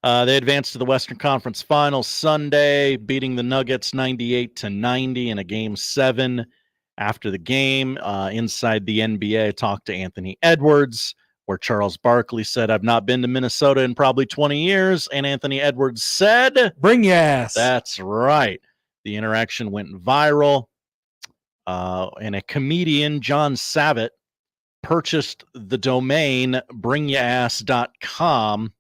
They advanced to the Western Conference Finals Sunday, beating the Nuggets 98-90 in a Game 7. After the game, inside the NBA, I talked to Anthony Edwards, where Charles Barkley said, "I've not been to Minnesota in probably 20 years." And Anthony Edwards said, "Bring your ass." That's right. The interaction went viral. And a comedian, John Savitt, purchased the domain bringyass.com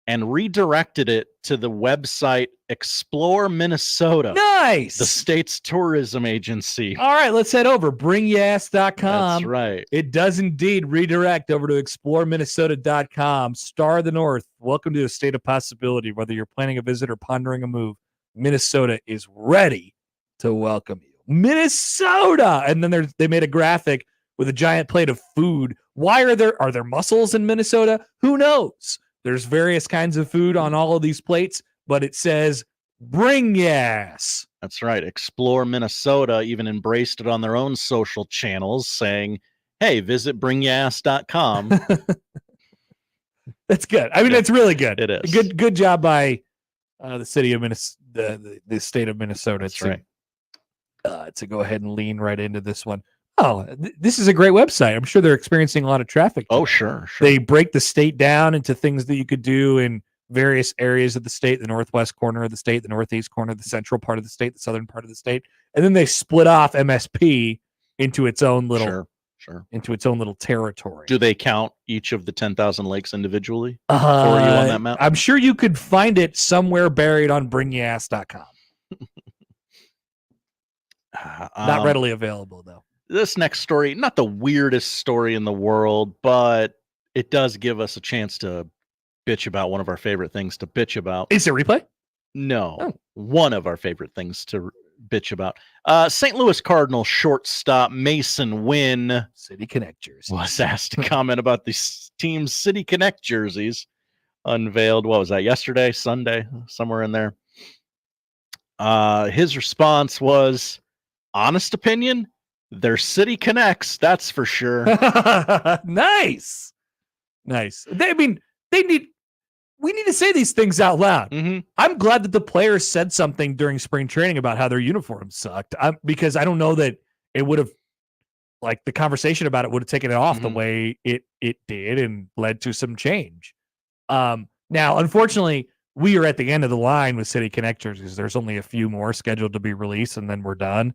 and redirected it to the website Explore Minnesota. Nice. The state's tourism agency. All right, let's head over. BringYass.com. That's right. It does indeed redirect over to exploreminnesota.com. Star of the North. Welcome to the state of possibility. Whether you're planning a visit or pondering a move, Minnesota is ready to welcome you. Minnesota. And then they made a graphic with a giant plate of food. Why are there mussels in Minnesota? Who knows? There's various kinds of food on all of these plates, but it says Bring Yass. That's right. Explore Minnesota even embraced it on their own social channels, saying, hey, visit bringyass.com. That's good. I mean, that's really good. It is. Good job by the city of Minnesota, the state of Minnesota. That's right. To go ahead and lean right into this one. Oh, this is a great website. I'm sure they're experiencing a lot of traffic. Oh, sure. They break the state down into things that you could do in various areas of the state, the northwest corner of the state, the northeast corner, the central part of the state, the southern part of the state. And then they split off MSP into its own little into its own little territory. Do they count each of the 10,000 lakes individually for you on that map? I'm sure you could find it somewhere buried on bringyass.com. Not readily available, though. This next story, not the weirdest story in the world, but it does give us a chance to bitch about one of our favorite things to bitch about. Is it replay? No. One of our favorite things to bitch about. St. Louis Cardinals shortstop Mason Wynn, City Connect jerseys, was asked to comment about the team's City Connect jerseys unveiled. What was that? Yesterday, Sunday, somewhere in there. His response was, honest opinion, they're City Connects, that's for sure. Nice. We need to say these things out loud. Mm-hmm. I'm glad that the players said something during spring training about how their uniforms sucked. Because I don't know that it would have, like, the conversation about it would have taken it off the way it did and led to some change. Now, unfortunately, we are at the end of the line with City Connect jerseys. There's only a few more scheduled to be released, and then we're done.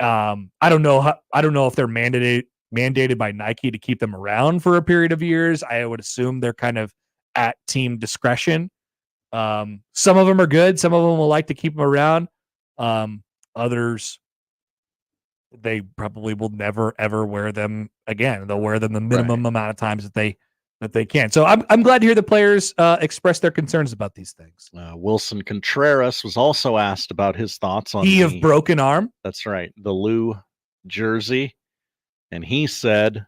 I don't know if they're mandated by Nike to keep them around for a period of years. I would assume they're kind of at team discretion. Some of them are good. Some of them will like to keep them around. Others, they probably will never ever wear them again. They'll wear them the minimum amount of times that they can. So I'm glad to hear the players express their concerns about these things. Wilson Contreras was also asked about his thoughts on of broken arm. That's right, the Lou jersey, and he said,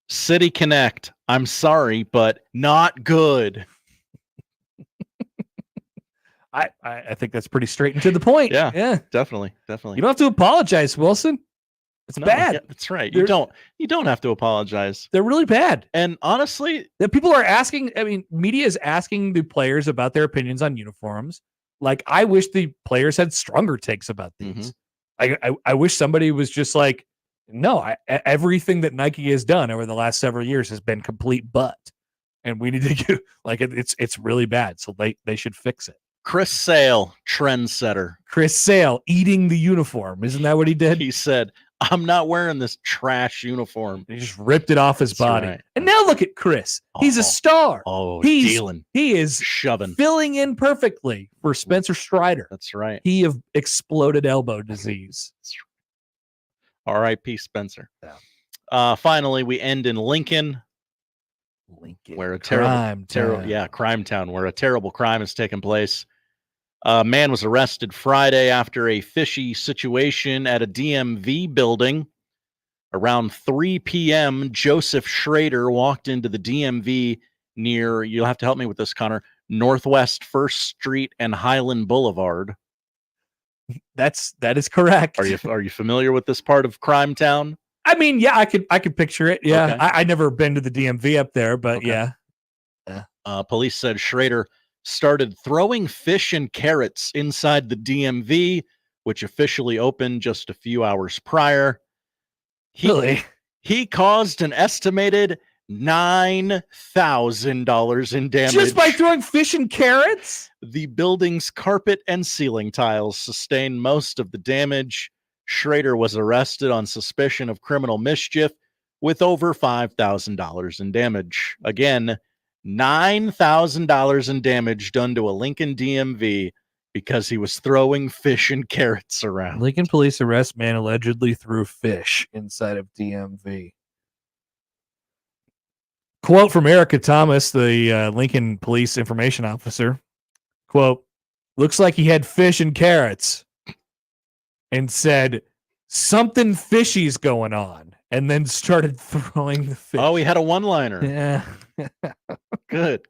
City Connect, I'm sorry, but not good. I think that's pretty straight and to the point. Yeah, definitely. You don't have to apologize, Wilson. It's bad. Yeah, that's right. You don't have to apologize. They're really bad. And honestly, that people are asking, I mean, media is asking the players about their opinions on uniforms. Like, I wish the players had stronger takes about these. I wish somebody was just like, no, everything that Nike has done over the last several years has been complete butt. And we need to get, like, it's really bad. So they should fix it. Chris Sale, trendsetter. Chris Sale eating the uniform. Isn't that what he did? He said, I'm not wearing this trash uniform. He just ripped it off his body. Right. And now look at Chris. He's a star. He is shoving, filling in perfectly for Spencer Strider. That's right. He have exploded elbow disease. R.I.P. Spencer. Yeah. Finally, we end in Lincoln, where a crime town, where a terrible crime has taken place. A man was arrested Friday after a fishy situation at a DMV building. Around 3 p.m., Joseph Schrader walked into the DMV near, you'll have to help me with this, Connor, Northwest 1st Street and Highland Boulevard. That is correct. Are you familiar with this part of Crime Town? I mean, yeah, I could picture it. Yeah, okay. I never been to the DMV up there, but yeah. Police said Schrader started throwing fish and carrots inside the DMV, which officially opened just a few hours prior. He caused an estimated $9,000 in damage just by throwing fish and carrots. The building's carpet and ceiling tiles sustained most of the damage. Schrader was arrested on suspicion of criminal mischief with over $5,000 in damage. Again, $9,000 in damage done to a Lincoln DMV because he was throwing fish and carrots around. Lincoln police arrest man allegedly threw fish inside of DMV. Quote from Erica Thomas, the Lincoln police information officer. Quote, looks like he had fish and carrots and said, something fishy's going on, and then started throwing the fish. Oh, he had a one-liner. Yeah. Good.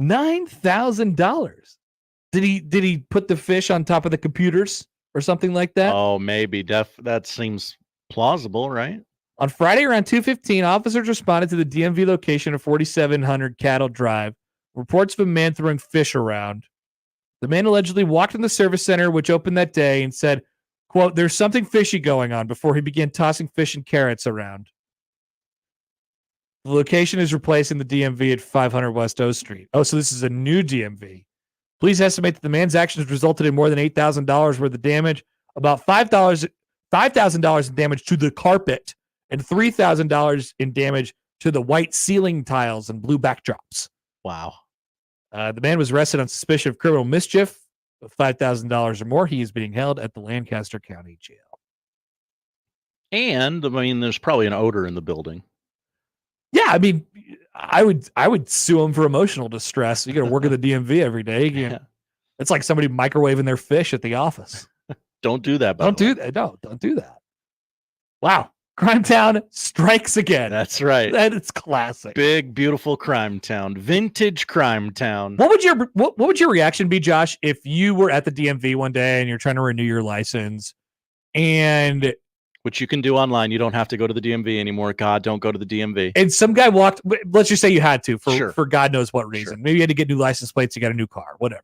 $9,000. Did he put the fish on top of the computers or something like that? Oh, maybe. That seems plausible, right? On Friday around 2:15, officers responded to the DMV location of 4700 Cattle Drive. Reports of a man throwing fish around. The man allegedly walked in the service center, which opened that day, and said, quote, there's something fishy going on, before he began tossing fish and carrots around. The location is replacing the DMV at 500 West O Street. Oh, so this is a new DMV. Police estimate that the man's actions resulted in more than $8,000 worth of damage, about $5,000 in damage to the carpet, and $3,000 in damage to the white ceiling tiles and blue backdrops. Wow. The man was arrested on suspicion of criminal mischief of $5,000 or more. He is being held at the Lancaster County Jail. And, I mean, there's probably an odor in the building. Yeah, I mean, I would sue him for emotional distress. You got to work at the DMV every day. It's like somebody microwaving their fish at the office. Don't do that. Don't do that. No, don't do that. Wow. Crime Town strikes again. That's right. It's classic. Big, beautiful crime town. Vintage crime town. What would your reaction be, Josh, if you were at the DMV one day and you're trying to renew your license, and which you can do online. You don't have to go to the DMV anymore. God, don't go to the DMV. And some guy walked, let's just say you had to for God knows what reason. Sure. Maybe you had to get new license plates, you got a new car, whatever.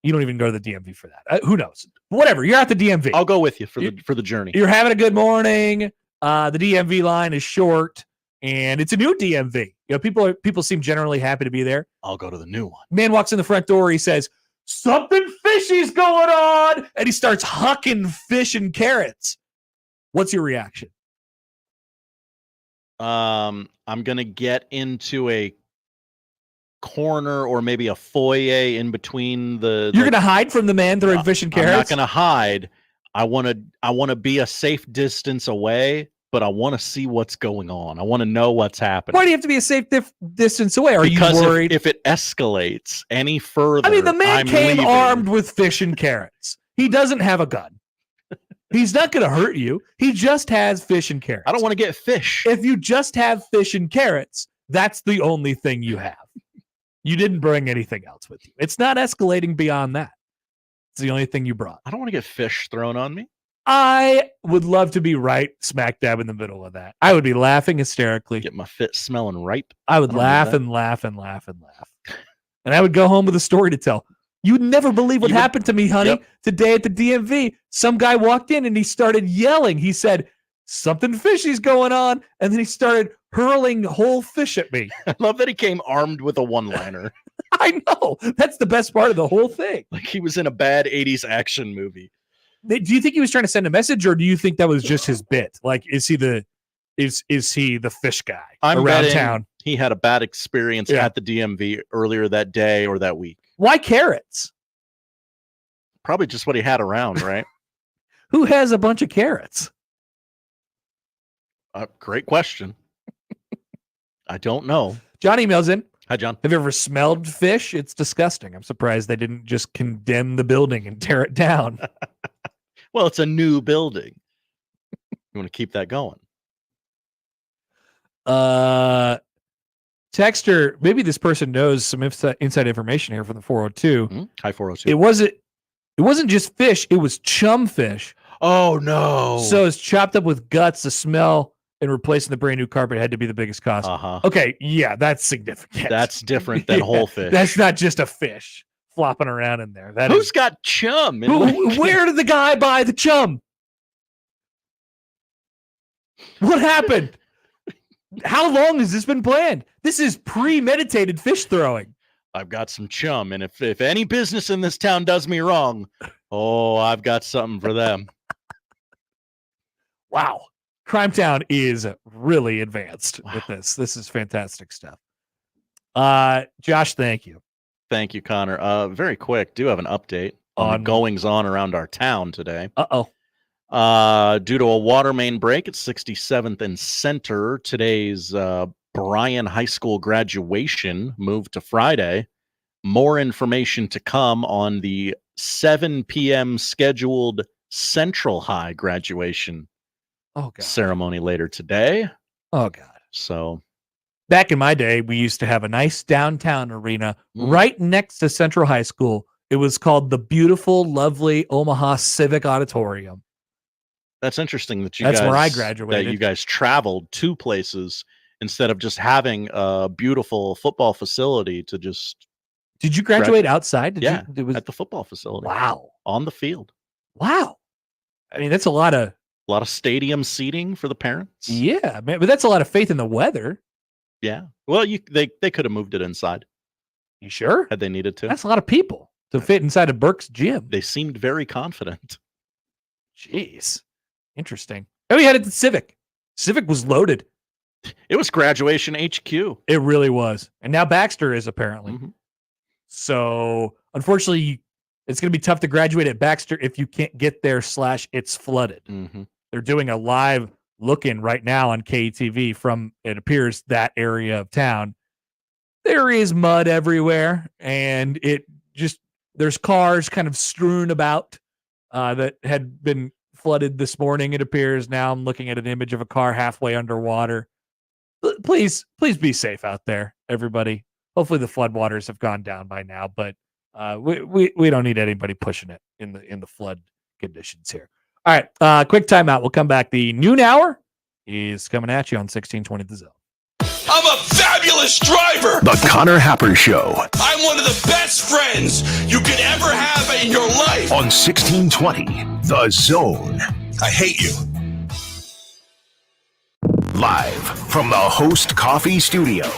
You don't even go to the DMV for that. Who knows? Whatever. You're at the DMV. I'll go with you for the journey. You're having a good morning. The DMV line is short, and it's a new DMV. You know, people seem generally happy to be there. I'll go to the new one. Man walks in the front door. He says, "Something fishy's going on," and he starts hucking fish and carrots. What's your reaction? I'm gonna get into a corner or maybe a foyer in between the. You're gonna hide from the man throwing fish and carrots? I'm not gonna hide. I want to be a safe distance away, but I want to see what's going on. I want to know what's happening. Why do you have to be a safe distance away? Are because you worried? If it escalates any further, I mean, the man came leaving. armed with fish and carrots. He doesn't have a gun. He's not going to hurt you. He just has fish and carrots. I don't want to get fish. If you just have fish and carrots, that's the only thing you have. You didn't bring anything else with you. It's not escalating beyond that. It's the only thing you brought. I don't want to get fish thrown on me. I would love to be right smack dab in the middle of that. I would be laughing hysterically. Get my fit smelling ripe. I would laugh and laugh and laugh and laugh. And I would go home with a story to tell. You would never believe what happened to me, honey. Yep. Today at the DMV, some guy walked in and he started yelling. He said, "Something fishy's going on." And then he started hurling whole fish at me. I love that he came armed with a one-liner. I know. That's the best part of the whole thing. Like he was in a bad 80s action movie. Do you think he was trying to send a message, or do you think that was just his bit? Like, is he the fish guy I'm around betting town? He had a bad experience at the DMV earlier that day or that week. Why carrots? Probably just what he had around, right? Who has a bunch of carrots? Great question. I don't know. John emails in. Hi, John. Have you ever smelled fish? It's disgusting. I'm surprised they didn't just condemn the building and tear it down. Well, it's a new building. You want to keep that going. Texter, maybe this person knows some inside information here from the 402. Hi, 402. It wasn't just fish, it was chum fish. Oh no. So it's chopped up with guts. The smell and replacing the brand new carpet had to be the biggest cost. Okay, yeah, that's significant. That's different than whole fish. That's not just a fish flopping around in there. Who's got chum? Where did the guy buy the chum? What happened? How long has this been planned? This is premeditated fish throwing. I've got some chum, and if any business in this town does me wrong, I've got something for them. Wow. Crime Town is really advanced with this. This is fantastic stuff. Josh, thank you. Thank you, Connor. Very quick, do have an update on the goings-on around our town today. Due to a water main break at 67th and Center, today's Bryan High School graduation moved to Friday. More information to come on the 7 p.m. scheduled Central High graduation ceremony later today. Oh, God. So back in my day, we used to have a nice downtown arena right next to Central High School. It was called the beautiful, lovely Omaha Civic Auditorium. That's interesting that That's where I graduated. That you guys traveled to places instead of just having a beautiful football facility to just. Did you graduate outside? At the football facility. Wow. On the field. Wow. I mean, that's a lot of stadium seating for the parents. Yeah, man, but that's a lot of faith in the weather. Yeah. Well, they could have moved it inside. You sure? Had they needed to. That's a lot of people to fit inside of Burke's gym. They seemed very confident. Jeez. Interesting. Oh, we had it at Civic. Civic was loaded. It was graduation HQ. It really was. And now Baxter is apparently. So, unfortunately, it's going to be tough to graduate at Baxter if you can't get there / it's flooded. They're doing a live look-in right now on KTV from, it appears, that area of town. There is mud everywhere, and there's cars kind of strewn about that had been flooded this morning, it appears. Now I'm looking at an image of a car halfway underwater. Please be safe out there, everybody. Hopefully the floodwaters have gone down by now, but we don't need anybody pushing it in the flood conditions here. All right, quick timeout. We'll come back. The noon hour is coming at you on 1620 The Zone. I'm a fabulous driver. The Connor Happer Show I'm one of the best friends you could ever have in your life. on 1620 The Zone. I hate you. Live from the Host Coffee Studio,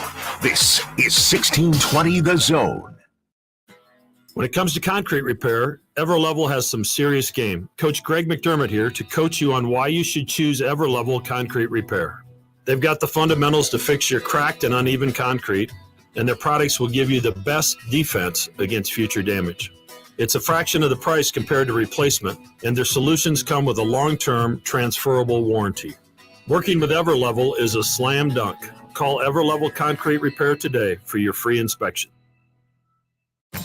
this is 1620 The Zone. When it comes to concrete repair, Everlevel has some serious game. Coach Greg McDermott here to coach you on why you should choose Everlevel Concrete Repair. They've got the fundamentals to fix your cracked and uneven concrete, and their products will give you the best defense against future damage. It's a fraction of the price compared to replacement, and their solutions come with a long-term transferable warranty. Working with Everlevel is a slam dunk. Call Everlevel Concrete Repair today for your free inspection.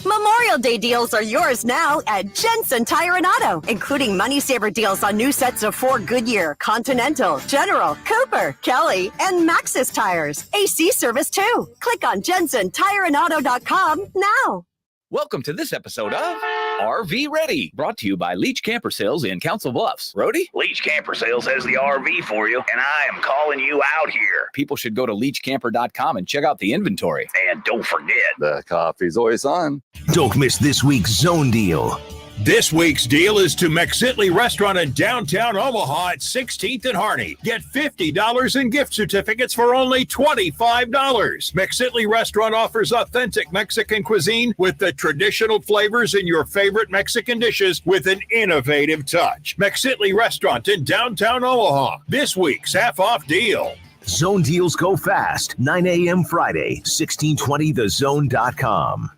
Memorial Day deals are yours now at Jensen Tire and Auto, including money saver deals on new sets of 4 Goodyear, Continental, General, Cooper, Kelly, and Maxxis tires. AC service too. Click on JensenTireandAuto.com now. Welcome to this episode of RV Ready, brought to you by Leach Camper Sales in Council Bluffs. Rody? Leach Camper Sales has the RV for you, and I am calling you out here. People should go to leachcamper.com and check out the inventory. And don't forget, the coffee's always on. Don't miss this week's Zone Deal. This week's deal is to McSitley Restaurant in downtown Omaha at 16th and Harney. Get $50 in gift certificates for only $25. McSitley Restaurant offers authentic Mexican cuisine with the traditional flavors in your favorite Mexican dishes with an innovative touch. McSitley Restaurant in downtown Omaha. This week's half-off deal. Zone deals go fast. 9 a.m. Friday, 1620thezone.com.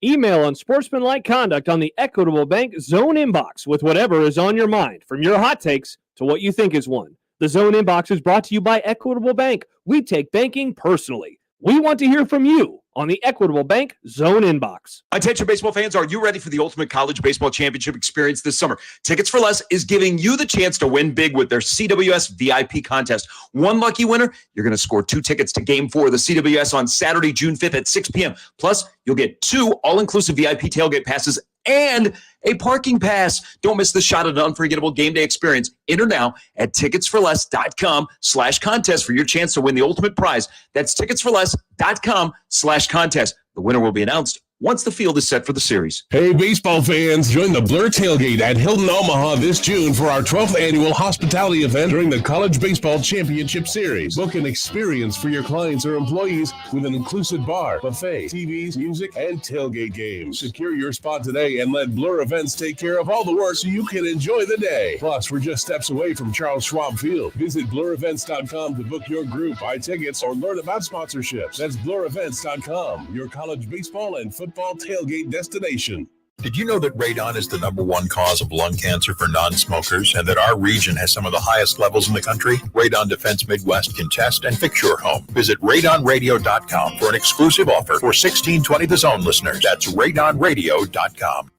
Email unsportsmanlike conduct on the Equitable Bank Zone inbox with whatever is on your mind, from your hot takes to what you think is one. The Zone inbox is brought to you by Equitable Bank. We take banking personally. We want to hear from you on the Equitable Bank Zone inbox. Attention baseball fans, are you ready for the ultimate college baseball championship experience this summer? Tickets for Less is giving you the chance to win big with their CWS VIP contest. One lucky winner, you're going to score 2 tickets to Game 4 of the CWS on Saturday, June 5th at 6 p.m. Plus, you'll get 2 all-inclusive VIP tailgate passes and a parking pass. Don't miss the shot at an unforgettable game day experience. Enter now at ticketsforless.com/contest for your chance to win the ultimate prize. That's ticketsforless.com/contest. The winner will be announced once the field is set for the series. Hey, baseball fans, join the Blur Tailgate at Hilton Omaha this June for our 12th annual hospitality event during the College Baseball Championship Series. Book an experience for your clients or employees with an inclusive bar, buffet, TVs, music, and tailgate games. Secure your spot today and let Blur Events take care of all the work so you can enjoy the day. Plus, we're just steps away from Charles Schwab Field. Visit blurevents.com to book your group, buy tickets, or learn about sponsorships. That's blurevents.com, your college baseball and football tailgate destination. Did you know that radon is the #1 cause of lung cancer for non-smokers and that our region has some of the highest levels in the country? Radon Defense Midwest can test and fix your home. Visit radonradio.com for an exclusive offer for 1620 The Zone listeners. That's radonradio.com.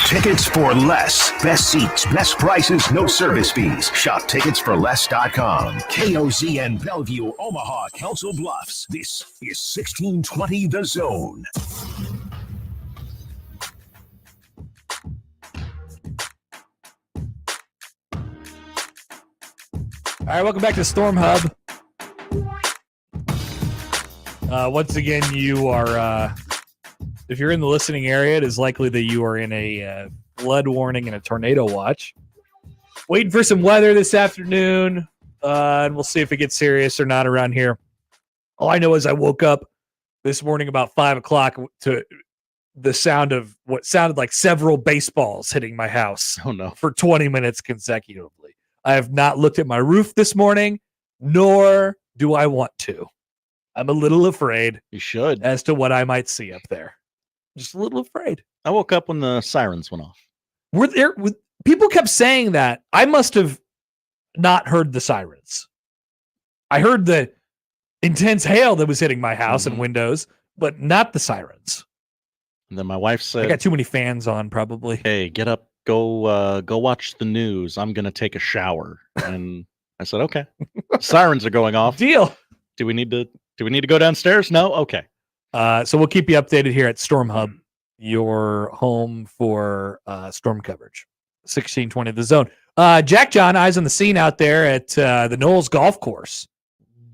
Tickets for less. Best seats, best prices, no service fees. Shop ticketsforless.com. KOZN Bellevue, Omaha, Council Bluffs. This is 1620 The Zone. All right, welcome back to Storm Hub. Once again, you are, if you're in the listening area, it is likely that you are in a flood warning and a tornado watch. Waiting for some weather this afternoon, and we'll see if it gets serious or not around here. All I know is I woke up this morning about 5 o'clock to the sound of what sounded like several baseballs hitting my house. Oh, no. For 20 minutes consecutively. I have not looked at my roof this morning, nor do I want to. I'm a little afraid. You should. As to what I might see up there. Just a little afraid. I woke up when the sirens went off. People kept saying that. I must have not heard the sirens. I heard the intense hail that was hitting my house and windows, but not the sirens. And then my wife said, I got too many fans on, probably. Hey, get up, go watch the news. I'm gonna take a shower. And I said, okay. Sirens are going off. Deal. Do we need to go downstairs? No? Okay. So we'll keep you updated here at Storm Hub, your home for storm coverage. 1620 The Zone. Jack John, eyes on the scene out there at the Knowles Golf Course.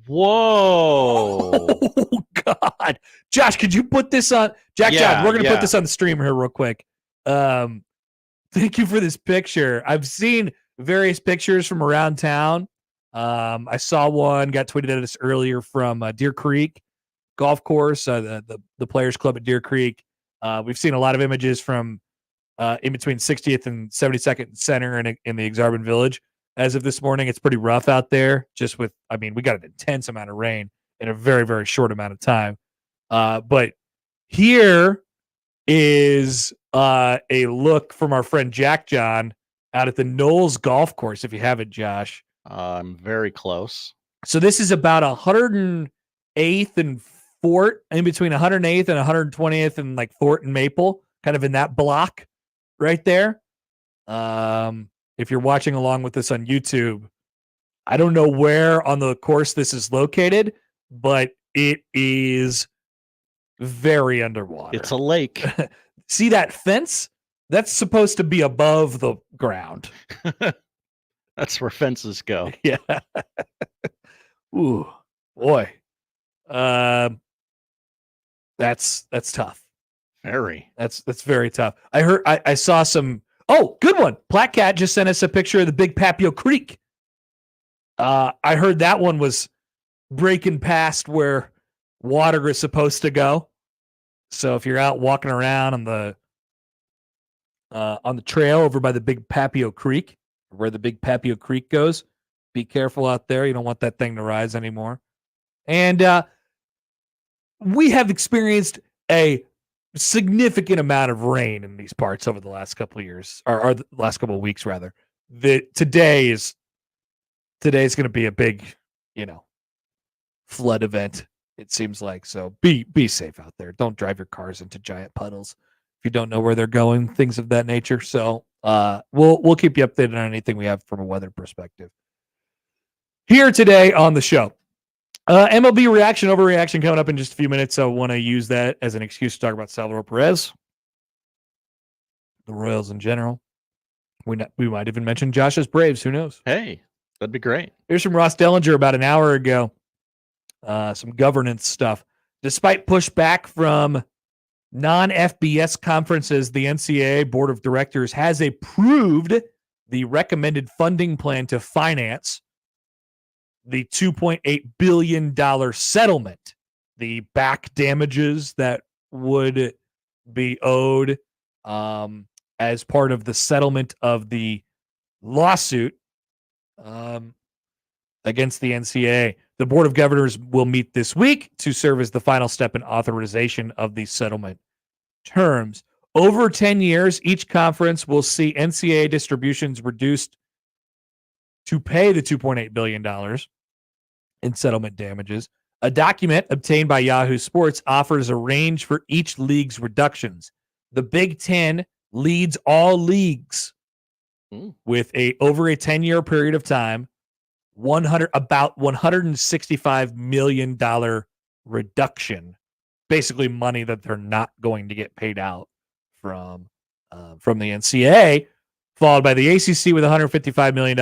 Whoa. Oh, God. Josh, could you put this on? Jack John, we're going to put this on the stream here real quick. Thank you for this picture. I've seen various pictures from around town. I saw one, got tweeted at us earlier from Deer Creek Golf Course, the Players Club at Deer Creek. We've seen a lot of images from in between 60th and 72nd Center in the Exarban Village. As of this morning, it's pretty rough out there. Just with, we got an intense amount of rain in a very, very short amount of time. But here is a look from our friend Jack John out at the Knowles Golf Course. If you haven't, Josh, I'm very close. So this is about 108th and Fort, in between 108th and 120th, and like Fort and Maple, kind of in that block right there. If you're watching along with us on YouTube, I don't know where on the course this is located, but it is very underwater. It's a lake. See that fence? That's supposed to be above the ground. That's where fences go. Yeah. Ooh, boy. That's tough. Very. That's very tough. I saw some. Oh, good one. Platt Cat just sent us a picture of the Big Papio Creek. I heard that one was breaking past where water is supposed to go. So if you're out walking around on the trail over by the Big Papio Creek, where the Big Papio Creek goes, be careful out there. You don't want that thing to rise anymore. And we have experienced a significant amount of rain in these parts over the last couple of years, or the last couple of weeks, rather. Today's going to be a big, flood event, it seems like. So be safe out there. Don't drive your cars into giant puddles if you don't know where they're going, things of that nature. So we'll keep you updated on anything we have from a weather perspective here today on the show. MLB reaction, overreaction coming up in just a few minutes. So I want to use that as an excuse to talk about Salvador Perez, the Royals in general. We might even mention Josh's Braves. Who knows? Hey, that'd be great. Here's from Ross Dellinger about an hour ago. Some governance stuff. Despite pushback from non-FBS conferences, the NCAA Board of Directors has approved the recommended funding plan to finance the $2.8 billion settlement, the back damages that would be owed as part of the settlement of the lawsuit against the NCAA. The Board of Governors will meet this week to serve as the final step in authorization of the settlement terms. Over 10 years, each conference will see NCAA distributions reduced to pay the $2.8 billion in settlement damages. A document obtained by Yahoo Sports offers a range for each league's reductions. The Big Ten leads all leagues with over a 10-year period of time, about $165 million reduction, basically money that they're not going to get paid out from the NCAA, followed by the ACC with $155 million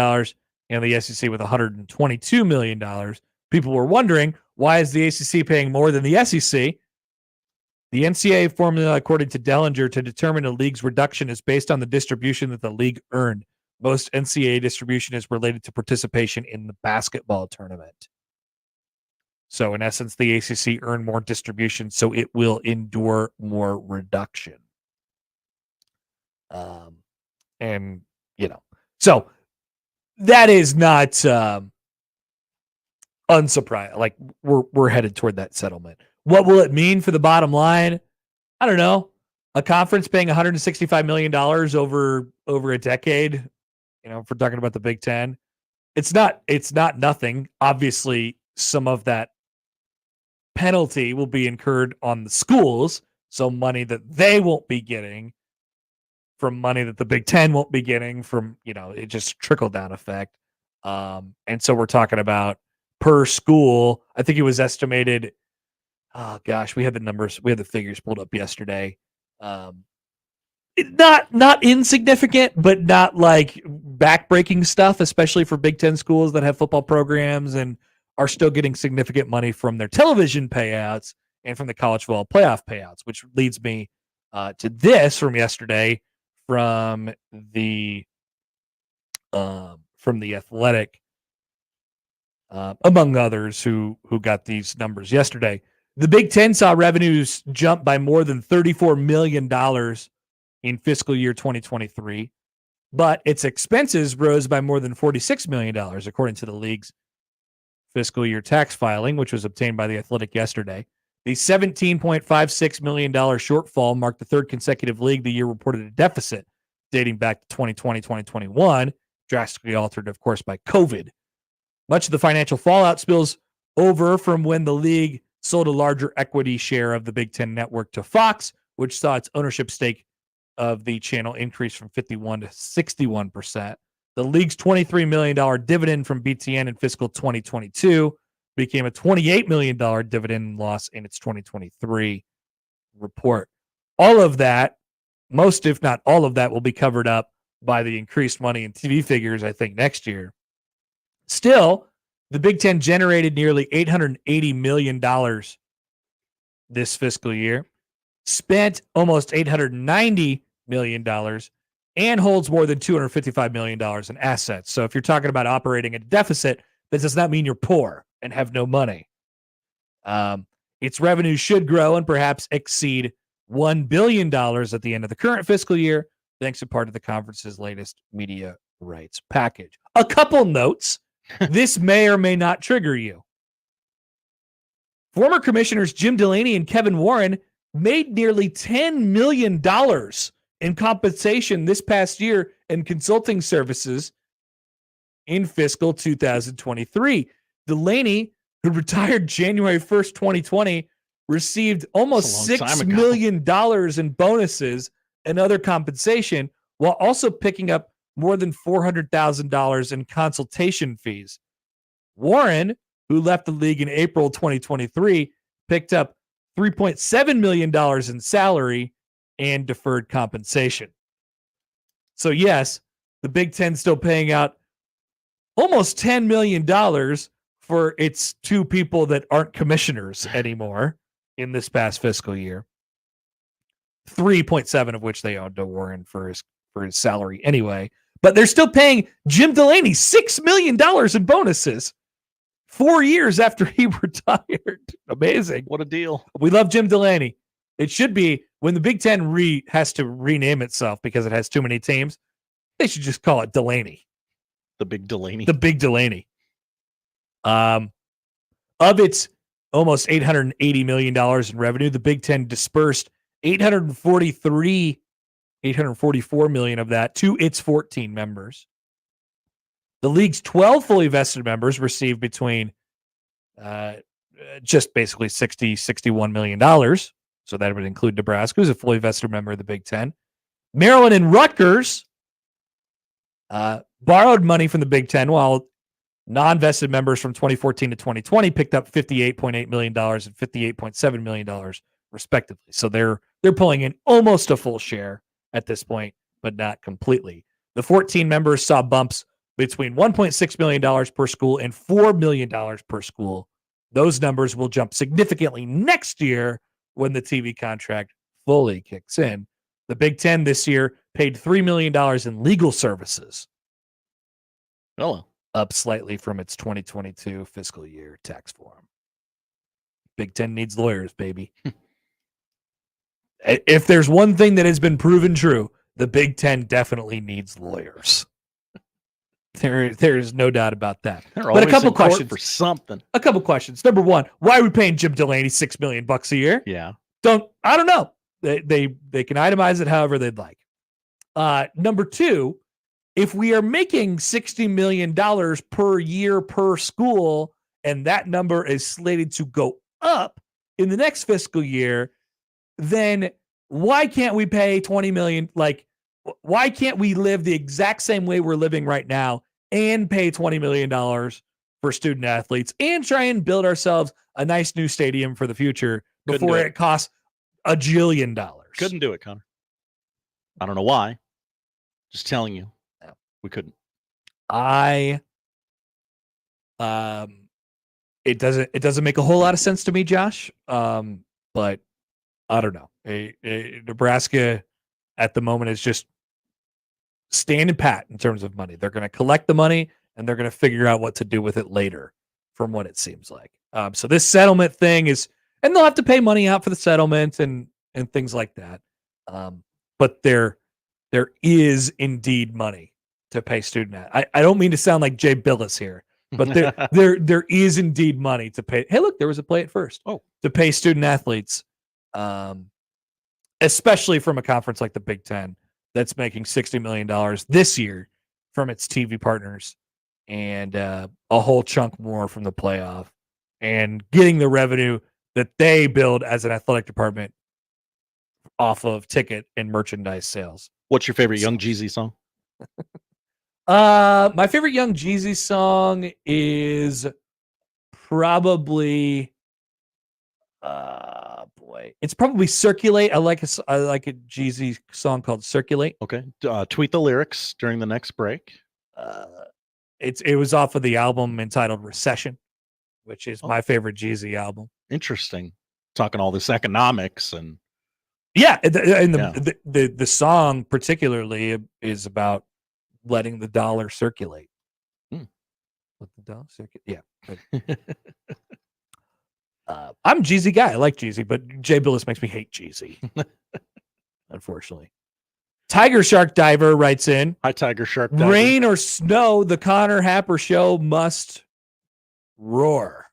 and the SEC with $122 million. People were wondering, why is the ACC paying more than the SEC? The NCAA formula, according to Dellinger, to determine a league's reduction is based on the distribution that the league earned. Most NCAA distribution is related to participation in the basketball tournament. So, in essence, the ACC earned more distribution, so it will endure more reduction. And, so that is not unsurprising. Like, we're headed toward that settlement. What will it mean for the bottom line? I don't know. A conference paying $165 million over a decade, if we're talking about the Big Ten. It's not nothing. Obviously, some of that penalty will be incurred on the schools, so money that they won't be getting from money that the Big Ten won't be getting from, it just trickle-down effect. And so we're talking about per school, I think it was estimated, oh gosh, we had the figures pulled up yesterday. Not insignificant, but not like backbreaking stuff, especially for Big Ten schools that have football programs and are still getting significant money from their television payouts and from the college football playoff payouts, which leads me to this from yesterday from the Athletic, among others who got these numbers yesterday. The Big Ten saw revenues jump by more than $34 million in fiscal year 2023, but its expenses rose by more than $46 million, according to the league's fiscal year tax filing, which was obtained by the Athletic yesterday. The $17.56 million shortfall marked the third consecutive league the year reported a deficit, dating back to 2020-2021, drastically altered, of course, by COVID. Much of the financial fallout spills over from when the league sold a larger equity share of the Big Ten network to Fox, which saw its ownership stake of the channel increase from 51% to 61%. The league's $23 million dividend from BTN in fiscal 2022 became a $28 million dividend loss in its 2023 report. All of that, most if not all of that, will be covered up by the increased money in TV figures, I think, next year. Still, the Big Ten generated nearly $880 million this fiscal year, spent almost $890 million, and holds more than $255 million in assets. So if you're talking about operating at a deficit, that does not mean you're poor and have no money. Its revenue should grow and perhaps exceed $1 billion at the end of the current fiscal year, thanks to part of the conference's latest media rights package. A couple notes. This may or may not trigger you. Former commissioners Jim Delaney and Kevin Warren made nearly $10 million in compensation this past year in consulting services in fiscal 2023. Delaney, who retired January 1st, 2020, received almost $6 million in bonuses and other compensation, while also picking up more than $400,000 in consultation fees. Warren, who left the league in April 2023, picked up $3.7 million in salary and deferred compensation. So yes, the Big Ten still paying out almost $10 million for its two people that aren't commissioners anymore in this past fiscal year. 3.7 of which they owed to Warren for his salary anyway. But they're still paying Jim Delaney $6 million in bonuses 4 years after he retired. Amazing. What a deal. We love Jim Delaney. It should be when the Big Ten has to rename itself because it has too many teams, they should just call it Delaney. The Big Delaney. The Big Delaney. Of its almost $880 million in revenue, the Big Ten dispersed $844 million of that to its 14 members. The league's 12 fully vested members received between just basically $61 million. So that would include Nebraska, who's a fully vested member of the Big Ten. Maryland and Rutgers borrowed money from the Big Ten, while non-vested members from 2014 to 2020 picked up $58.8 million and $58.7 million, respectively. So they're pulling in almost a full share at this point, but not completely. The 14 members saw bumps between $1.6 million per school and $4 million per school. Those numbers will jump significantly next year when the TV contract fully kicks in. The Big Ten this year paid $3 million in legal services. Oh, up slightly from its 2022 fiscal year tax form. Big Ten needs lawyers, baby. If there's one thing that has been proven true, the Big Ten definitely needs lawyers. There's no doubt about that. But a couple questions for something. A couple questions. Number one, why are we paying Jim Delaney $6 million a year? Yeah. I don't know. They can itemize it however they'd like. Number two, if we are making $60 million per year per school, and that number is slated to go up in the next fiscal year, then why can't we pay $20 million? Like, why can't we live the exact same way we're living right now and pay $20 million for student athletes and try and build ourselves a nice new stadium for the future before it costs $1 jillion? Couldn't do it, Connor. I don't know why. Just telling you. We couldn't. It doesn't make a whole lot of sense to me, Josh. But I don't know. Nebraska at the moment is just standing pat in terms of money. They're going to collect the money and they're going to figure out what to do with it later, from what it seems like. So this settlement thing is, and they'll have to pay money out for the settlement and things like that. But there is indeed money to pay student. I don't mean to sound like Jay Billis here, but there is indeed money to pay. Hey, look, there was a play at first. Oh, to pay student athletes, especially from a conference like the Big Ten that's making $60 million this year from its TV partners, and a whole chunk more from the playoff, and getting the revenue that they build as an athletic department off of ticket and merchandise sales. What's your favorite Young Jeezy song? My favorite Young Jeezy song is probably, it's probably "Circulate." I like a Jeezy song called "Circulate." Okay, tweet the lyrics during the next break. It was off of the album entitled "Recession," which is my favorite Jeezy album. Interesting. Talking all this economics and the song particularly is about letting the dollar circulate. Let the dollar circulate. Yeah. I'm a Jeezy guy. I like Jeezy, but Jay Billis makes me hate Jeezy. Unfortunately. Tiger Shark Diver writes in. Hi, Tiger Shark Diver. Rain or snow, the Connor Happer show must roar.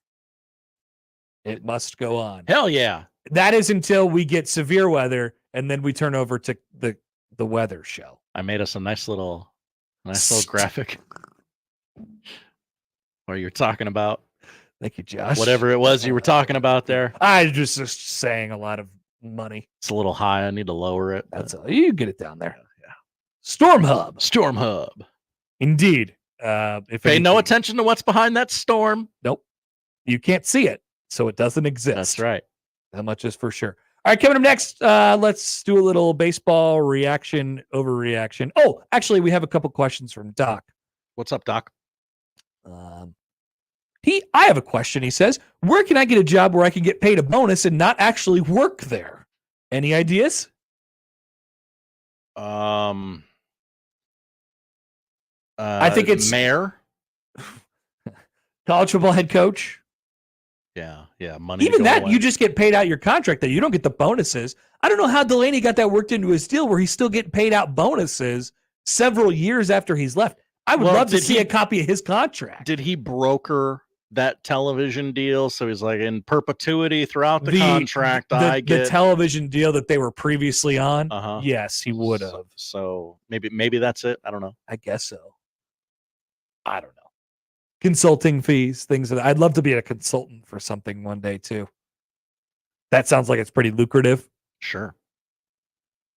It must go on. Hell yeah. That is until we get severe weather, and then we turn over to the weather show. I made us a nice little graphic where you're talking about. Thank you, Josh. Whatever it was you were talking about there. I just saying a lot of money. It's a little high. I need to lower it. That's all. You get it down there. Yeah. Storm Hub. Indeed. Pay no attention to what's behind that storm. Nope. You can't see it, so it doesn't exist. That's right. That much is for sure. All right, coming up next, let's do a little baseball reaction, overreaction. Oh, actually, we have a couple questions from Doc. What's up, Doc? I have a question. He says, where can I get a job where I can get paid a bonus and not actually work there? Any ideas? I think it's mayor. College football head coach. Yeah. Money. Even to go that, away. you just get paid out your contract there. You don't get the bonuses. I don't know how Delaney got that worked into his deal where he's still getting paid out bonuses several years after he's left. I would love to see a copy of his contract. Did he broker that television deal? So he's like in perpetuity throughout the contract. The television deal that they were previously on. Uh-huh. Yes, he would have. So maybe that's it. I don't know. I guess so. I don't know. Consulting fees, things that I'd love to be a consultant for something one day too. That sounds like it's pretty lucrative. Sure.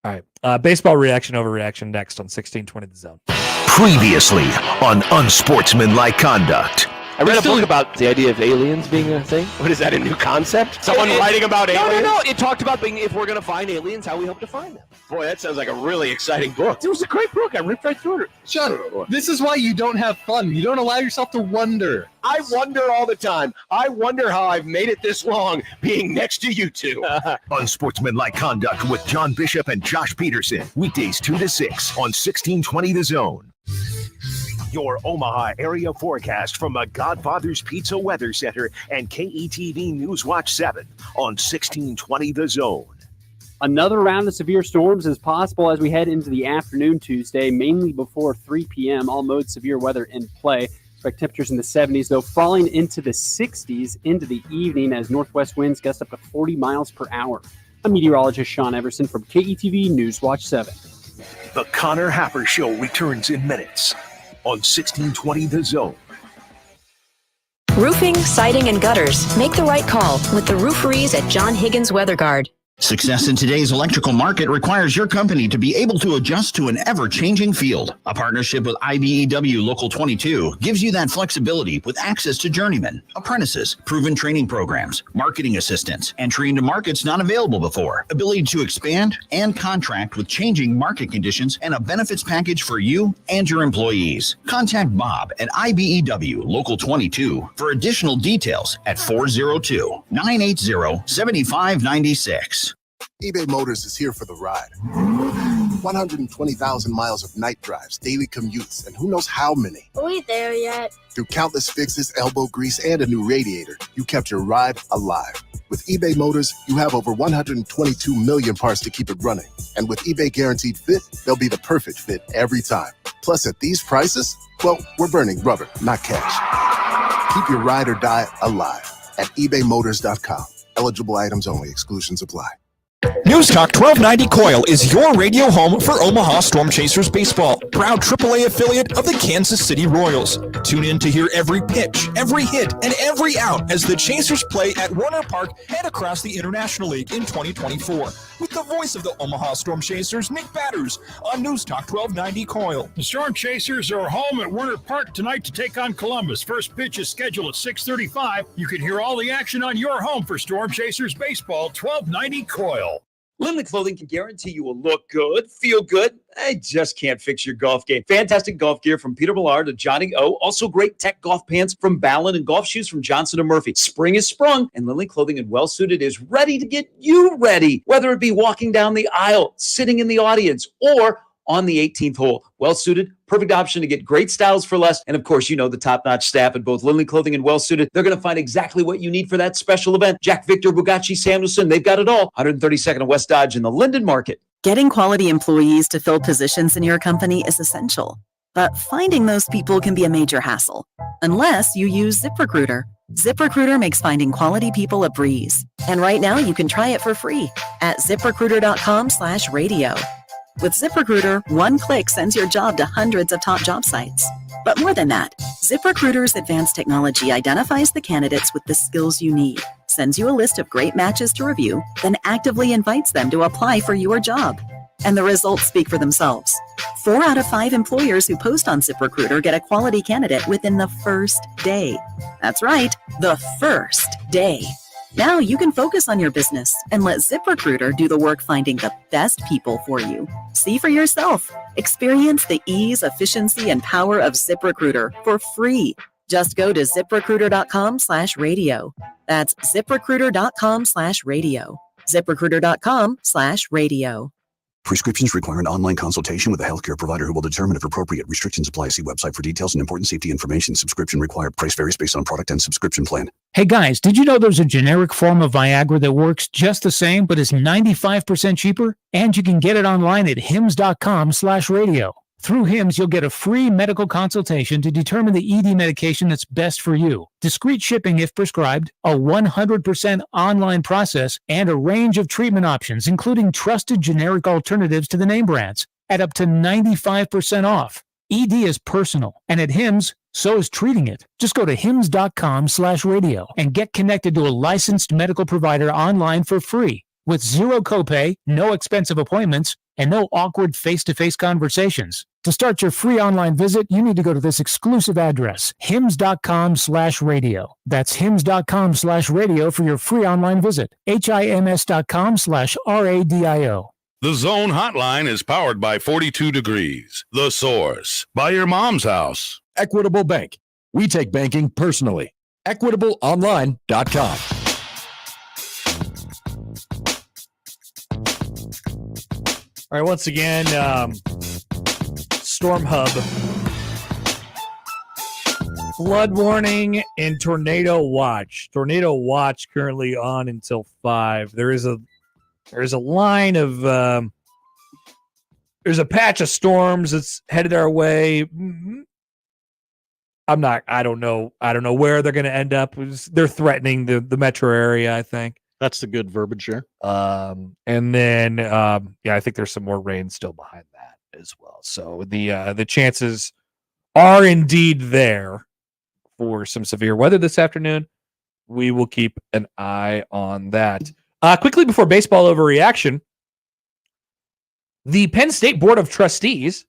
All right. Baseball reaction, overreaction next on 1620 The Zone. Previously on Unsportsmanlike Conduct. I read a book about the idea of aliens being a thing. What is that, a new concept? Someone writing about aliens? No. It talked about if we're going to find aliens, how we hope to find them. Boy, that sounds like a really exciting book. It was a great book. I ripped right through it. Sean, this is why you don't have fun. You don't allow yourself to wonder. I wonder all the time. I wonder how I've made it this long being next to you two. Unsportsmanlike Conduct with John Bishop and Josh Peterson. Weekdays 2 to 6 on 1620 The Zone. Your Omaha area forecast from the Godfather's Pizza Weather Center and KETV Newswatch 7 on 1620 The Zone. Another round of severe storms is possible as we head into the afternoon Tuesday, mainly before 3 p.m. All modes severe weather in play. Expect temperatures in the 70s, though falling into the 60s into the evening as northwest winds gust up to 40 miles per hour. I'm meteorologist Sean Everson from KETV Newswatch 7. The Connor Happer Show returns in minutes on 1620 The Zone. Roofing, siding, and gutters. Make the right call with the rooferees at John Higgins Weather Guard. Success in today's electrical market requires your company to be able to adjust to an ever-changing field. A partnership with IBEW Local 22 gives you that flexibility with access to journeymen, apprentices, proven training programs, marketing assistance, entry into markets not available before, ability to expand and contract with changing market conditions, and a benefits package for you and your employees. Contact Bob at IBEW Local 22 for additional details at 402-980-7596. eBay Motors is here for the ride. 120,000 miles of night drives, daily commutes, and who knows how many. Are we there yet? Through countless fixes, elbow grease, and a new radiator, you kept your ride alive. With eBay Motors, you have over 122 million parts to keep it running. And with eBay Guaranteed Fit, they'll be the perfect fit every time. Plus, at these prices, well, we're burning rubber, not cash. Keep your ride or die alive at ebaymotors.com. Eligible items only. Exclusions apply. News Talk 1290 Coil is your radio home for Omaha Storm Chasers baseball, proud AAA affiliate of the Kansas City Royals. Tune in to hear every pitch, every hit, and every out as the Chasers play at Warner Park and across the International League in 2024. With the voice of the Omaha Storm Chasers, Nick Batters, on News Talk 1290 Coil. The Storm Chasers are home at Warner Park tonight to take on Columbus. First pitch is scheduled at 6:35. You can hear all the action on your home for Storm Chasers baseball, 1290 Coil. Lindley Clothing can guarantee you will look good, feel good. I just can't fix your golf game. Fantastic golf gear from Peter Millard to Johnny O. Also great tech golf pants from Ballon and golf shoes from Johnson & Murphy. Spring is sprung, and Lindley Clothing and Well Suited is ready to get you ready. Whether it be walking down the aisle, sitting in the audience, or on the 18th hole. Well Suited, perfect option to get great styles for less. And of course, you know the top-notch staff at both Lindley Clothing and Well Suited. They're going to find exactly what you need for that special event. Jack Victor, Bugatti, Samuelson, they've got it all. 132nd and West Dodge in the Linden Market. Getting quality employees to fill positions in your company is essential. But finding those people can be a major hassle, unless you use ZipRecruiter. ZipRecruiter makes finding quality people a breeze. And right now, you can try it for free at ZipRecruiter.com/radio. With ZipRecruiter, one click sends your job to hundreds of top job sites. But more than that, ZipRecruiter's advanced technology identifies the candidates with the skills you need, sends you a list of great matches to review, then actively invites them to apply for your job. And the results speak for themselves. 4 out of 5 employers who post on ZipRecruiter get a quality candidate within the first day. That's right, the first day. Now you can focus on your business and let ZipRecruiter do the work finding the best people for you. See for yourself. Experience the ease, efficiency, and power of ZipRecruiter for free. Just go to ZipRecruiter.com/radio. That's ZipRecruiter.com/radio. ZipRecruiter.com/radio. Prescriptions require an online consultation with a healthcare provider who will determine if appropriate. Restrictions apply. See website for details and important safety information. Subscription required. Price varies based on product and subscription plan. Hey guys, did you know there's a generic form of Viagra that works just the same but is 95% cheaper? And you can get it online at hims.com/radio. Through HIMS, you'll get a free medical consultation to determine the ED medication that's best for you, discreet shipping if prescribed, a 100% online process, and a range of treatment options, including trusted generic alternatives to the name brands, at up to 95% off. ED is personal, and at HIMS, so is treating it. Just go to hims.com/radio and get connected to a licensed medical provider online for free, with zero copay, no expensive appointments, and no awkward face-to-face conversations. To start your free online visit, you need to go to this exclusive address, hims.com/radio. That's hims.com/radio for your free online visit. hims.com/radio. The Zone Hotline is powered by 42 Degrees, The Source, by your mom's house. Equitable Bank. We take banking personally. EquitableOnline.com. All right, once again, Storm Hub. Flood warning and tornado watch. Tornado watch currently on until 5. There's a line of there's a patch of storms that's headed our way. I don't know where they're going to end up. They're threatening the metro area, I think. That's the good verbiage there. And then I think there's some more rain still behind that as well. So the chances are indeed there for some severe weather this afternoon. We will keep an eye on that. Quickly before baseball overreaction, the Penn State Board of Trustees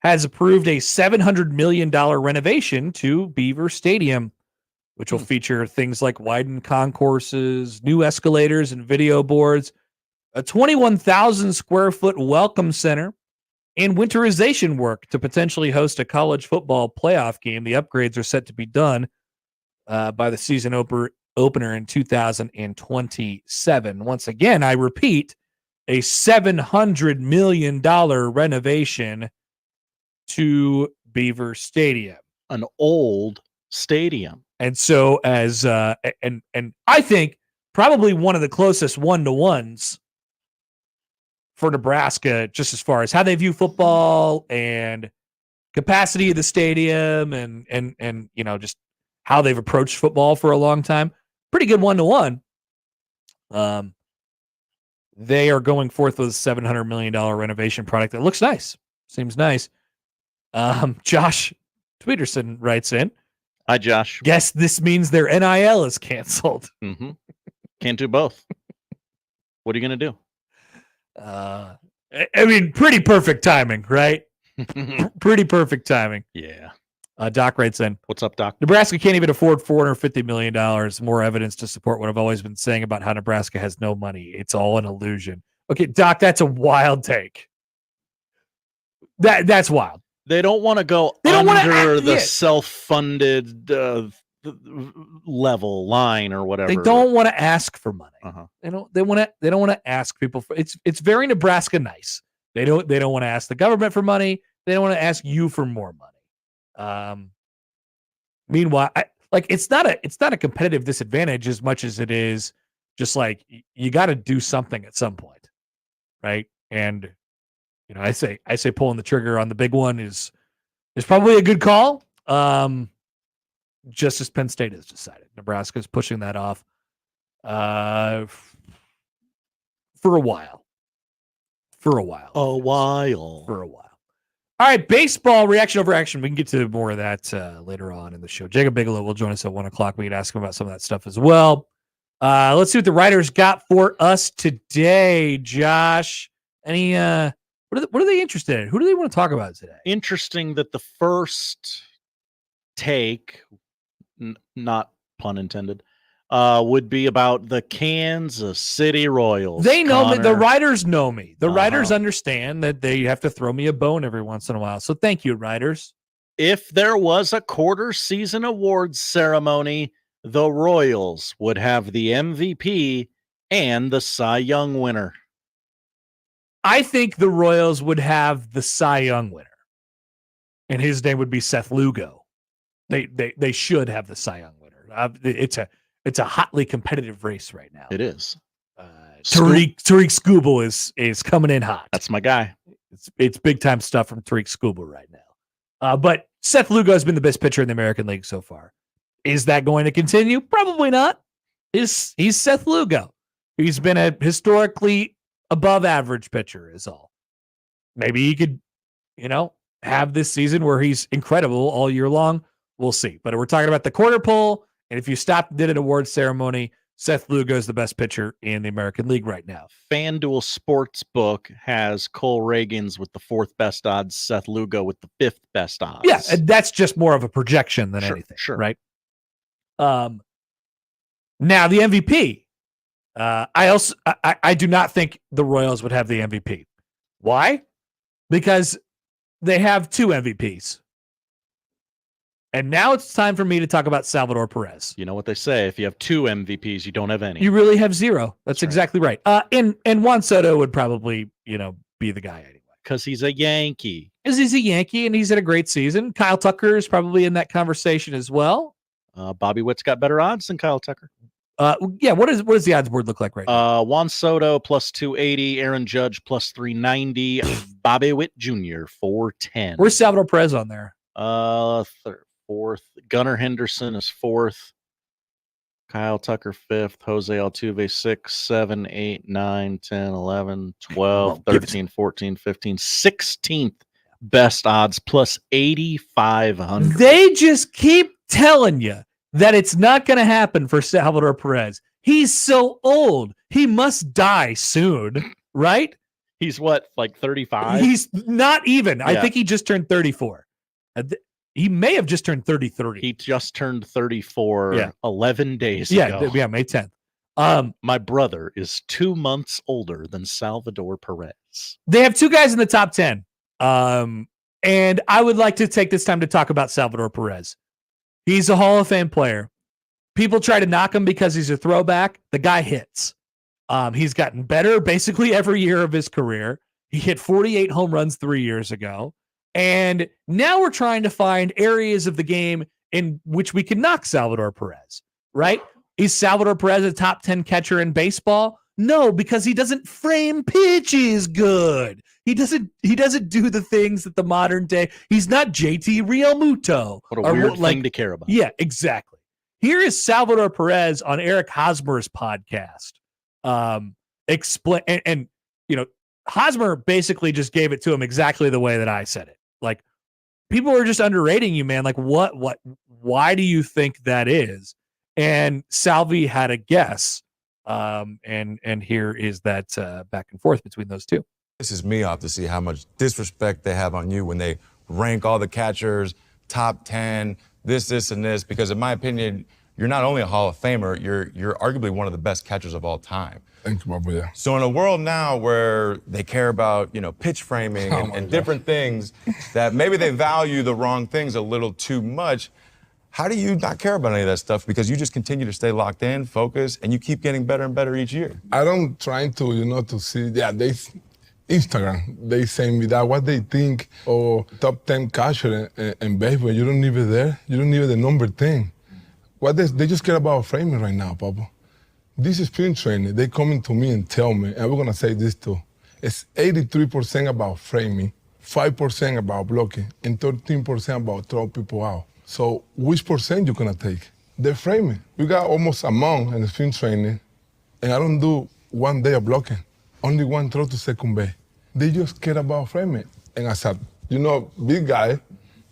has approved a $700 million renovation to Beaver Stadium, which will feature things like widened concourses, new escalators and video boards, a 21,000 square foot welcome center, and winterization work to potentially host a college football playoff game. The upgrades are set to be done by the season opener in 2027. Once again, I repeat, a $700 million renovation to Beaver Stadium. An old stadium. And so as and I think probably one of the closest one-to-ones for Nebraska, just as far as how they view football and capacity of the stadium and just how they've approached football for a long time. Pretty good one-to-one. They are going forth with a $700 million renovation product that looks nice. Seems nice. Josh Tweederson writes in. Hi, Josh. Guess this means their NIL is canceled. Mm-hmm. Can't do both. What are you going to do? I mean, pretty perfect timing, right? Pretty perfect timing. Yeah. Doc writes in. What's up, Doc? Nebraska can't even afford $450 million. More evidence to support what I've always been saying about how Nebraska has no money. It's all an illusion. Okay, Doc, that's a wild take. That's wild. They don't want to go under the self-funded level line or whatever. They don't want to ask for money. Uh-huh. They don't want to ask people for it's very Nebraska nice. They don't want to ask the government for money. They don't want to ask you for more money. Meanwhile, it's not a competitive disadvantage as much as it is just like you got to do something at some point, right? And I say pulling the trigger on the big one is probably a good call. Just as Penn State has decided, Nebraska is pushing that off for a while. All right, baseball reaction overreaction. We can get to more of that later on in the show. Jacob Bigelow will join us at 1:00. We can ask him about some of that stuff as well. Let's see what the writers got for us today. Josh, any what are they interested in? Who do they want to talk about today? Interesting that the first take, not pun intended, would be about the Kansas City Royals. They know me. The writers know me. The writers understand that they have to throw me a bone every once in a while. So thank you, writers. If there was a quarter season awards ceremony, the Royals would have the MVP and the Cy Young winner. I think the Royals would have the Cy Young winner, and his name would be Seth Lugo. They should have the Cy Young winner. It's a hotly competitive race right now. It is. Tariq Skubal is coming in hot. That's my guy. It's big time stuff from Tariq Skubal right now. But Seth Lugo has been the best pitcher in the American League so far. Is that going to continue? Probably not. He's Seth Lugo. He's been a historically above average pitcher is all. Maybe he could, have this season where he's incredible all year long. We'll see. But we're talking about the quarter poll, and if you stopped and did an award ceremony, Seth Lugo is the best pitcher in the American League right now. FanDuel Sportsbook has Cole Reagans with the 4th best odds, Seth Lugo with the 5th best odds. Yeah, and that's just more of a projection than anything, right? Now the MVP. I do not think the Royals would have the MVP. Why? Because they have 2 MVPs. And now it's time for me to talk about Salvador Perez. You know what they say, if you have 2 MVPs, you don't have any. You really have 0. That's exactly right. And Juan Soto would probably, be the guy anyway. Because he's a Yankee. Because he's a Yankee and he's had a great season. Kyle Tucker is probably in that conversation as well. Bobby Witt's got better odds than Kyle Tucker. Yeah, what does the odds board look like right now? Juan Soto plus 280, Aaron Judge plus 390, Bobby Witt Jr. 410. Where's Salvador Perez on there? 4th. Gunnar Henderson is 4th. Kyle Tucker 5th. Jose Altuve 6, 7, 8, 9, 10, 11, 12, 13, 14, 15, 16th best odds plus 8,500. They just keep telling you that it's not going to happen for Salvador Perez. He's so old. He must die soon, right? He's what, like 35? He's not even. Yeah. I think he just turned 34. He may have just turned 33. He just turned 34 11 days ago. ago. Yeah, May 10th. My brother is 2 months older than Salvador Perez. They have 2 guys in the top 10. And I would like to take this time to talk about Salvador Perez. He's a Hall of Fame player. People try to knock him because he's a throwback. The guy hits. He's gotten better basically every year of his career. He hit 48 home runs 3 years ago. And now we're trying to find areas of the game in which we can knock Salvador Perez, right? Is Salvador Perez a top 10 catcher in baseball? No, because he doesn't frame pitches good. He doesn't do the things that the modern day. He's not JT Realmuto. What a weird thing to care about. Yeah, exactly. Here is Salvador Perez on Eric Hosmer's podcast. Explain and Hosmer basically just gave it to him exactly the way that I said it. Like, people are just underrating you, man. Like, why do you think that is? And Salvi had a guess. And here is that back and forth between those two. This is me off to see how much disrespect they have on you when they rank all the catchers, top 10, this, and this, because in my opinion, you're not only a Hall of Famer, you're arguably one of the best catchers of all time. Thank you, Bob. Yeah. So in a world now where they care about, pitch framing and different things that maybe they value the wrong things a little too much, how do you not care about any of that stuff? Because you just continue to stay locked in, focus, and you keep getting better and better each year. I don't try to, to see, Instagram, they send me that, what they think, or top 10 catcher in baseball. You don't even there. You don't even the number 10. They just care about framing right now, Papa. This is spring training. They coming to me and tell me, and we're going to say this too. It's 83% about framing, 5% about blocking, and 13% about throwing people out. So which percent you going to take? The framing. We got almost a month in the spring training, and I don't do 1 day of blocking. Only 1 throw to second base. They just care about framing. And as a, big guy,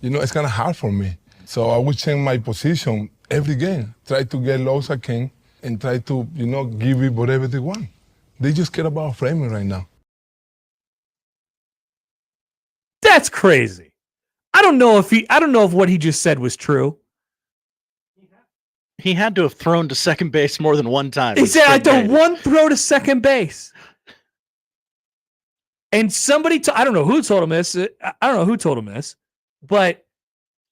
it's kind of hard for me. So I would change my position every game. Try to get low as I can and try to, give it whatever they want. They just care about framing right now. That's crazy. I don't know if what he just said was true. He had to have thrown to second base more than 1 time. He said, I done 1 throw to second base. And somebody, I don't know who told him this, but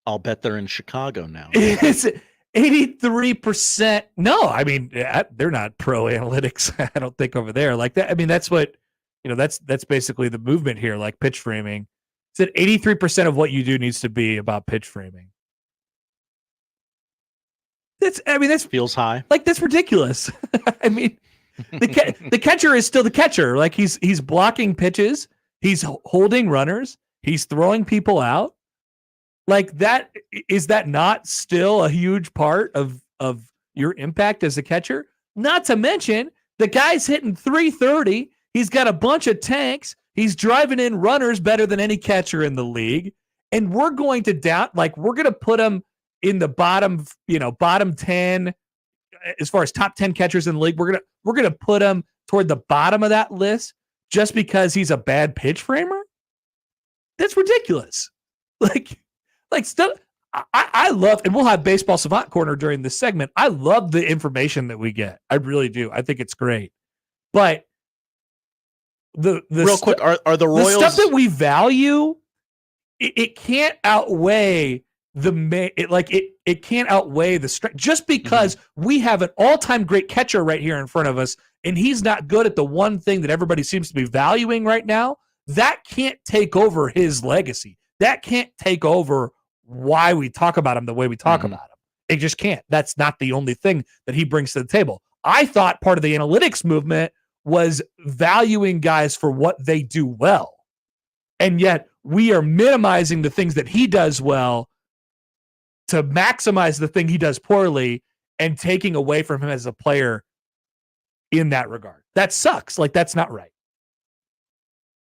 I'll bet they're in Chicago now. It's 83%. No, I mean, they're not pro analytics. I don't think over there like that. I mean, that's what that's basically the movement here, like pitch framing. It said 83% of what you do needs to be about pitch framing. That's feels high. Like, that's ridiculous. I mean, the catcher is still the catcher. Like, he's blocking pitches, he's holding runners, he's throwing people out. Like, is that not still a huge part of your impact as a catcher? Not to mention, the guy's hitting 330. He's got a bunch of tanks. He's driving in runners better than any catcher in the league. And we're going to put him in the bottom 10 as far as top 10 catchers in the league. We're going to put him toward the bottom of that list just because he's a bad pitch framer. That's ridiculous. Like stuff. I love, and we'll have Baseball Savant Corner during this segment. I love the information that we get. I really do. I think it's great. But the real quick, are the Royals, the stuff that we value, it can't outweigh it can't outweigh the strength. Just because we have an all-time great catcher right here in front of us, and he's not good at the one thing that everybody seems to be valuing right now, that can't take over his legacy. That can't take over why we talk about him the way we talk about him. It just can't. That's not the only thing that he brings to the table. I thought part of the analytics movement was valuing guys for what they do well. And yet we are minimizing the things that he does well to maximize the thing he does poorly and taking away from him as a player in that regard. That sucks. Like, that's not right.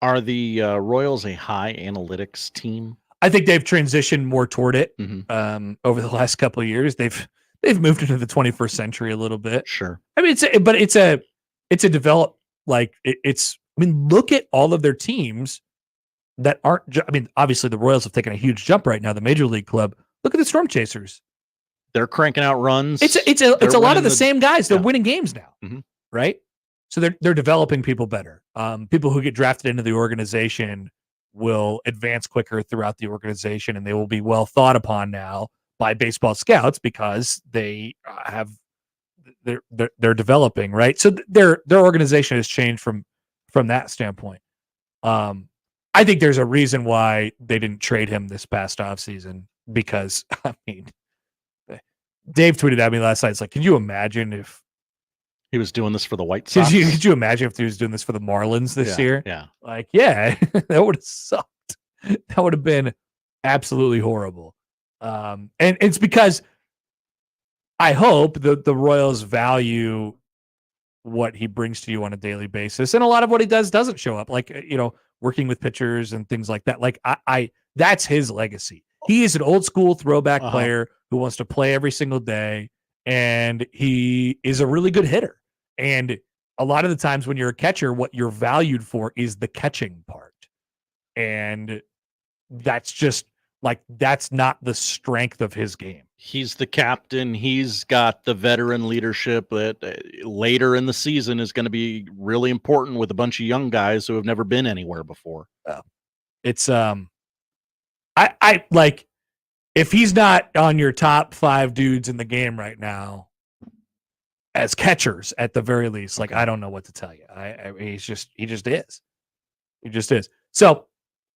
Are the Royals a high analytics team? I think they've transitioned more toward it over the last couple of years. They've moved into the 21st century a little bit. Sure. I mean, it's a develop, like, look at all of their teams that aren't, obviously the Royals have taken a huge jump right now, the Major League Club. Look at the Storm Chasers. They're cranking out runs. It's a lot of the same guys. They're winning games now, right? So they're developing people better. People who get drafted into the organization will advance quicker throughout the organization, and they will be well thought upon now by baseball scouts because they're developing, right? So their organization has changed from that standpoint. I think there's a reason why they didn't trade him this past offseason, because Dave tweeted at me last night. It's like, can you imagine if he was doing this for the White Sox? Could you imagine if he was doing this for the Marlins this year? Yeah. Like, yeah, that would have sucked. That would have been absolutely horrible. And it's because I hope the Royals value what he brings to you on a daily basis. And a lot of what he does doesn't show up, like, working with pitchers and things like that. Like, that's his legacy. He is an old school throwback player who wants to play every single day. And he is a really good hitter. And a lot of the times when you're a catcher, what you're valued for is the catching part. And that's just that's not the strength of his game. He's the captain. He's got the veteran leadership that later in the season is going to be really important with a bunch of young guys who have never been anywhere before. It's, I like, if he's not on your top 5 dudes in the game right now, as catchers at the very least, like, I don't know what to tell you. He just is. He just is. So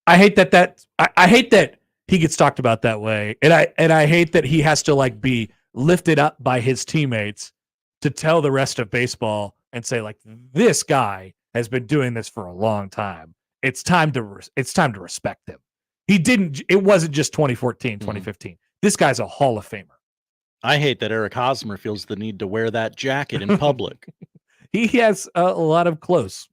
I hate that I hate that he gets talked about that way. And I hate that he has to be lifted up by his teammates to tell the rest of baseball and say, like, this guy has been doing this for a long time. It's time to respect him. It wasn't just 2014, 2015. This guy's a Hall of Famer. I hate that Eric Hosmer feels the need to wear that jacket in public. He has a lot of clothes.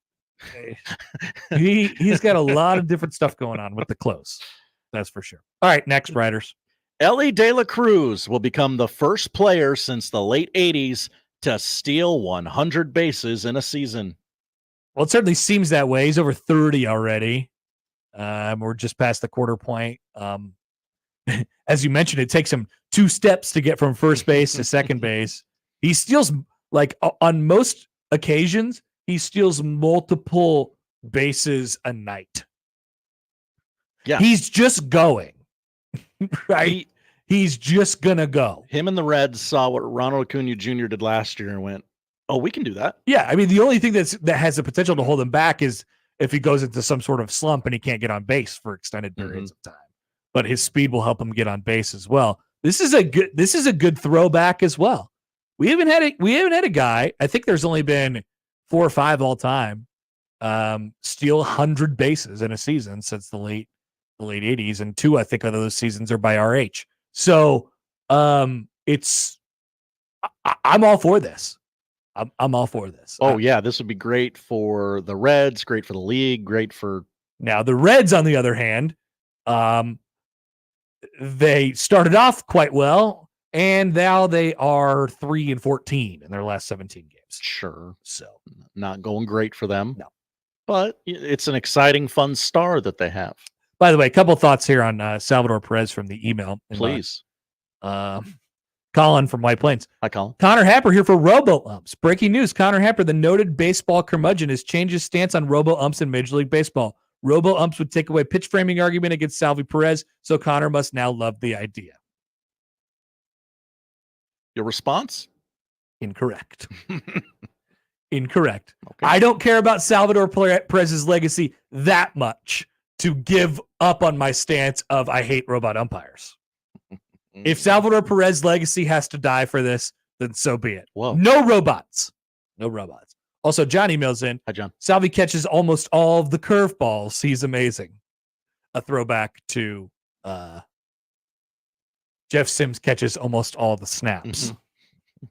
He's got a lot of different stuff going on with the clothes. That's for sure. All right, next, writers. Ellie De La Cruz will become the first player since the late 80s to steal 100 bases in a season. Well, it certainly seems that way. He's over 30 already. We're just past the quarter point. As you mentioned, it takes him 2 steps to get from first base to second base. He steals, on most occasions, he steals multiple bases a night. Yeah. He's just going, right? He's just going to go. Him and the Reds saw what Ronald Acuna Jr. did last year and went, oh, we can do that. Yeah. I mean, the only thing that has the potential to hold him back is if he goes into some sort of slump and he can't get on base for extended periods of time. But his speed will help him get on base as well. This is a good throwback as well. We haven't had a guy. I think there's only been 4 or 5 all time steal 100 bases in a season since the late 80s, and 2 I think of those seasons are by RH. So I'm all for this. I'm all for this. Oh yeah, this would be great for the Reds, great for the league, great for. Now the Reds, on the other hand, they started off quite well, and now they are 3-14 in their last 17 games. Sure. So not going great for them. No. But it's an exciting, fun star that they have. By the way, a couple thoughts here on Salvador Perez from the email. Please. Colin from White Plains. Hi, Colin. Connor Happer here for robo-umps. Breaking news. Connor Happer, the noted baseball curmudgeon, has changed his stance on robo-umps in Major League Baseball. Robo-umps would take away pitch framing argument against Salvi Perez, so Connor must now love the idea. Your response? Incorrect. Incorrect. Okay. I don't care about Salvador Perez's legacy that much to give up on my stance of I hate robot umpires. If Salvador Perez's legacy has to die for this, then so be it. Whoa. No robots. No robots. Also, John emails in. Hi, John. Salvi catches almost all of the curveballs. He's amazing. A throwback to Jeff Sims catches almost all the snaps. Mm-hmm.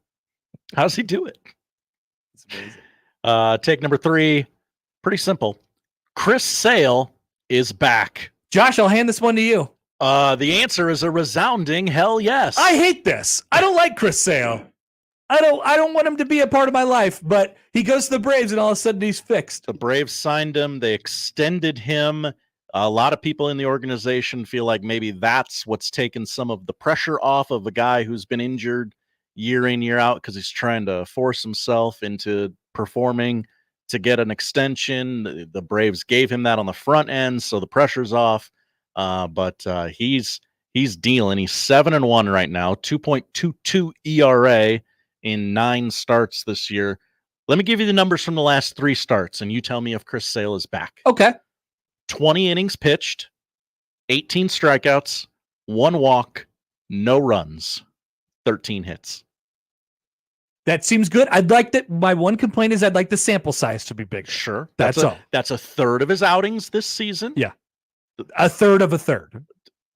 How's he do it? It's amazing. Take number 3. Pretty simple. Chris Sale is back. Josh, I'll hand this one to you. The answer is a resounding hell yes. I hate this. I don't like Chris Sale. I don't want him to be a part of my life, but he goes to the Braves and all of a sudden he's fixed. The Braves signed him. They extended him. A lot of people in the organization feel like maybe that's what's taken some of the pressure off of a guy who's been injured year in, year out, because he's trying to force himself into performing to get an extension. The Braves gave him that on the front end, so the pressure's off. But he's dealing. He's 7-1 right now, 2.22 ERA in 9 starts this year. Let me give you the numbers from the last 3 starts, and you tell me if Chris Sale is back. Okay. 20 innings pitched, 18 strikeouts, 1 walk, no runs, 13 hits. That seems good. I'd like that. My one complaint is I'd like the sample size to be bigger. Sure. That's all. That's a third of his outings this season. Yeah. A third of a third.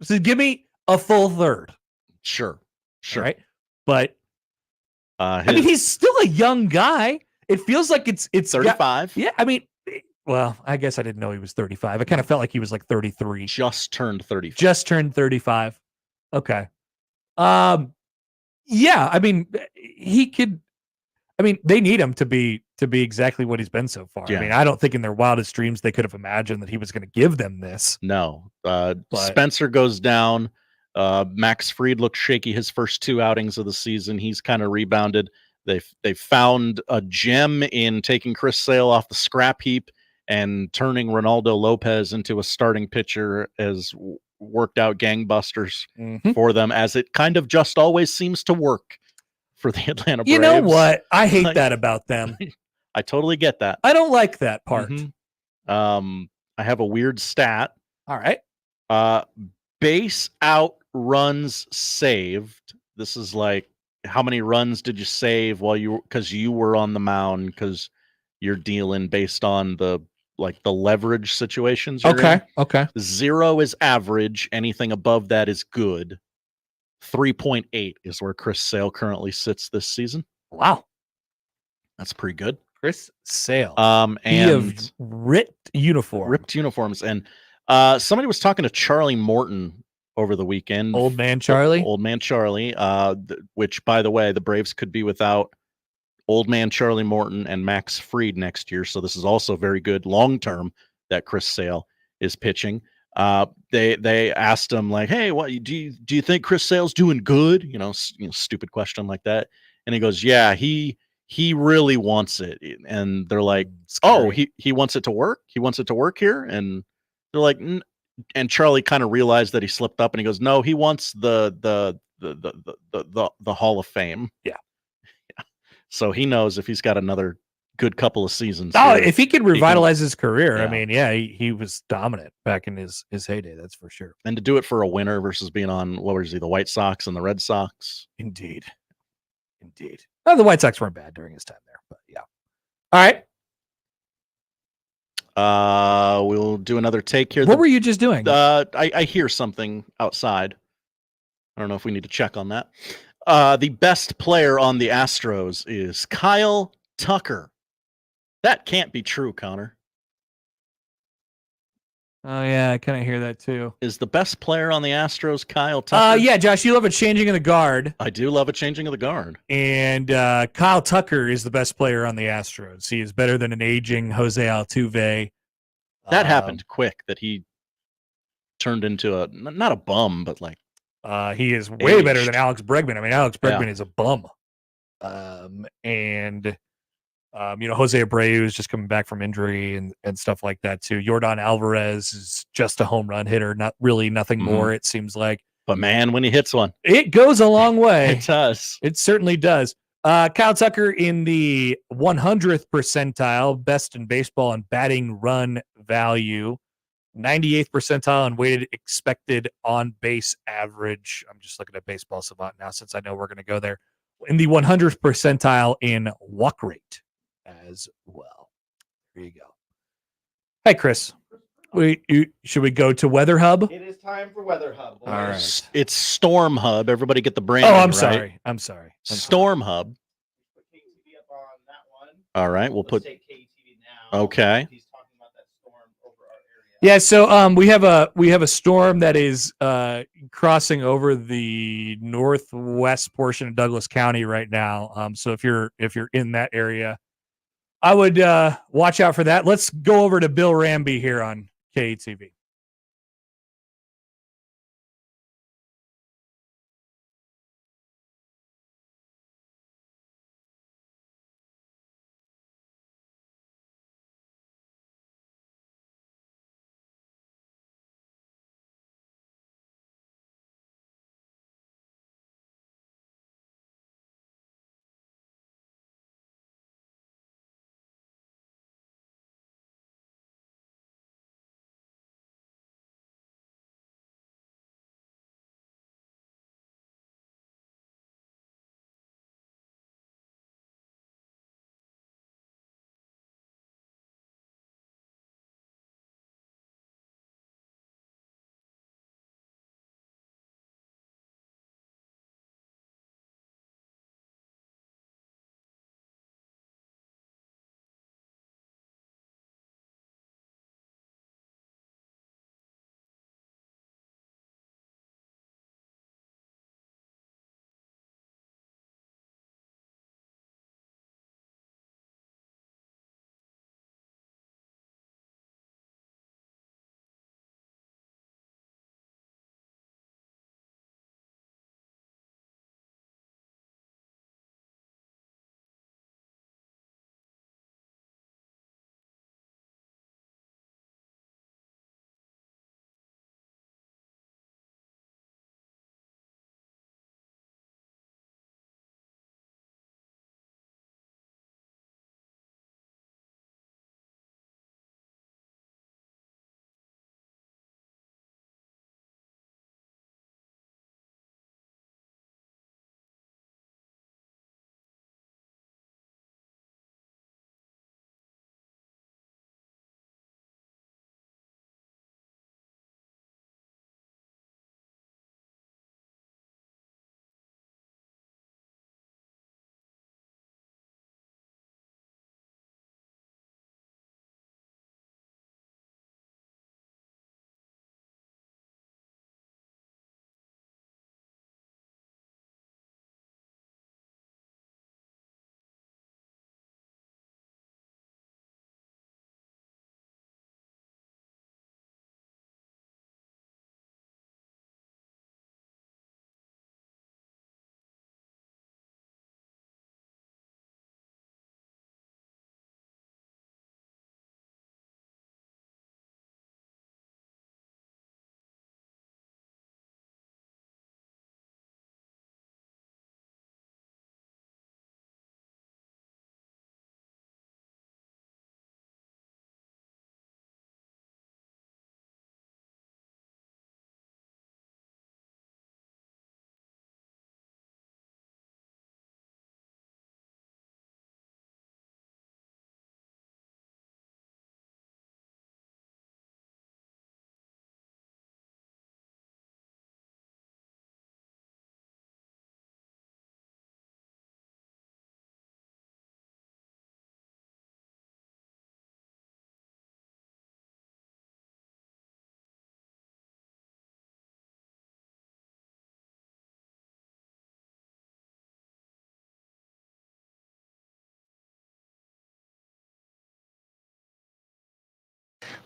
So give me a full third. Sure. All right. But I mean, he's still a young guy. It feels like it's 35. Yeah. I mean, well, I guess I didn't know he was 35. I kind of felt like he was like 33. Just turned 35. Just turned 35. Okay. Yeah. I mean, he could. I mean, they need him to be exactly what he's been so far. Yeah. I mean, I don't think in their wildest dreams they could have imagined that he was going to give them this. No. Spencer goes down. Max Fried looked shaky his first 2 outings of the season. He's kind of rebounded. They found a gem in taking Chris Sale off the scrap heap and turning Ronaldo Lopez into a starting pitcher has worked out gangbusters for them, as it kind of just always seems to work for the Atlanta Braves. You know what? I hate that about them. I totally get that. I don't like that part. I have a weird stat. All right. Base out runs saved. This is like, how many runs did you save because you were on the mound, because you're dealing based on the leverage situations. Okay. 0 is average. Anything above that is good. 3.8 is where Chris Sale currently sits this season. Wow. That's pretty good. Chris Sale. And ripped uniforms. And somebody was talking to Charlie Morton over the weekend. Old man Charlie. Which, by the way, the Braves could be without old man Charlie Morton and Max Fried next year. So this is also very good long term that Chris Sale is pitching. They asked him like, "Hey, what do you think Chris Sale's doing good?" You know, stupid question like that. And he goes, "Yeah, he really wants it." And they're like, "Oh, he wants it to work. He wants it to work here." And they're like, and Charlie kind of realized that he slipped up, and he goes, "No, he wants the Hall of Fame." Yeah. So he knows if he's got another good couple of seasons. Oh, here. if he could revitalize his career, I yeah. mean, yeah, he was dominant back in his heyday. That's for sure. And to do it for a winner versus being on, what was he, the White Sox and the Red Sox? Indeed. Oh, the White Sox weren't bad during his time there, but yeah. All right. We'll do another take here. What were you just doing? I hear something outside. I don't know if we need to check on that. The best player on the Astros is Kyle Tucker. That can't be true, Connor. Oh yeah, I kind of hear that too. Is the best player on the Astros Kyle Tucker? Yeah, Josh, you love a changing of the guard. I do love a changing of the guard. And Kyle Tucker is the best player on the Astros. He is better than an aging Jose Altuve. That happened quick, that he turned into not a bum, but like he is way aged. better than Alex Bregman. I mean, Alex Bregman Yeah. is a bum. Jose Abreu is just coming back from injury and stuff like that too. Yordan Alvarez is just a home run hitter, not really nothing more, it seems like. But man, when he hits one, it goes a long way. It does. It certainly does. Kyle Tucker in the 100th percentile, best in baseball in batting run value, 98th percentile in weighted expected on base average. I'm just looking at Baseball Savant now since I know we're going to go there. In the 100th percentile in walk rate as well. There you go. Hey, Chris. Should we go to Weather Hub? It is time for Weather Hub. All right. It's Storm Hub. Everybody get the brand. Oh, I'm right? sorry. I'm sorry. Storm Hub. All right, we'll put. Okay. Yeah, so we have a storm that is crossing over the northwest portion of Douglas County right now. So if you're in that area, I would watch out for that. Let's go over to Bill Ramby here on KATV.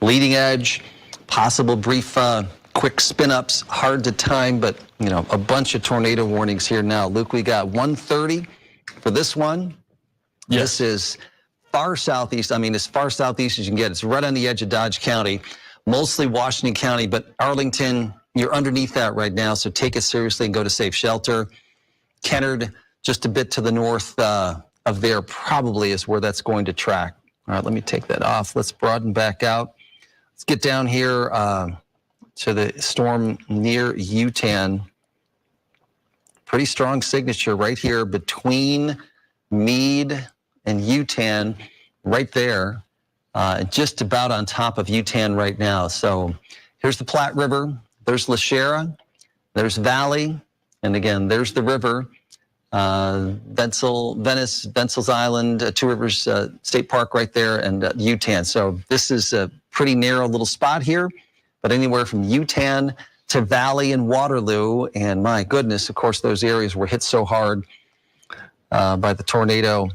Leading edge, possible brief quick spin-ups, hard to time, but a bunch of tornado warnings here now. Luke, we got 130 for this one. Yes. This is far southeast. I mean, as far southeast as you can get. It's right on the edge of Dodge County, mostly Washington County, but Arlington, you're underneath that right now, so take it seriously and go to safe shelter. Kennard, just a bit to the north of there, probably is where that's going to track. All right, let me take that off. Let's broaden back out. Let's get down here to the storm near Utan. Pretty strong signature right here between Meade and Utan, right there, just about on top of Utan right now. So here's the Platte River, there's LaShera, there's Valley, and again, there's the river, Vencel's Island, Two Rivers State Park right there, and Utan. So this is a pretty narrow little spot here, but anywhere from Utan to Valley and Waterloo, and my goodness, of course, those areas were hit so hard by the tornado.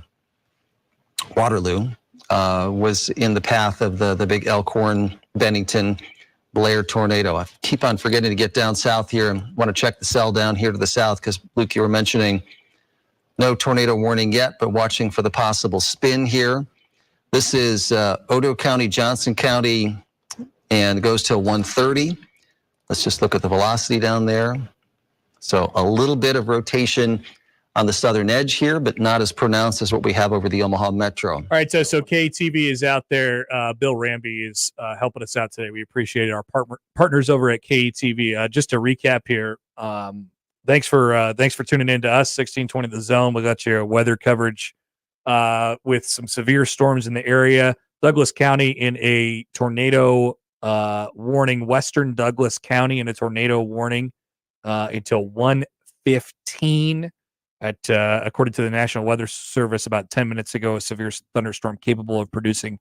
Waterloo was in the path of the big Elkhorn, Bennington, Blair tornado. I keep on forgetting to get down south here and want to check the cell down here to the south because, Luke, you were mentioning no tornado warning yet, but watching for the possible spin here. This is Odo County, Johnson County, and goes till 130. Let's just look at the velocity down there. So a little bit of rotation on the southern edge here, but not as pronounced as what we have over the Omaha Metro. All right, so KTV is out there. Bill Ramby is helping us out today. We appreciate our partners over at KTV. Just to recap here, thanks for tuning in to us, 1620 The Zone. We got your weather coverage with some severe storms in the area. Douglas County in a tornado warning. Western Douglas County in a tornado warning until 1:15. According to the National Weather Service, about 10 minutes ago, a severe thunderstorm capable of producing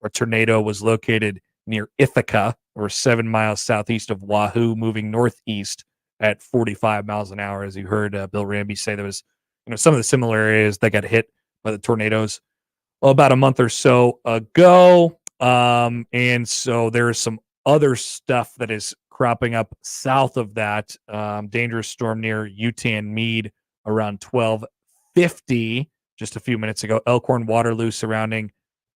a tornado was located near Ithaca, or 7 miles southeast of Wahoo, moving northeast at 45 miles an hour. As you heard Bill Ramby say, there was some of the similar areas that got hit by the tornadoes about a month or so ago. And so there's some other stuff that is cropping up south of that. Dangerous storm near Utan Meade around 12:50, just a few minutes ago. Elkhorn, Waterloo surrounding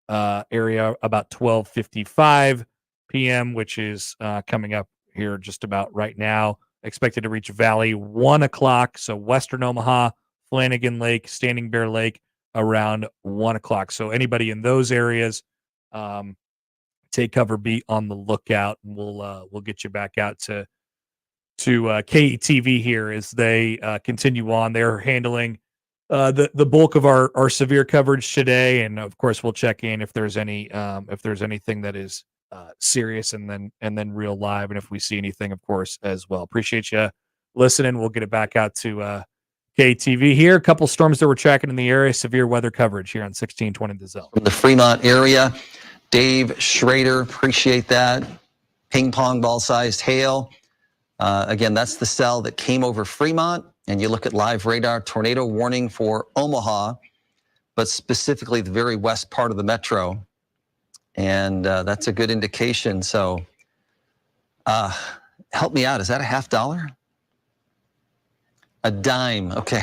area about 12:55 p.m., which is coming up here just about right now. Expected to reach Valley 1 o'clock. So Western Omaha, Flanagan Lake, Standing Bear Lake around 1 o'clock. So anybody in those areas, take cover, be on the lookout, and we'll get you back out to KTV here as they continue on. They're handling the bulk of our severe coverage today, and of course we'll check in if there's anything that is serious, and then real live, and if we see anything, of course, as well. Appreciate you listening. We'll get it back out to KTV here. A couple storms that we're tracking in the area. Severe weather coverage here on 1620 The Zone. From the Fremont area, Dave Schrader, appreciate that. Ping pong ball sized hail. Again, that's the cell that came over Fremont, and you look at live radar, tornado warning for Omaha, but specifically the very west part of the metro, and that's a good indication. So help me out. Is that a $50? A dime. Okay.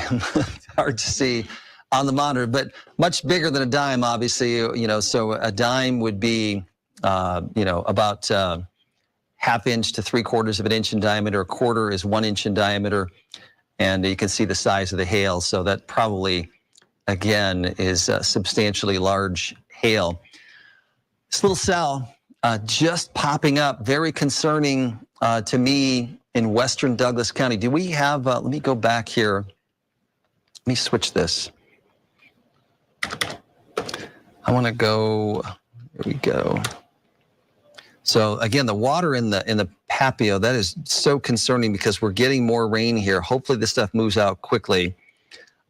Hard to see on the monitor, but much bigger than a dime, obviously. So a dime would be, about ½ inch to 3/4 of an inch in diameter. A quarter is 1 inch in diameter, and you can see the size of the hail. So that probably, again, is substantially large hail. This little cell just popping up, very concerning to me in western Douglas County. Do we have, let me go back here. Let me switch this. I want to go, here we go. So again, the water in the Papio, that is so concerning because we're getting more rain here. Hopefully this stuff moves out quickly.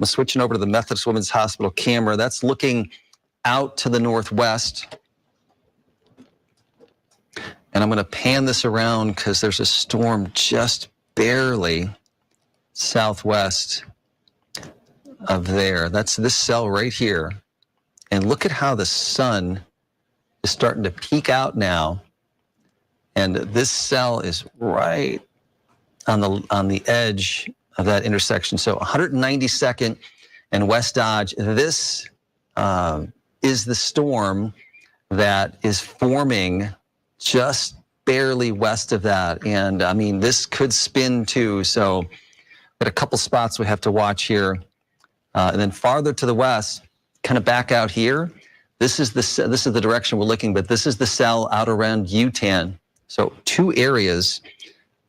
I'm switching over to the Methodist Women's Hospital camera. That's looking out to the northwest. And I'm going to pan this around because there's a storm just barely southwest of there. That's this cell right here. And look at how the sun is starting to peek out now. And this cell is right on the edge of that intersection. So 192nd and West Dodge. This is the storm that is forming just barely west of that. And I mean, this could spin too. So got a couple spots we have to watch here. And then farther to the west, kind of back out here, this is the direction we're looking, but this is the cell out around Utan. So 2 areas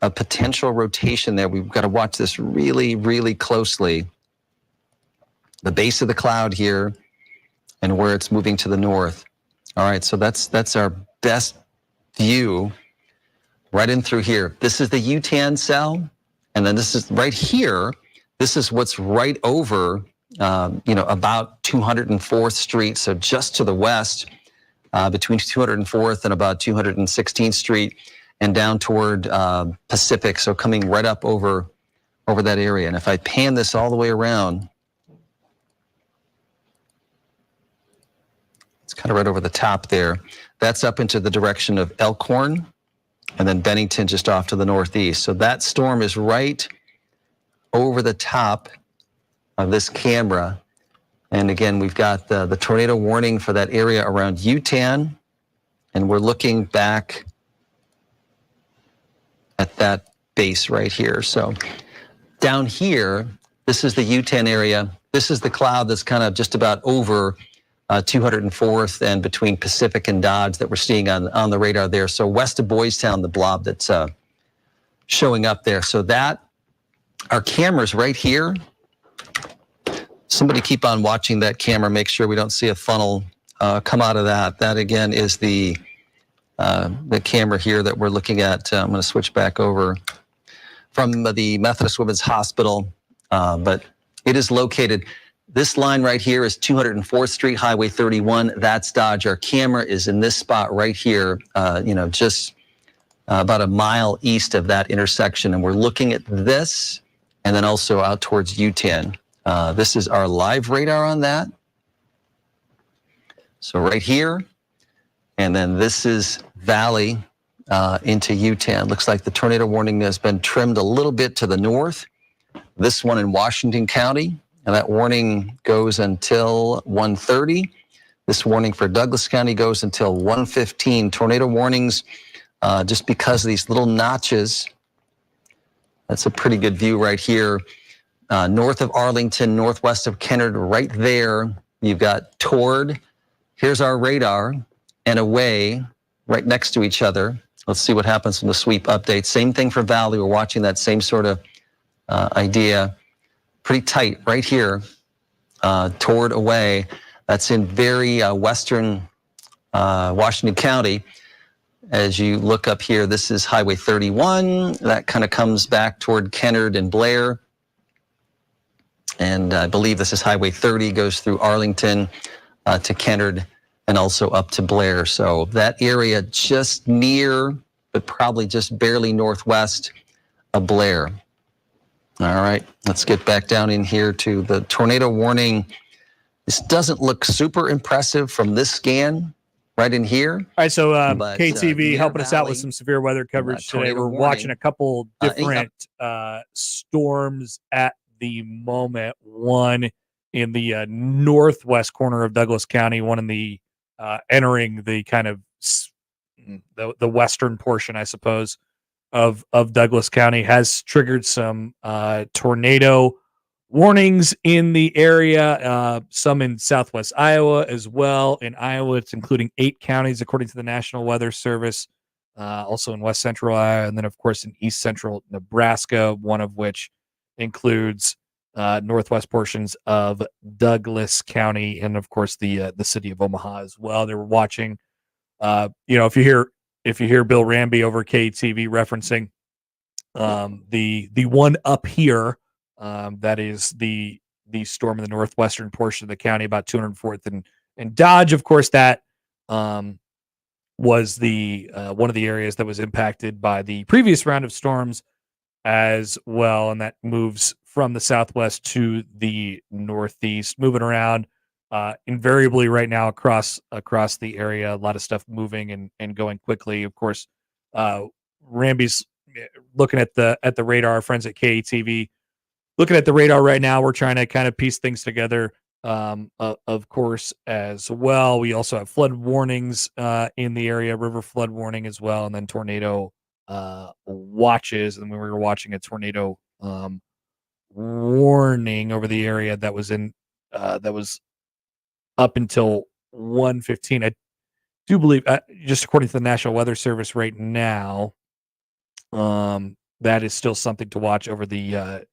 of potential rotation there. We've got to watch this really, really closely. The base of the cloud here and where it's moving to the north. All right, so that's our best view right in through here. This is the Utan cell, and then this is right here. This is what's right over, about 204th Street, so just to the west, between 204th and about 216th Street, and down toward Pacific, so coming right up over that area. And if I pan this all the way around, it's kind of right over the top there. That's up into the direction of Elkhorn, and then Bennington just off to the northeast. So that storm is right over the top of this camera. And again, we've got the tornado warning for that area around Utan, and we're looking back at that base right here. So down here, this is the Utan area. This is the cloud that's kind of just about over 204th and between Pacific and Dodge that we're seeing on the radar there. So west of Boys Town, the blob that's showing up there. So that, our camera's right here. Somebody keep on watching that camera. Make sure we don't see a funnel come out of that. That again is the camera here that we're looking at. I'm going to switch back over from the Methodist Women's Hospital, but it is located. This line right here is 204th Street, Highway 31. That's Dodge. Our camera is in this spot right here, just about a mile east of that intersection. And we're looking at this and then also out towards Utan. This is our live radar on that. So right here. And then this is Valley into Utan. Looks like the tornado warning has been trimmed a little bit to the north. This one in Washington County. And that warning goes until 1:30. This warning for Douglas County goes until 1:15. Tornado warnings, just because of these little notches. That's a pretty good view right here. North of Arlington, northwest of Kennard, right there, you've got Tord. Here's our radar, and away, right next to each other. Let's see what happens from the sweep update. Same thing for Valley. We're watching that same sort of idea. Pretty tight right here, toward away. That's in very western Washington County. As you look up here, this is Highway 31. That kind of comes back toward Kennard and Blair. And I believe this is Highway 30, goes through Arlington to Kennard and also up to Blair. So that area just near, but probably just barely northwest of Blair. All right, let's get back down in here to the tornado warning. This doesn't look super impressive from this scan right in here. All right, so KTV helping us out with some severe weather coverage today. We're watching a couple different storms at the moment. One in the northwest corner of Douglas County, one in the entering the kind of the western portion, I suppose, of Douglas County, has triggered some tornado warnings in the area, some in southwest Iowa as well. In Iowa, it's including 8 counties, according to the National Weather Service, also in west central Iowa, and then, of course, in east central Nebraska, one of which includes northwest portions of Douglas County and, of course, the city of Omaha as well. They were watching, if you hear Bill Ramby over KTV referencing the one up here, that is the storm in the northwestern portion of the county, about 204th and Dodge. Of course, that was the one of the areas that was impacted by the previous round of storms as well, and that moves from the southwest to the northeast, moving around invariably right now across the area. A lot of stuff moving and going quickly. Of course, Ramby's looking at the radar. Our friends at KATV looking at the radar right now. We're trying to kind of piece things together. Of course, as well. We also have flood warnings in the area, river flood warning as well, and then tornado watches. And we were watching a tornado warning over the area that was up until 1:15. I do believe, just according to the National Weather Service right now, that is still something to watch over the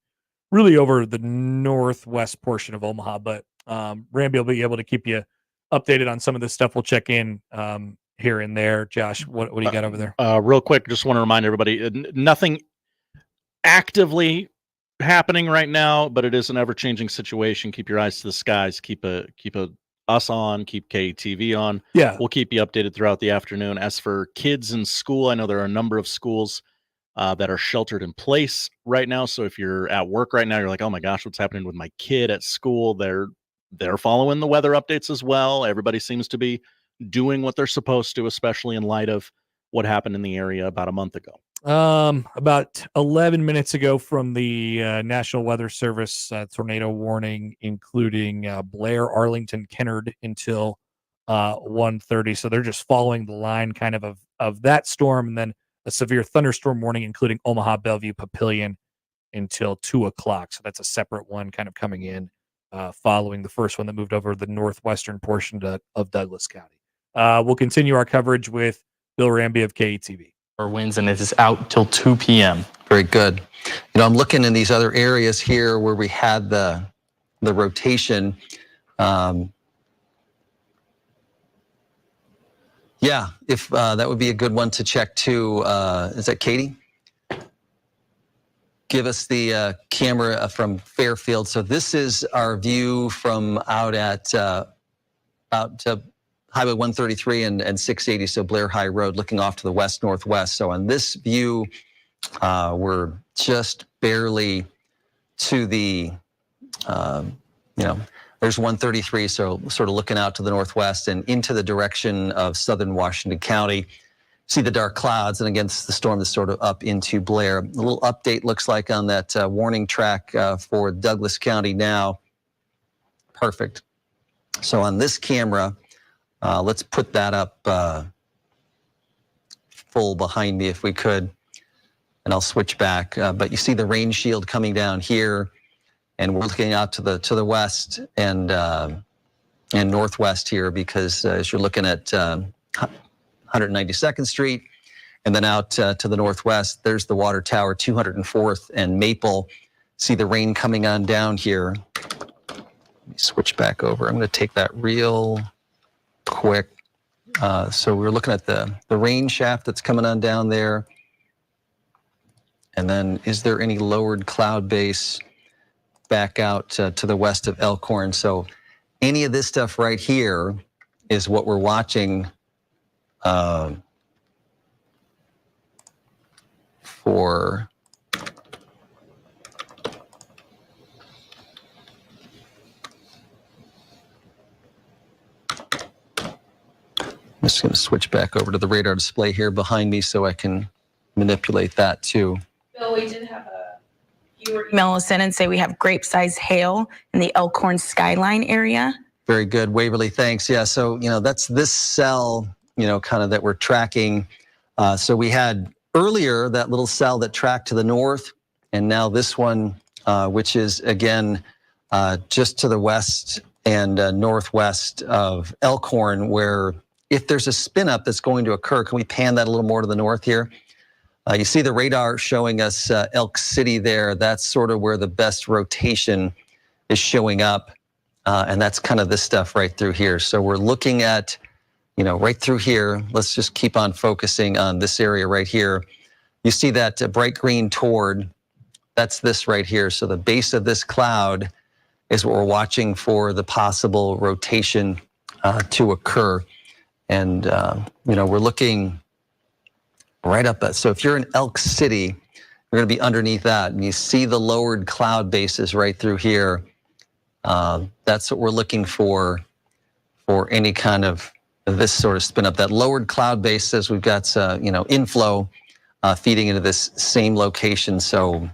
really over the northwest portion of Omaha. But Ramby will be able to keep you updated on some of this stuff. We'll check in here and there. Josh, what do you got over there? Real quick, just want to remind everybody, nothing actively happening right now, but it is an ever-changing situation. Keep your eyes to the skies. Keep us on. Keep KTV on. Yeah, we'll keep you updated throughout the afternoon. As for kids in school, I know there are a number of schools that are sheltered in place right now. So if you're at work right now, you're like, oh my gosh, what's happening with my kid at school? They're following the weather updates as well. Everybody seems to be doing what they're supposed to, especially in light of what happened in the area about a month ago. About 11 minutes ago from the National Weather Service, tornado warning, including Blair, Arlington, Kennard until 1:30. So they're just following the line kind of that storm, and then a severe thunderstorm warning, including Omaha, Bellevue, Papillion until 2:00. So that's a separate one kind of coming in following the first one that moved over the northwestern portion of Douglas County. We'll continue our coverage with Bill Ramby of KATV. Our winds, and it is out till 2 p.m. Very good. I'm looking in these other areas here where we had the rotation. Yeah, if that would be a good one to check too. Is that Katie? Give us the camera from Fairfield. So this is our view from out at Highway 133 and 680, so Blair High Road, looking off to the west-northwest. So on this view, we're just barely to the, there's 133, so sort of looking out to the northwest and into the direction of southern Washington County. See the dark clouds, and against the storm that's sort of up into Blair. A little update looks like on that warning track for Douglas County now. Perfect. So on this camera, let's put that up full behind me if we could, and I'll switch back. But you see the rain shield coming down here, and we're looking out to the west and northwest here, because as you're looking at 192nd Street, and then out to the northwest, there's the water tower, 204th and Maple. See the rain coming on down here. Let me switch back over. I'm going to take that real quick. So we're looking at the rain shaft that's coming on down there. And then is there any lowered cloud base back out to the west of Elkhorn? So any of this stuff right here is what we're watching for I'm just going to switch back over to the radar display here behind me so I can manipulate that too. Bill, we did have a viewer email us in and say we have grape-sized hail in the Elkhorn skyline area. Very good, Waverly, thanks. Yeah, so, that's this cell, kind of that we're tracking. So we had earlier that little cell that tracked to the north, and now this one, which is, again, just to the west and northwest of Elkhorn, where if there's a spin up that's going to occur, can we pan that a little more to the north here? You see the radar showing us Elk City there. That's sort of where the best rotation is showing up. And that's kind of this stuff right through here. So we're looking at, right through here. Let's just keep on focusing on this area right here. You see that bright green toward, that's this right here. So the base of this cloud is what we're watching for the possible rotation to occur. And, we're looking right up at, so if you're in Elk City, you're going to be underneath that. And you see the lowered cloud bases right through here. That's what we're looking for any kind of this sort of spin up. That lowered cloud base says we've got inflow feeding into this same location. So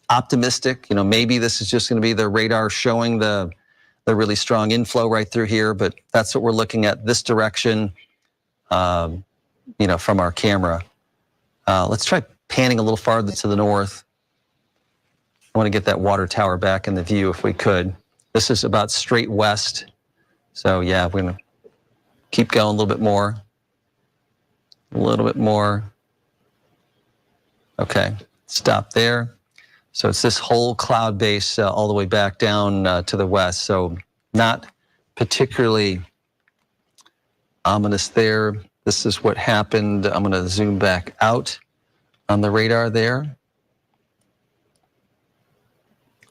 optimistic. Maybe this is just going to be the radar showing the really strong inflow right through here, but that's what we're looking at this direction. From our camera. Let's try panning a little farther to the north. I want to get that water tower back in the view if we could. This is about straight west. So yeah, we're going to keep going a little bit more. A little bit more. Okay, stop there. So it's this whole cloud base all the way back down to the west. So not particularly ominous there. This is what happened. I'm going to zoom back out on the radar there.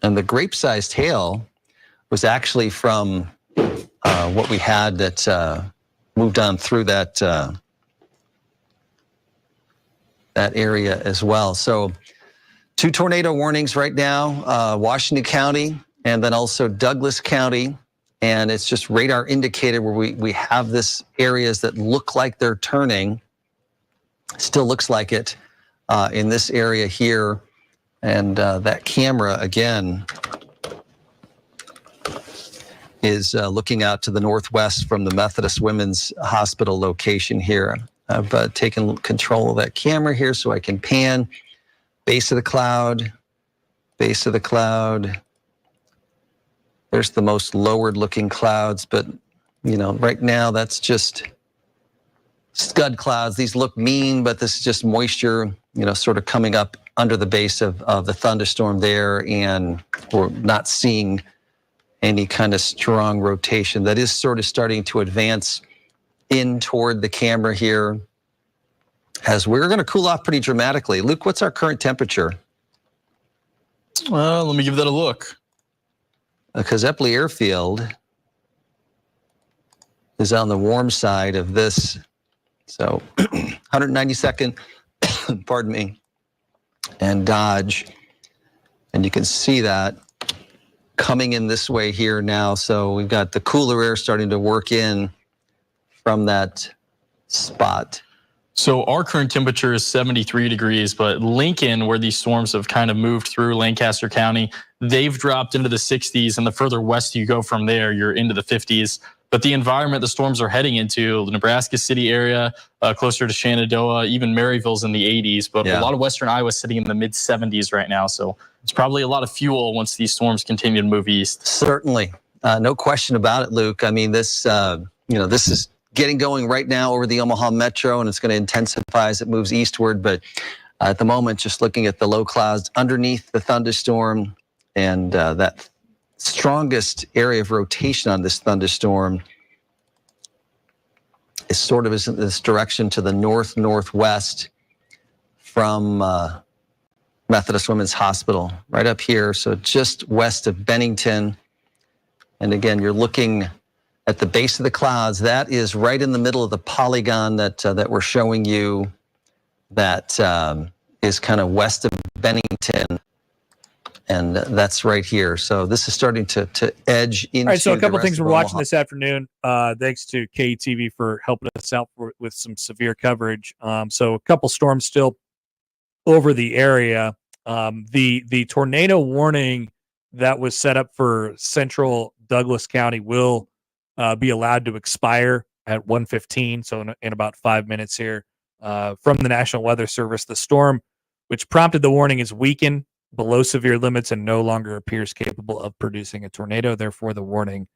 And the grape-sized hail was actually from what we had that moved on through that area as well. So 2 tornado warnings right now, Washington County and then also Douglas County. And it's just radar indicated where we have this areas that look like they're turning. Still looks like it in this area here. And that camera, again, is looking out to the northwest from the Methodist Women's Hospital location here. I've taken control of that camera here so I can pan. Base of the cloud, base of the cloud. There's the most lowered looking clouds, but right now that's just scud clouds. These look mean, but this is just moisture, sort of coming up under the base of the thunderstorm there, and we're not seeing any kind of strong rotation. That is sort of starting to advance in toward the camera here as we're going to cool off pretty dramatically. Luke, what's our current temperature? Let me give that a look. Because Epley Airfield is on the warm side of this. So 192nd, pardon me, and Dodge. And you can see that coming in this way here now. So we've got the cooler air starting to work in from that spot. So our current temperature is 73 degrees, but Lincoln, where these storms have kind of moved through Lancaster County, they've dropped into the 60s, and the further west you go from there, you're into the 50s. But the environment the storms are heading into, the Nebraska City area, closer to Shenandoah, even Maryville's in the 80s, but a lot of western Iowa sitting in the mid 70s right now. So it's probably a lot of fuel once these storms continue to move east. Certainly. No question about it, Luke. I mean, this is getting going right now over the Omaha Metro, and it's going to intensify as it moves eastward. But at the moment, just looking at the low clouds underneath the thunderstorm, and that strongest area of rotation on this thunderstorm is sort of in this direction to the northwest from Methodist Women's Hospital, right up here. So just west of Bennington. And again, you're looking at the base of the clouds. That is right in the middle of the polygon that we're showing you. That is kind of west of Bennington, and that's right here. So this is starting to edge into. All right, so a couple the things rest we're of watching Omaha. this afternoon. Thanks to KTV for helping us out with some severe coverage. So a couple storms still over the area. The tornado warning that was set up for central Douglas County will be allowed to expire at 1:15, so in about 5 minutes here, from the National Weather Service. The storm, which prompted the warning, is weakened below severe limits and no longer appears capable of producing a tornado. Therefore, the warning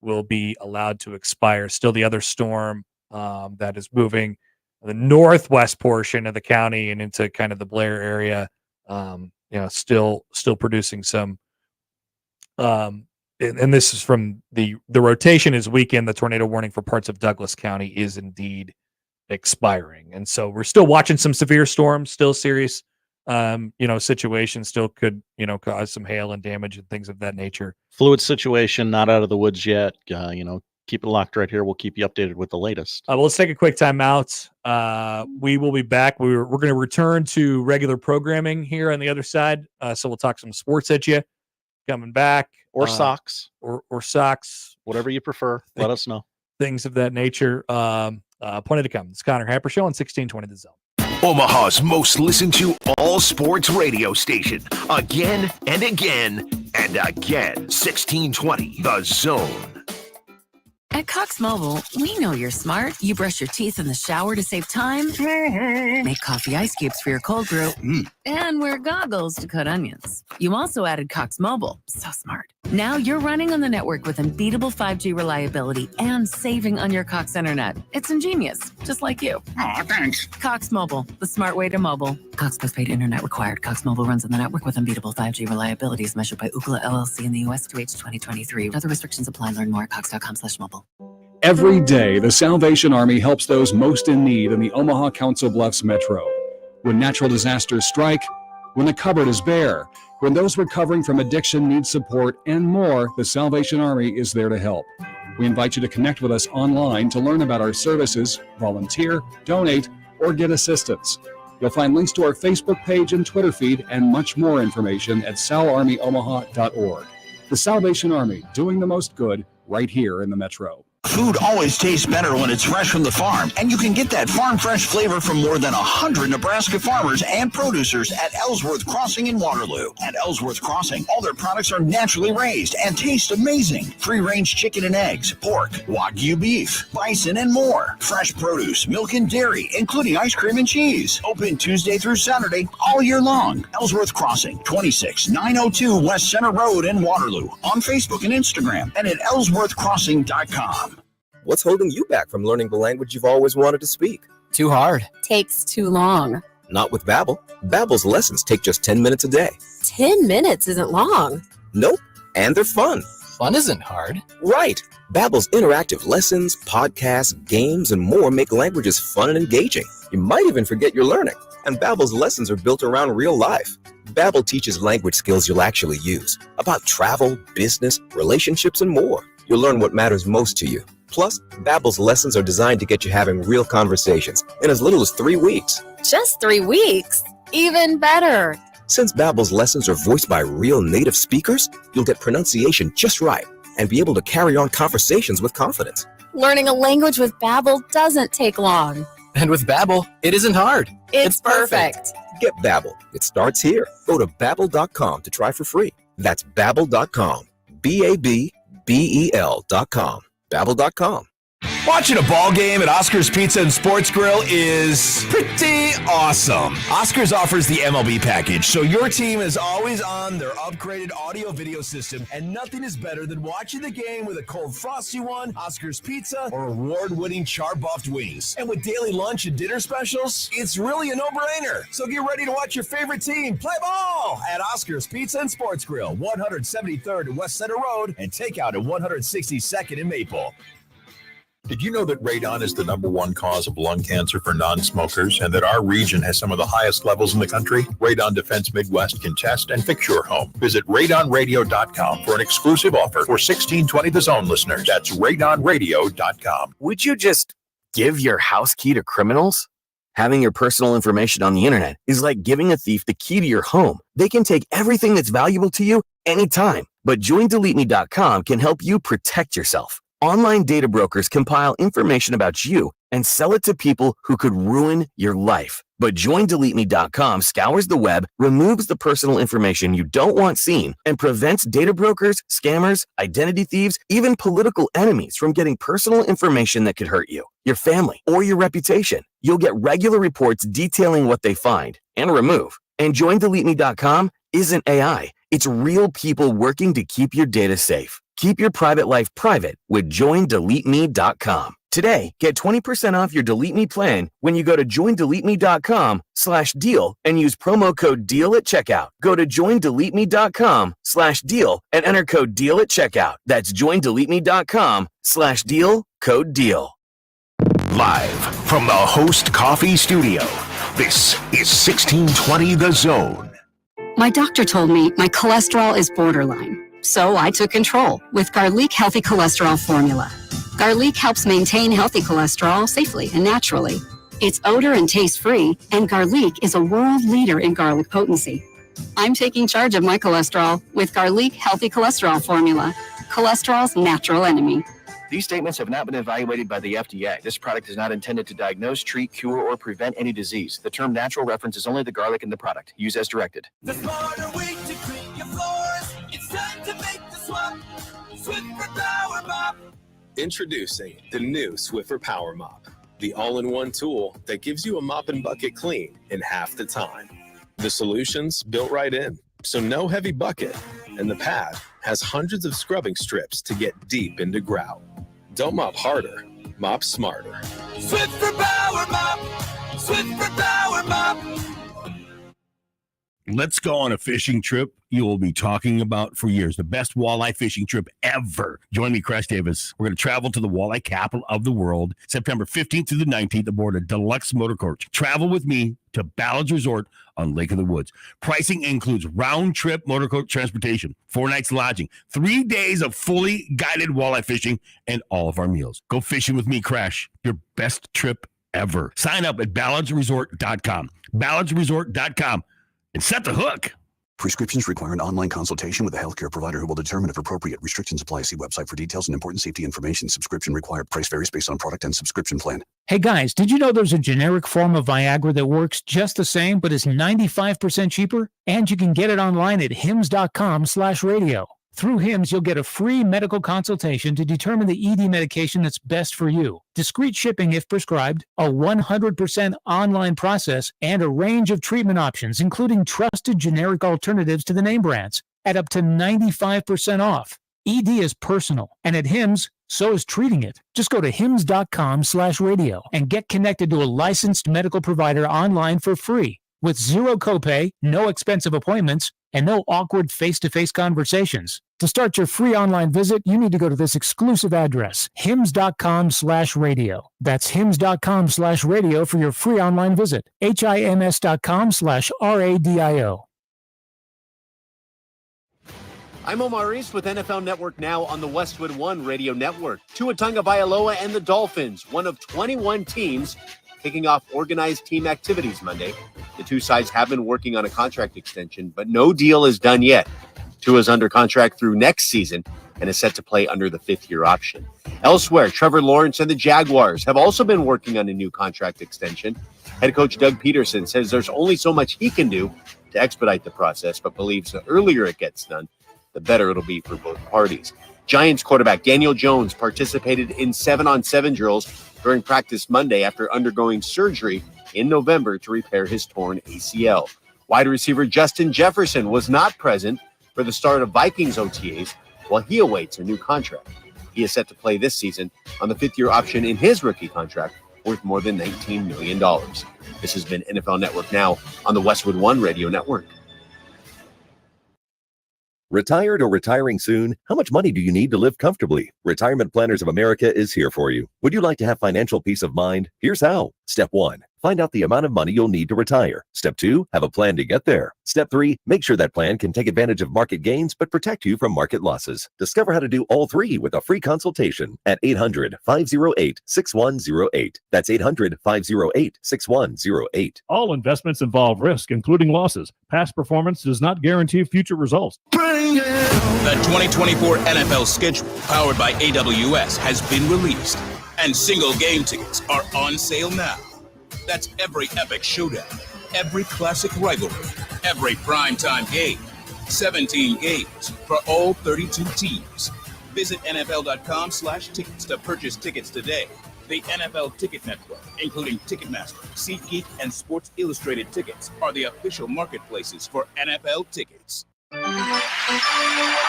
will be allowed to expire. Still, the other storm that is moving the northwest portion of the county and into kind of the Blair area, still producing some. And this is from the rotation is weakened. The tornado warning for parts of Douglas County is indeed expiring. And so we're still watching some severe storms, still serious, situations, still could, cause some hail and damage and things of that nature. Fluid situation, not out of the woods yet. Keep it locked right here. We'll keep you updated with the latest. Well, let's take a quick time out. We will be back. We're going to return to regular programming here on the other side. So we'll talk some sports at you coming back. Or socks. Or socks. Whatever you prefer. Let us know. things of that nature. Plenty to come. It's Connor Happer Show on 1620 The Zone. Omaha's most listened to all sports radio station. Again and again and again. 1620 The Zone. At Cox Mobile, we know you're smart. You brush your teeth in the shower to save time, make coffee ice cubes for your cold brew, and wear goggles to cut onions. You also added Cox Mobile. So smart. Now you're running on the network with unbeatable 5G reliability and saving on your Cox internet. It's ingenious, just like you. Aw, thanks. Cox Mobile, the smart way to mobile. Cox postpaid internet required. Cox Mobile runs on the network with unbeatable 5G reliability as measured by Ookla LLC in the U.S. through H 2023. Other restrictions apply. Learn more at cox.com/mobile. Every day, the Salvation Army helps those most in need in the Omaha Council Bluffs Metro. When natural disasters strike, when the cupboard is bare, when those recovering from addiction need support, and more, the Salvation Army is there to help. We invite you to connect with us online to learn about our services, volunteer, donate, or get assistance. You'll find links to our Facebook page and Twitter feed and much more information at salarmyomaha.org. The Salvation Army, doing the most good right here in the Metro. Food always tastes better when it's fresh from the farm, and you can get that farm fresh flavor from more than 100 Nebraska farmers and producers at Ellsworth Crossing in Waterloo. At Ellsworth Crossing, all their products are naturally raised and taste amazing. Free-range chicken and eggs, pork, Wagyu beef, bison, and more. Fresh produce, milk and dairy, including ice cream and cheese. Open Tuesday through Saturday all year long. Ellsworth Crossing, 26902 West Center Road in Waterloo. On Facebook and Instagram, and at ellsworthcrossing.com. What's holding you back from learning the language you've always wanted to speak? Too hard. Takes too long. Not with Babbel. Babbel's lessons take just 10 minutes a day. 10 minutes isn't long. Nope. And they're fun. Fun isn't hard. Right. Babbel's interactive lessons, podcasts, games, and more make languages fun and engaging. You might even forget you're learning. And Babbel's lessons are built around real life. Babbel teaches language skills you'll actually use. About travel, business, relationships, and more. You'll learn what matters most to you. Plus, Babbel's lessons are designed to get you having real conversations in as little as 3 weeks. Just 3 weeks? Even better. Since Babbel's lessons are voiced by real native speakers, you'll get pronunciation just right and be able to carry on conversations with confidence. Learning a language with Babbel doesn't take long. And with Babbel, it isn't hard. It's perfect. Get Babbel. It starts here. Go to Babbel.com to try for free. That's Babbel.com. Babbel.com. Babbel.com. Watching a ball game at Oscar's Pizza and Sports Grill is pretty awesome. Oscar's offers the MLB package, so your team is always on their upgraded audio-video system, and nothing is better than watching the game with a cold frosty one, Oscar's Pizza, or award-winning char-buffed wings. And with daily lunch and dinner specials, it's really a no-brainer. So get ready to watch your favorite team play ball at Oscar's Pizza and Sports Grill, 173rd and West Center Road, and takeout at 162nd and Maple. Did you know that radon is the #1 cause of lung cancer for non-smokers and that our region has some of the highest levels in the country? Radon Defense Midwest can test and fix your home. Visit radonradio.com for an exclusive offer for 1620 The Zone listeners. That's radonradio.com. Would you just give your house key to criminals? Having your personal information on the internet is like giving a thief the key to your home. They can take everything that's valuable to you anytime. But JoinDeleteMe.com can help you protect yourself. Online data brokers compile information about you and sell it to people who could ruin your life. But JoinDeleteMe.com scours the web, removes the personal information you don't want seen, and prevents data brokers, scammers, identity thieves, even political enemies from getting personal information that could hurt you, your family, or your reputation. You'll get regular reports detailing what they find and remove. And JoinDeleteMe.com isn't AI. It's real people working to keep your data safe. Keep your private life private with JoinDeleteMe.com. Today, get 20% off your Delete Me plan when you go to JoinDeleteMe.com/deal and use promo code DEAL at checkout. Go to JoinDeleteMe.com/deal and enter code DEAL at checkout. That's JoinDeleteMe.com/deal, code DEAL. Live from the Host Coffee Studio, this is 1620 The Zone. My doctor told me my cholesterol is borderline. So I took control with Garlic Healthy Cholesterol Formula. Garlic helps maintain healthy cholesterol safely and naturally. It's odor and taste free, and Garlic is a world leader in garlic potency. I'm taking charge of my cholesterol with Garlic Healthy Cholesterol Formula, cholesterol's natural enemy. These statements have not been evaluated by the FDA. This product is not intended to diagnose, treat, cure, or prevent any disease. The term natural references only the garlic in the product. Use as directed. The smarter way to clean your floors. It's time to make the swap. Swiffer Power Mop. Introducing the new Swiffer Power Mop, the all-in-one tool that gives you a mop and bucket clean in half the time. The solution's built right in, so no heavy bucket, and the pad has hundreds of scrubbing strips to get deep into grout. Don't mop harder, mop smarter. Swiffer Power Mop. Swiffer Power Mop. Let's go on a fishing trip you will be talking about for years. The best walleye fishing trip ever. Join me, Crash Davis. We're going to travel to the walleye capital of the world, September 15th through the 19th aboard a deluxe motor coach. Travel with me to Ballard's Resort on Lake of the Woods. Pricing includes round-trip motor coach transportation, 4 nights lodging, 3 days of fully guided walleye fishing, and all of our meals. Go fishing with me, Crash. Your best trip ever. Sign up at ballardsresort.com. ballardsresort.com. And set the hook. Prescriptions require an online consultation with a healthcare provider who will determine if appropriate. Restrictions apply. See website for details and important safety information. Subscription required. Price varies based on product and subscription plan. Hey guys, did you know there's a generic form of Viagra that works just the same but is 95% cheaper? And you can get it online at hims.com/radio. Through HIMS, you'll get a free medical consultation to determine the ED medication that's best for you, discreet shipping if prescribed, a 100% online process, and a range of treatment options, including trusted generic alternatives to the name brands, at up to 95% off. ED is personal, and at HIMS, so is treating it. Just go to hims.com/radio and get connected to a licensed medical provider online for free, with zero copay, no expensive appointments, and no awkward face-to-face conversations. To start your free online visit, you need to go to this exclusive address, hims.com/radio. That's hims.com/radio for your free online visit. hims.com/radio. I'm Omar East with NFL Network Now on the Westwood One Radio Network. Tua Tagovailoa and the Dolphins, one of 21 teams kicking off organized team activities Monday. The two sides have been working on a contract extension, but no deal is done yet. Tua is under contract through next season and is set to play under the 5th-year option. Elsewhere, Trevor Lawrence and the Jaguars have also been working on a new contract extension. Head coach Doug Peterson says there's only so much he can do to expedite the process, but believes the earlier it gets done, the better it'll be for both parties. Giants quarterback Daniel Jones participated in 7-on-7 drills during practice Monday after undergoing surgery in November to repair his torn ACL. Wide receiver Justin Jefferson was not present for the start of Vikings OTAs while he awaits a new contract. He is set to play this season on the 5th-year option in his rookie contract worth more than $19 million. This has been NFL Network Now on the Westwood One Radio Network. Retired or retiring soon? How much money do you need to live comfortably? Retirement Planners of America is here for you. Would you like to have financial peace of mind? Here's how. Step 1. Find out the amount of money you'll need to retire. Step 2. Have a plan to get there. Step 3. Make sure that plan can take advantage of market gains but protect you from market losses. Discover how to do all three with a free consultation at 800-508-6108. That's 800-508-6108. All investments involve risk, including losses. Past performance does not guarantee future results. The 2024 NFL schedule, powered by AWS, has been released, and single game tickets are on sale now. That's every epic showdown, every classic rivalry, every primetime game. 17 games for all 32 teams. Visit NFL.com/tickets to purchase tickets today. The NFL Ticket Network, including Ticketmaster, SeatGeek, and Sports Illustrated Tickets, are the official marketplaces for NFL tickets.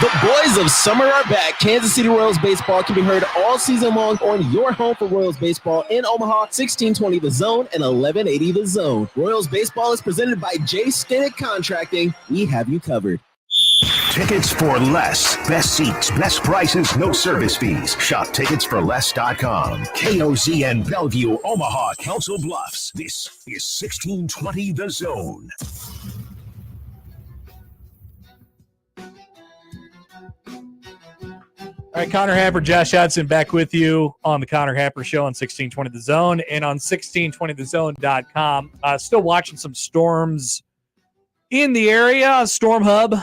The boys of summer are back. Kansas City Royals baseball can be heard all season long on your home for Royals baseball in Omaha, 1620 The Zone and 1180 The Zone. Royals baseball is presented by J. Stinnett Contracting. We have you covered. Tickets for less. Best seats, best prices, no service fees. Shop ticketsforless.com. KOZN Bellevue, Omaha, Council Bluffs. This is 1620 The Zone. All right, Connor Happer, Josh Hudson back with you on the Connor Happer Show on 1620 The Zone and on 1620thezone.com. Still watching some storms in the area, Storm Hub.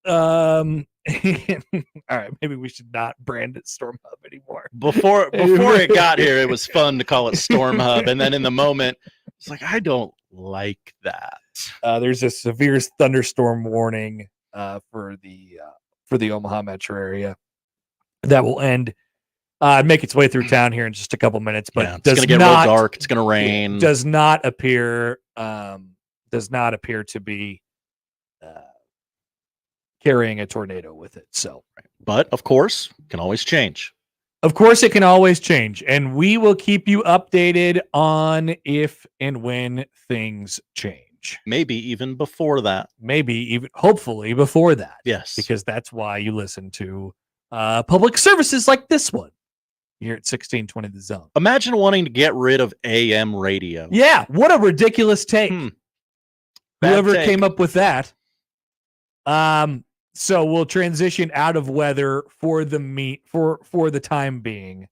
All right, maybe we should not brand it Storm Hub anymore. Before it got here, it was fun to call it Storm Hub, and then in the moment, it's like I don't like that. There's a severe thunderstorm warning for the Omaha metro area that will end make its way through town here in just a couple minutes, but it's going to get real dark. It's going to rain. Does not appear to be carrying a tornado with it. So, but of course, can always change. Of course, it can always change, and we will keep you updated on if and when things change. Maybe even before that. Hopefully before that. Yes, because that's why you listen to public services like this one here at 1620 The Zone. Imagine wanting to get rid of AM radio. Yeah, what a ridiculous take. Whoever came up with that. So we'll transition out of weather for the time being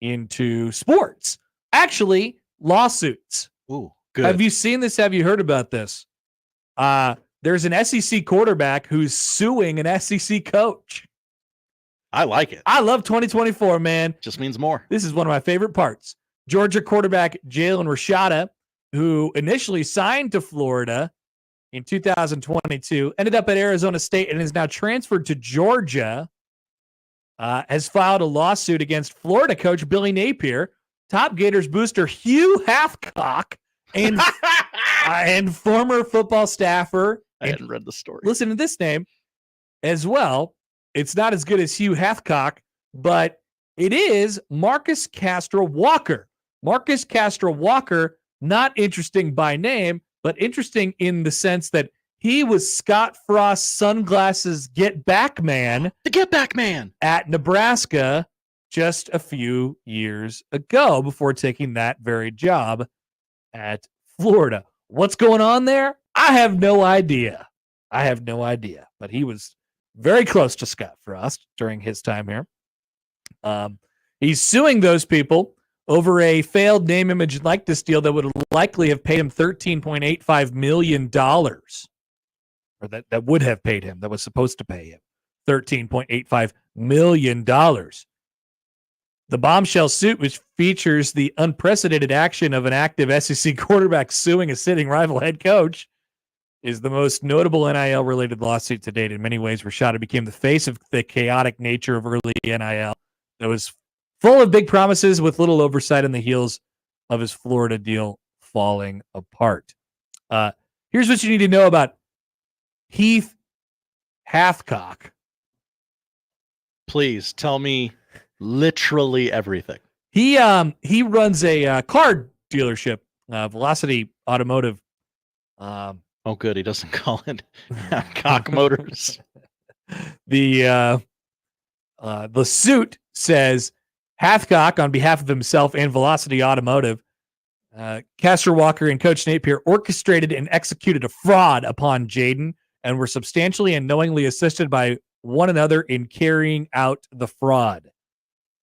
into sports. Actually, lawsuits. Ooh, good. Have you seen this? Have you heard about this? There's an SEC quarterback who's suing an SEC coach. I like it. I love 2024, man. Just means more. This is one of my favorite parts. Georgia quarterback Jalen Rashada, who initially signed to Florida in 2022, ended up at Arizona State and is now transferred to Georgia, has filed a lawsuit against Florida coach Billy Napier, Top Gators booster Hugh Hathcock, and former football staffer. I hadn't read the story. Listen to this name as well. It's not as good as Hugh Hathcock, but it is Marcus Castro Walker. Marcus Castro Walker, not interesting by name, but interesting in the sense that he was Scott Frost's sunglasses get back man. The get back man at Nebraska just a few years ago before taking that very job at Florida. What's going on there? I have no idea. But he was very close to Scott Frost during his time here. He's suing those people over a failed name, image, and likeness deal that would likely have paid him $13.85 million. Or that would have paid him, that was supposed to pay him $13.85 million. The bombshell suit, which features the unprecedented action of an active SEC quarterback suing a sitting rival head coach, is the most notable NIL-related lawsuit to date. In many ways, Rashada became the face of the chaotic nature of early NIL that was full of big promises with little oversight on the heels of his Florida deal falling apart. Here's what you need to know about Heath Hathcock. Please tell me literally everything. He runs a car dealership, Velocity Automotive. Oh, good. He doesn't call it Cock Motors. The suit says Hathcock, on behalf of himself and Velocity Automotive, Castro Walker and Coach Napier orchestrated and executed a fraud upon Jaden and were substantially and knowingly assisted by one another in carrying out the fraud.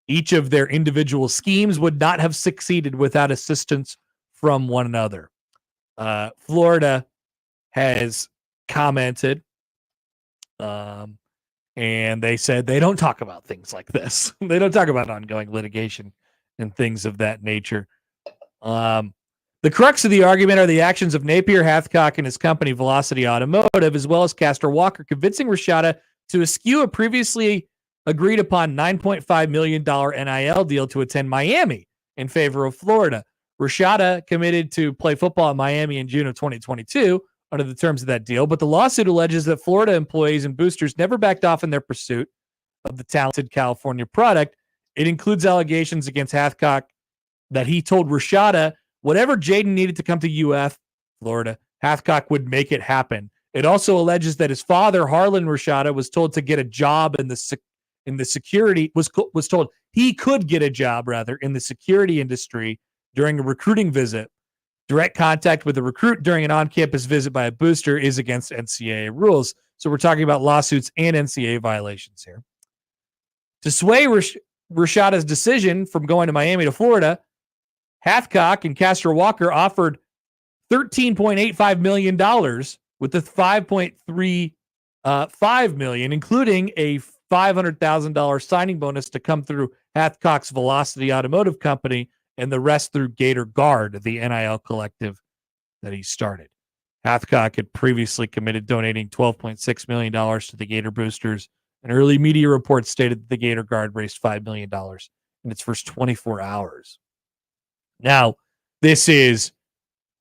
Each of their individual schemes would not have succeeded without assistance from one another. Florida has commented, and they said they don't talk about things like this. They don't talk about ongoing litigation and things of that nature. The crux of the argument are the actions of Napier, Hathcock, and his company Velocity Automotive, as well as Castro Walker, convincing Rashada to eschew a previously agreed upon $9.5 million NIL deal to attend Miami in favor of Florida. Rashada committed to play football in Miami in June of 2022 under the terms of that deal, but the lawsuit alleges that Florida employees and boosters never backed off in their pursuit of the talented California product. It includes allegations against Hathcock that he told Rashada whatever Jaden needed to come to UF, Florida, Hathcock would make it happen. It also alleges that his father, Harlan Rashada, was told to get a job in the security, was told he could get a job, rather, in the security industry during a recruiting visit. Direct contact with a recruit during an on-campus visit by a booster is against NCAA rules. So we're talking about lawsuits and NCAA violations here. To sway Rashada's decision from going to Miami to Florida, Hathcock and Castro Walker offered $13.85 million with the $5.35 million, including a $500,000 signing bonus to come through Hathcock's Velocity Automotive Company, and the rest through Gator Guard, the NIL collective that he started. Hathcock had previously committed donating $12.6 million to the Gator Boosters, and early media reports stated that the Gator Guard raised $5 million in its first 24 hours. Now, this is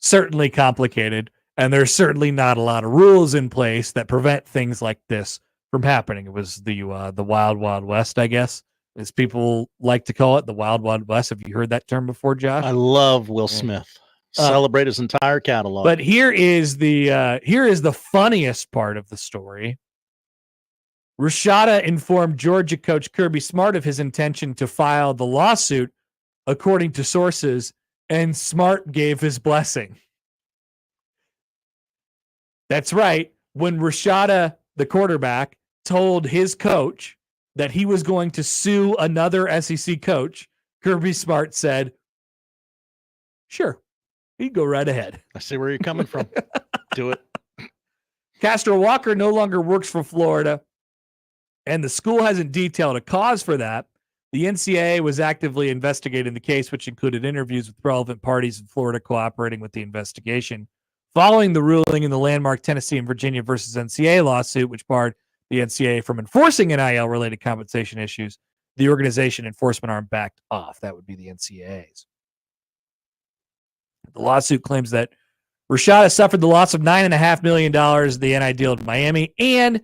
certainly complicated, and there's certainly not a lot of rules in place that prevent things like this from happening. It was the Wild Wild West, I guess, as people like to call it, the Wild Wild West. Have you heard that term before, Josh? I love Will Smith. Celebrate his entire catalog. But here is the funniest part of the story. Rashada informed Georgia coach Kirby Smart of his intention to file the lawsuit, according to sources, and Smart gave his blessing. That's right. When Rashada, the quarterback, told his coach that he was going to sue another SEC coach, Kirby Smart said, "Sure, you go right ahead." I see where you're coming from. Do it. Castro Walker no longer works for Florida, and the school hasn't detailed a cause for that. The NCAA was actively investigating the case, which included interviews with relevant parties in Florida cooperating with the investigation. Following the ruling in the landmark Tennessee and Virginia versus NCAA lawsuit, which barred the NCAA from enforcing NIL-related compensation issues, the organization enforcement arm backed off. That would be the NCAA's. The lawsuit claims that Rashada suffered the loss of $9.5 million the NIL deal in Miami and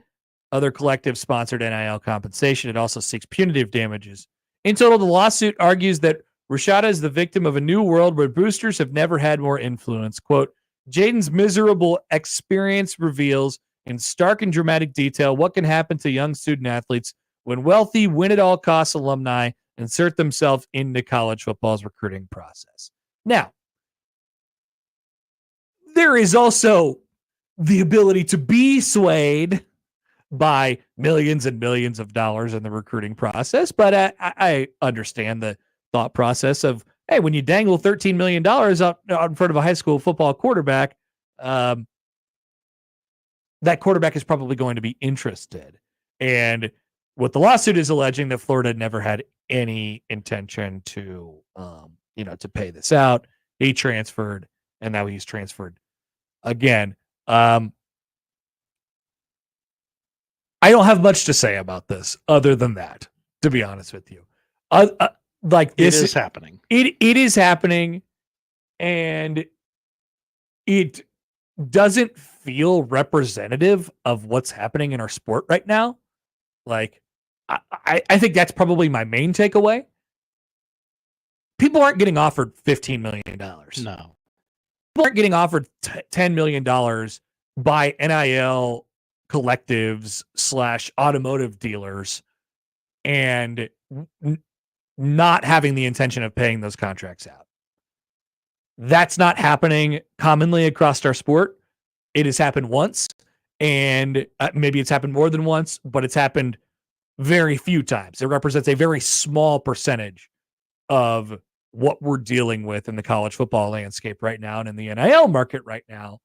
other collective-sponsored NIL compensation. It also seeks punitive damages. In total, the lawsuit argues that Rashada is the victim of a new world where boosters have never had more influence. Quote, Jaden's miserable experience reveals in stark and dramatic detail what can happen to young student athletes when wealthy, win-at-all-costs alumni insert themselves into college football's recruiting process. Now, there is also the ability to be swayed by millions and millions of dollars in the recruiting process, but I understand the thought process of, hey, when you dangle $13 million out in front of a high school football quarterback, that quarterback is probably going to be interested. And what the lawsuit is alleging that Florida never had any intention to, to pay this out. He transferred, and now he's transferred again. I don't have much to say about this other than that, to be honest with you. Like this it is happening. It is happening, and it doesn't feel representative of what's happening in our sport right now. Like, I think that's probably my main takeaway. People aren't getting offered $15 million. No. People aren't getting offered $10 million by NIL collectives / automotive dealers and not having the intention of paying those contracts out. That's not happening commonly across our sport. It has happened once, and maybe it's happened more than once, but it's happened very few times. It represents a very small percentage of what we're dealing with in the college football landscape right now and in the NIL market right now.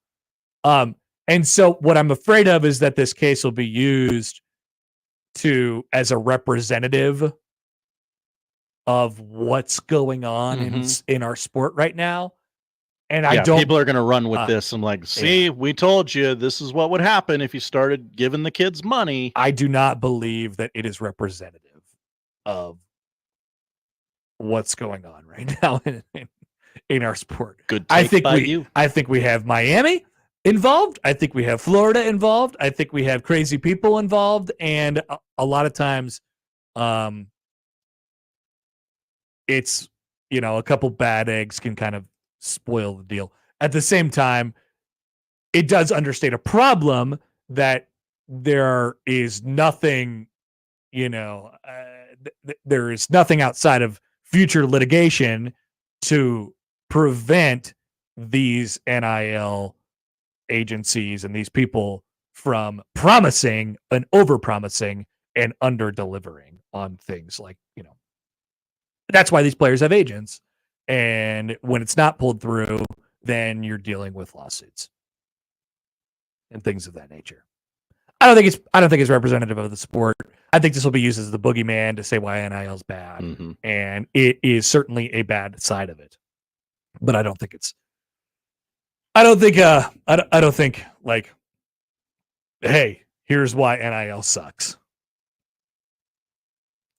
And so what I'm afraid of is that this case will be used as a representative of what's going on in our sport right now. And people are going to run with this. I'm like, see, we told you this is what would happen if you started giving the kids money. I do not believe that it is representative of what's going on right now in our sport. Good take by you. I think we have Miami involved. I think we have Florida involved. I think we have crazy people involved. And a lot of times it's, a couple bad eggs can kind of spoil the deal. At the same time, it does understate a problem that there is nothing, there is nothing outside of future litigation to prevent these NIL agencies and these people from promising and over-promising and under-delivering on things like, that's why these players have agents. And when it's not pulled through, then you're dealing with lawsuits and things of that nature. I don't think it's representative of the sport. I think this will be used as the boogeyman to say why NIL is bad, and it is certainly a bad side of it. But I don't think it's. I don't think like, hey, here's why NIL sucks,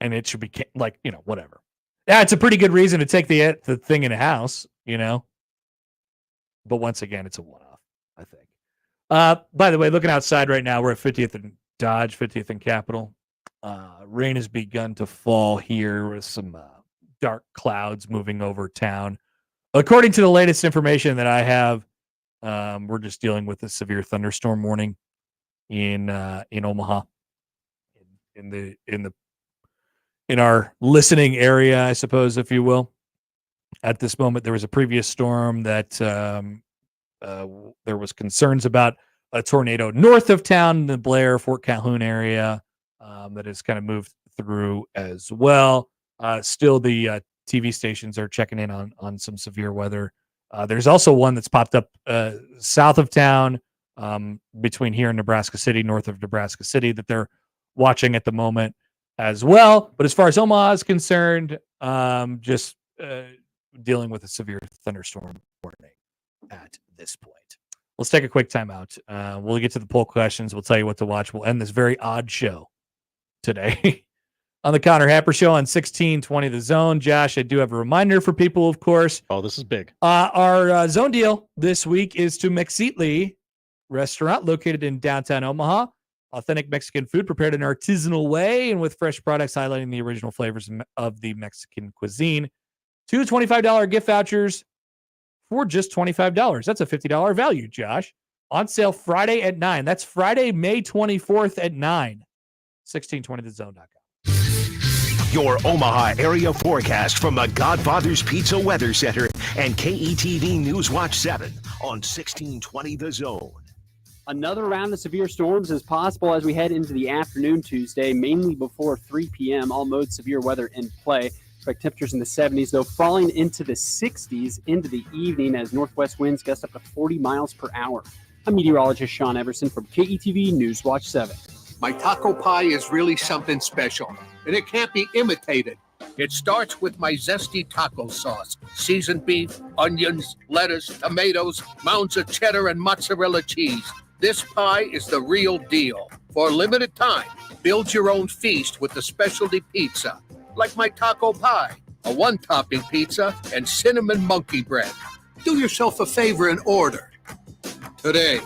and it should be like, whatever. Yeah, it's a pretty good reason to take the thing in the house, But once again, it's a one-off, I think. By the way, looking outside right now, we're at 50th and Dodge, 50th and Capitol. Rain has begun to fall here with some dark clouds moving over town. According to the latest information that I have, we're just dealing with a severe thunderstorm warning in Omaha, in our listening area, I suppose, if you will. At this moment, there was a previous storm that there was concerns about a tornado north of town, the Blair, Fort Calhoun area, that has kind of moved through as well. Still, the TV stations are checking in on some severe weather. There's also one that's popped up south of town, between here and Nebraska City, north of Nebraska City, that they're watching at the moment as well. But as far as Omaha is concerned, just dealing with a severe thunderstorm warning at this point. Let's take a quick timeout. We'll get to the poll questions. We'll tell you what to watch. We'll end this very odd show today on the Connor Happer Show on 1620 The Zone. Josh, I do have a reminder for people, of course. Oh, this is big. Our zone deal this week is to Mexitli restaurant located in downtown Omaha. Authentic Mexican food prepared an artisanal way and with fresh products highlighting the original flavors of the Mexican cuisine. 2 $25 gift vouchers for just $25. That's a $50 value, Josh. On sale Friday at 9. That's Friday, May 24th at 9. 1620thezone.com. Your Omaha area forecast from the Godfather's Pizza Weather Center and KETV News Watch 7 on 1620 The Zone. Another round of severe storms is possible as we head into the afternoon Tuesday, mainly before 3 p.m. All modes severe weather in play. Expect temperatures in the 70s, though, falling into the 60s into the evening as northwest winds gust up to 40 miles per hour. I'm meteorologist Sean Everson from KETV News Watch 7. My taco pie is really something special, and it can't be imitated. It starts with my zesty taco sauce, seasoned beef, onions, lettuce, tomatoes, mounds of cheddar, and mozzarella cheese. This pie is the real deal. For a limited time, build your own feast with the specialty pizza, like my taco pie, a one-topping pizza, and cinnamon monkey bread. Do yourself a favor and order. Today,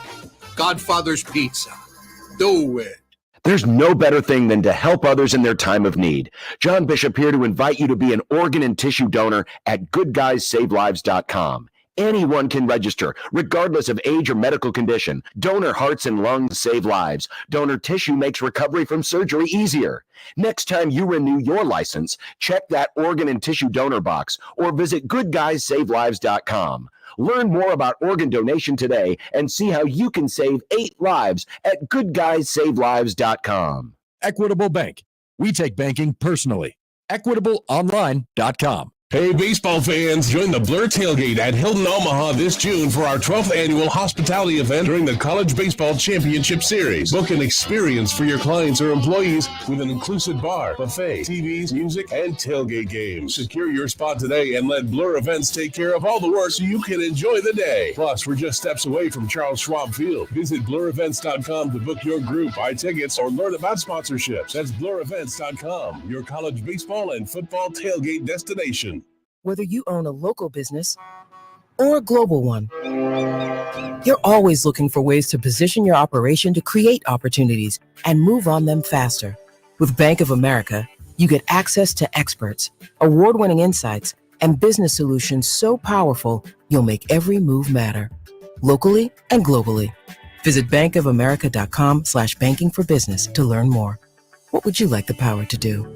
Godfather's Pizza. Do it. There's no better thing than to help others in their time of need. John Bishop here to invite you to be an organ and tissue donor at goodguysavelives.com. Anyone can register, regardless of age or medical condition. Donor hearts and lungs save lives. Donor tissue makes recovery from surgery easier. Next time you renew your license, check that organ and tissue donor box or visit goodguysavelives.com. Learn more about organ donation today and see how you can save 8 lives at goodguysavelives.com. Equitable Bank. We take banking personally. EquitableOnline.com. Hey, baseball fans, join the Blur Tailgate at Hilton Omaha this June for our 12th annual hospitality event during the College Baseball Championship Series. Book an experience for your clients or employees with an inclusive bar, buffet, TVs, music, and tailgate games. Secure your spot today and let Blur Events take care of all the work so you can enjoy the day. Plus, we're just steps away from Charles Schwab Field. Visit blurevents.com to book your group, buy tickets, or learn about sponsorships. That's blurevents.com, your college baseball and football tailgate destination. Whether you own a local business or a global one, you're always looking for ways to position your operation to create opportunities and move on them faster. With Bank of America, you get access to experts, award-winning insights, and business solutions so powerful, you'll make every move matter, locally and globally. Visit bankofamerica.com/banking for business to learn more. What would you like the power to do?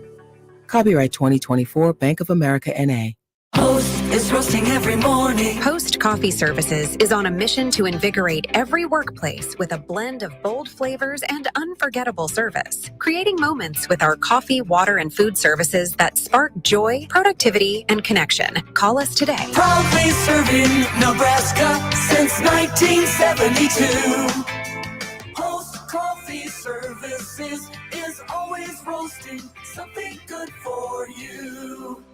Copyright 2024 Bank of America N.A. Post is roasting every morning. Post Coffee Services is on a mission to invigorate every workplace with a blend of bold flavors and unforgettable service, creating moments with our coffee, water, and food services that spark joy, productivity, and connection. Call us today. Proudly serving Nebraska since 1972. Post Coffee Services is always rolling. roasting something good for you.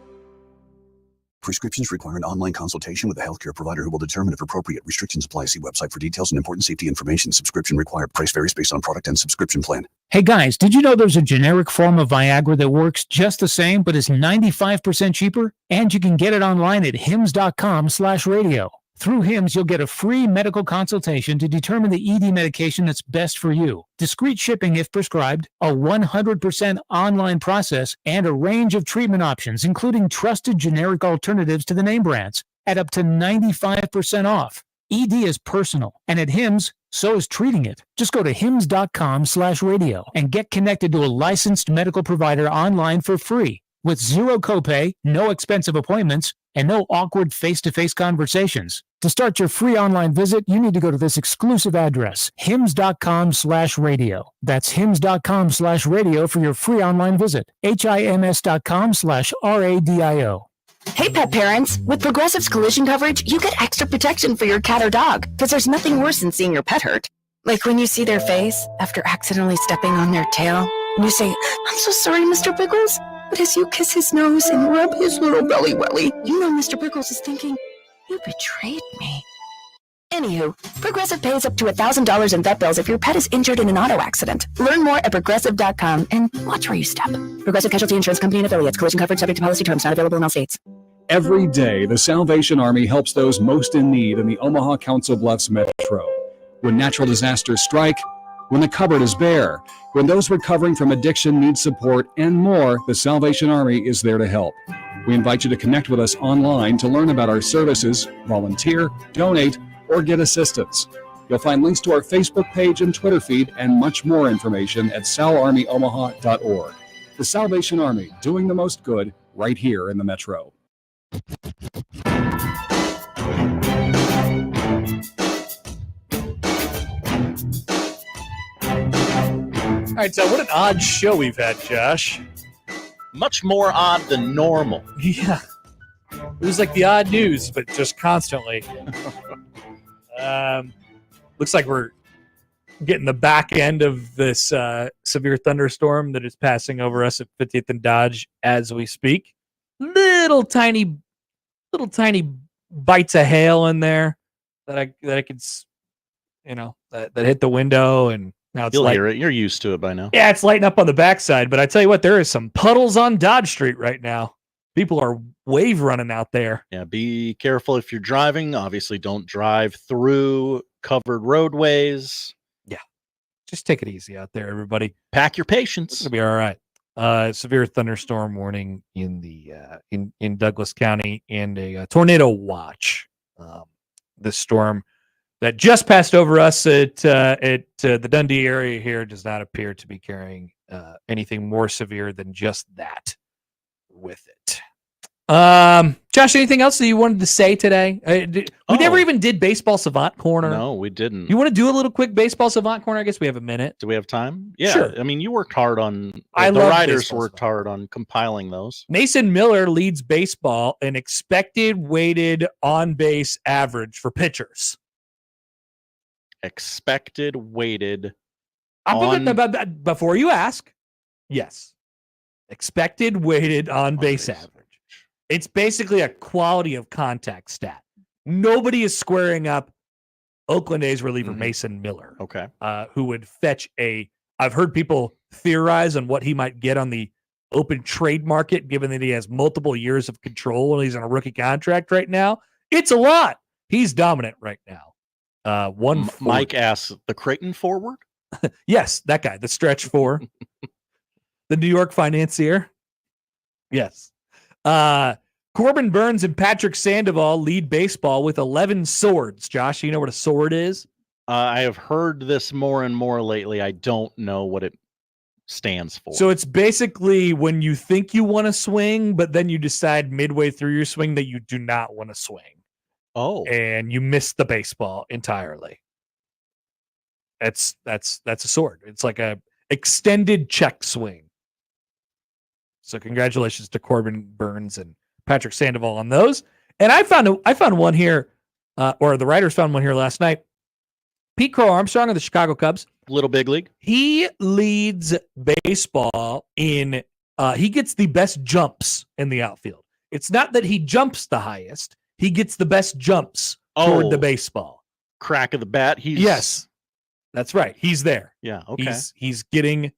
Prescriptions require an online consultation with a healthcare provider who will determine if appropriate. Restrictions apply. See website for details and important safety information. Subscription required. Price varies based on product and subscription plan. Hey guys, did you know there's a generic form of Viagra that works just the same but is 95% cheaper? And you can get it online at hims.com/radio. Through Hims, you'll get a free medical consultation to determine the ED medication that's best for you. Discreet shipping if prescribed, a 100% online process, and a range of treatment options, including trusted generic alternatives to the name brands, at up to 95% off. ED is personal, and at Hims, so is treating it. Just go to hims.com/radio and get connected to a licensed medical provider online for free with zero copay, no expensive appointments, and no awkward face-to-face conversations. To start your free online visit, you need to go to this exclusive address, hims.com/radio. That's hims.com/radio for your free online visit. hims.com/radio. Hey, pet parents! With Progressive's collision coverage, you get extra protection for your cat or dog, because there's nothing worse than seeing your pet hurt. Like when you see their face after accidentally stepping on their tail, and you say, "I'm so sorry, Mr. Pickles." But as you kiss his nose and rub his little belly welly, you know Mr. Pickles is thinking, "You betrayed me." Anywho, Progressive pays up to $1,000 in vet bills if your pet is injured in an auto accident. Learn more at Progressive.com and watch where you step. Progressive Casualty Insurance Company and Affiliates. Collision coverage subject to policy terms. Not available in all states. Every day, the Salvation Army helps those most in need in the Omaha Council Bluffs metro. When natural disasters strike, when the cupboard is bare, when those recovering from addiction need support, and more, the Salvation Army is there to help. We invite you to connect with us online to learn about our services, volunteer, donate, or get assistance. You'll find links to our Facebook page and Twitter feed and much more information at salarmyomaha.org. The Salvation Army, doing the most good right here in the metro. All right, so what an odd show we've had, Josh. Much more odd than normal. Yeah. It was like the odd news, but just constantly. Looks like we're getting the back end of this severe thunderstorm that is passing over us at 50th and Dodge as we speak. Little tiny bites of hail in there that I could, that hit the window, and now it's You'll hear it. You're used to it by now. Yeah, it's lighting up on the backside, but I tell you what, there is some puddles on Dodge Street right now. People are wave running out there. Yeah, be careful if you're driving. Obviously, don't drive through covered roadways. Yeah, just take it easy out there, everybody. Pack your patience. It'll be all right. Severe thunderstorm warning in the in Douglas County, and a tornado watch. This storm that just passed over us at the Dundee area here does not appear to be carrying anything more severe than just that with it. Josh, anything else that you wanted to say today? We never even did Baseball Savant Corner. No, we didn't. You want to do a little quick Baseball Savant Corner? I guess we have a minute. Do we have time? Yeah. Sure. I mean, you worked hard on the love writers Baseball worked hard on compiling those. Mason Miller leads baseball in expected weighted on base average for pitchers. Expected weighted. Before you ask, yes. Expected weighted on base average. It's basically a quality of contact stat. Nobody is squaring up Oakland A's reliever Mason Miller. Okay. Who would fetch I've heard people theorize on what he might get on the open trade market, given that he has multiple years of control and he's on a rookie contract right now. It's a lot. He's dominant right now. Mike asks, the Creighton forward? Yes, that guy, the stretch four. The New York financier. Yes. Corbin Burns and Patrick Sandoval lead baseball with 11 swords. Josh, you know what a sword is? I have heard this more and more lately. I don't know what it stands for. So it's basically when you think you want to swing, but then you decide midway through your swing that you do not want to swing. Oh. And you miss the baseball entirely. That's a sword. It's like a extended check swing. So congratulations to Corbin Burns and Patrick Sandoval on those. And I found one here, or the writers found one here last night. Pete Crow Armstrong of the Chicago Cubs. Little big league. He leads baseball in, he gets the best jumps in the outfield. It's not that he jumps the highest. He gets the best jumps toward the baseball. Crack of the bat. Yes, that's right. He's there. Yeah, okay. He's getting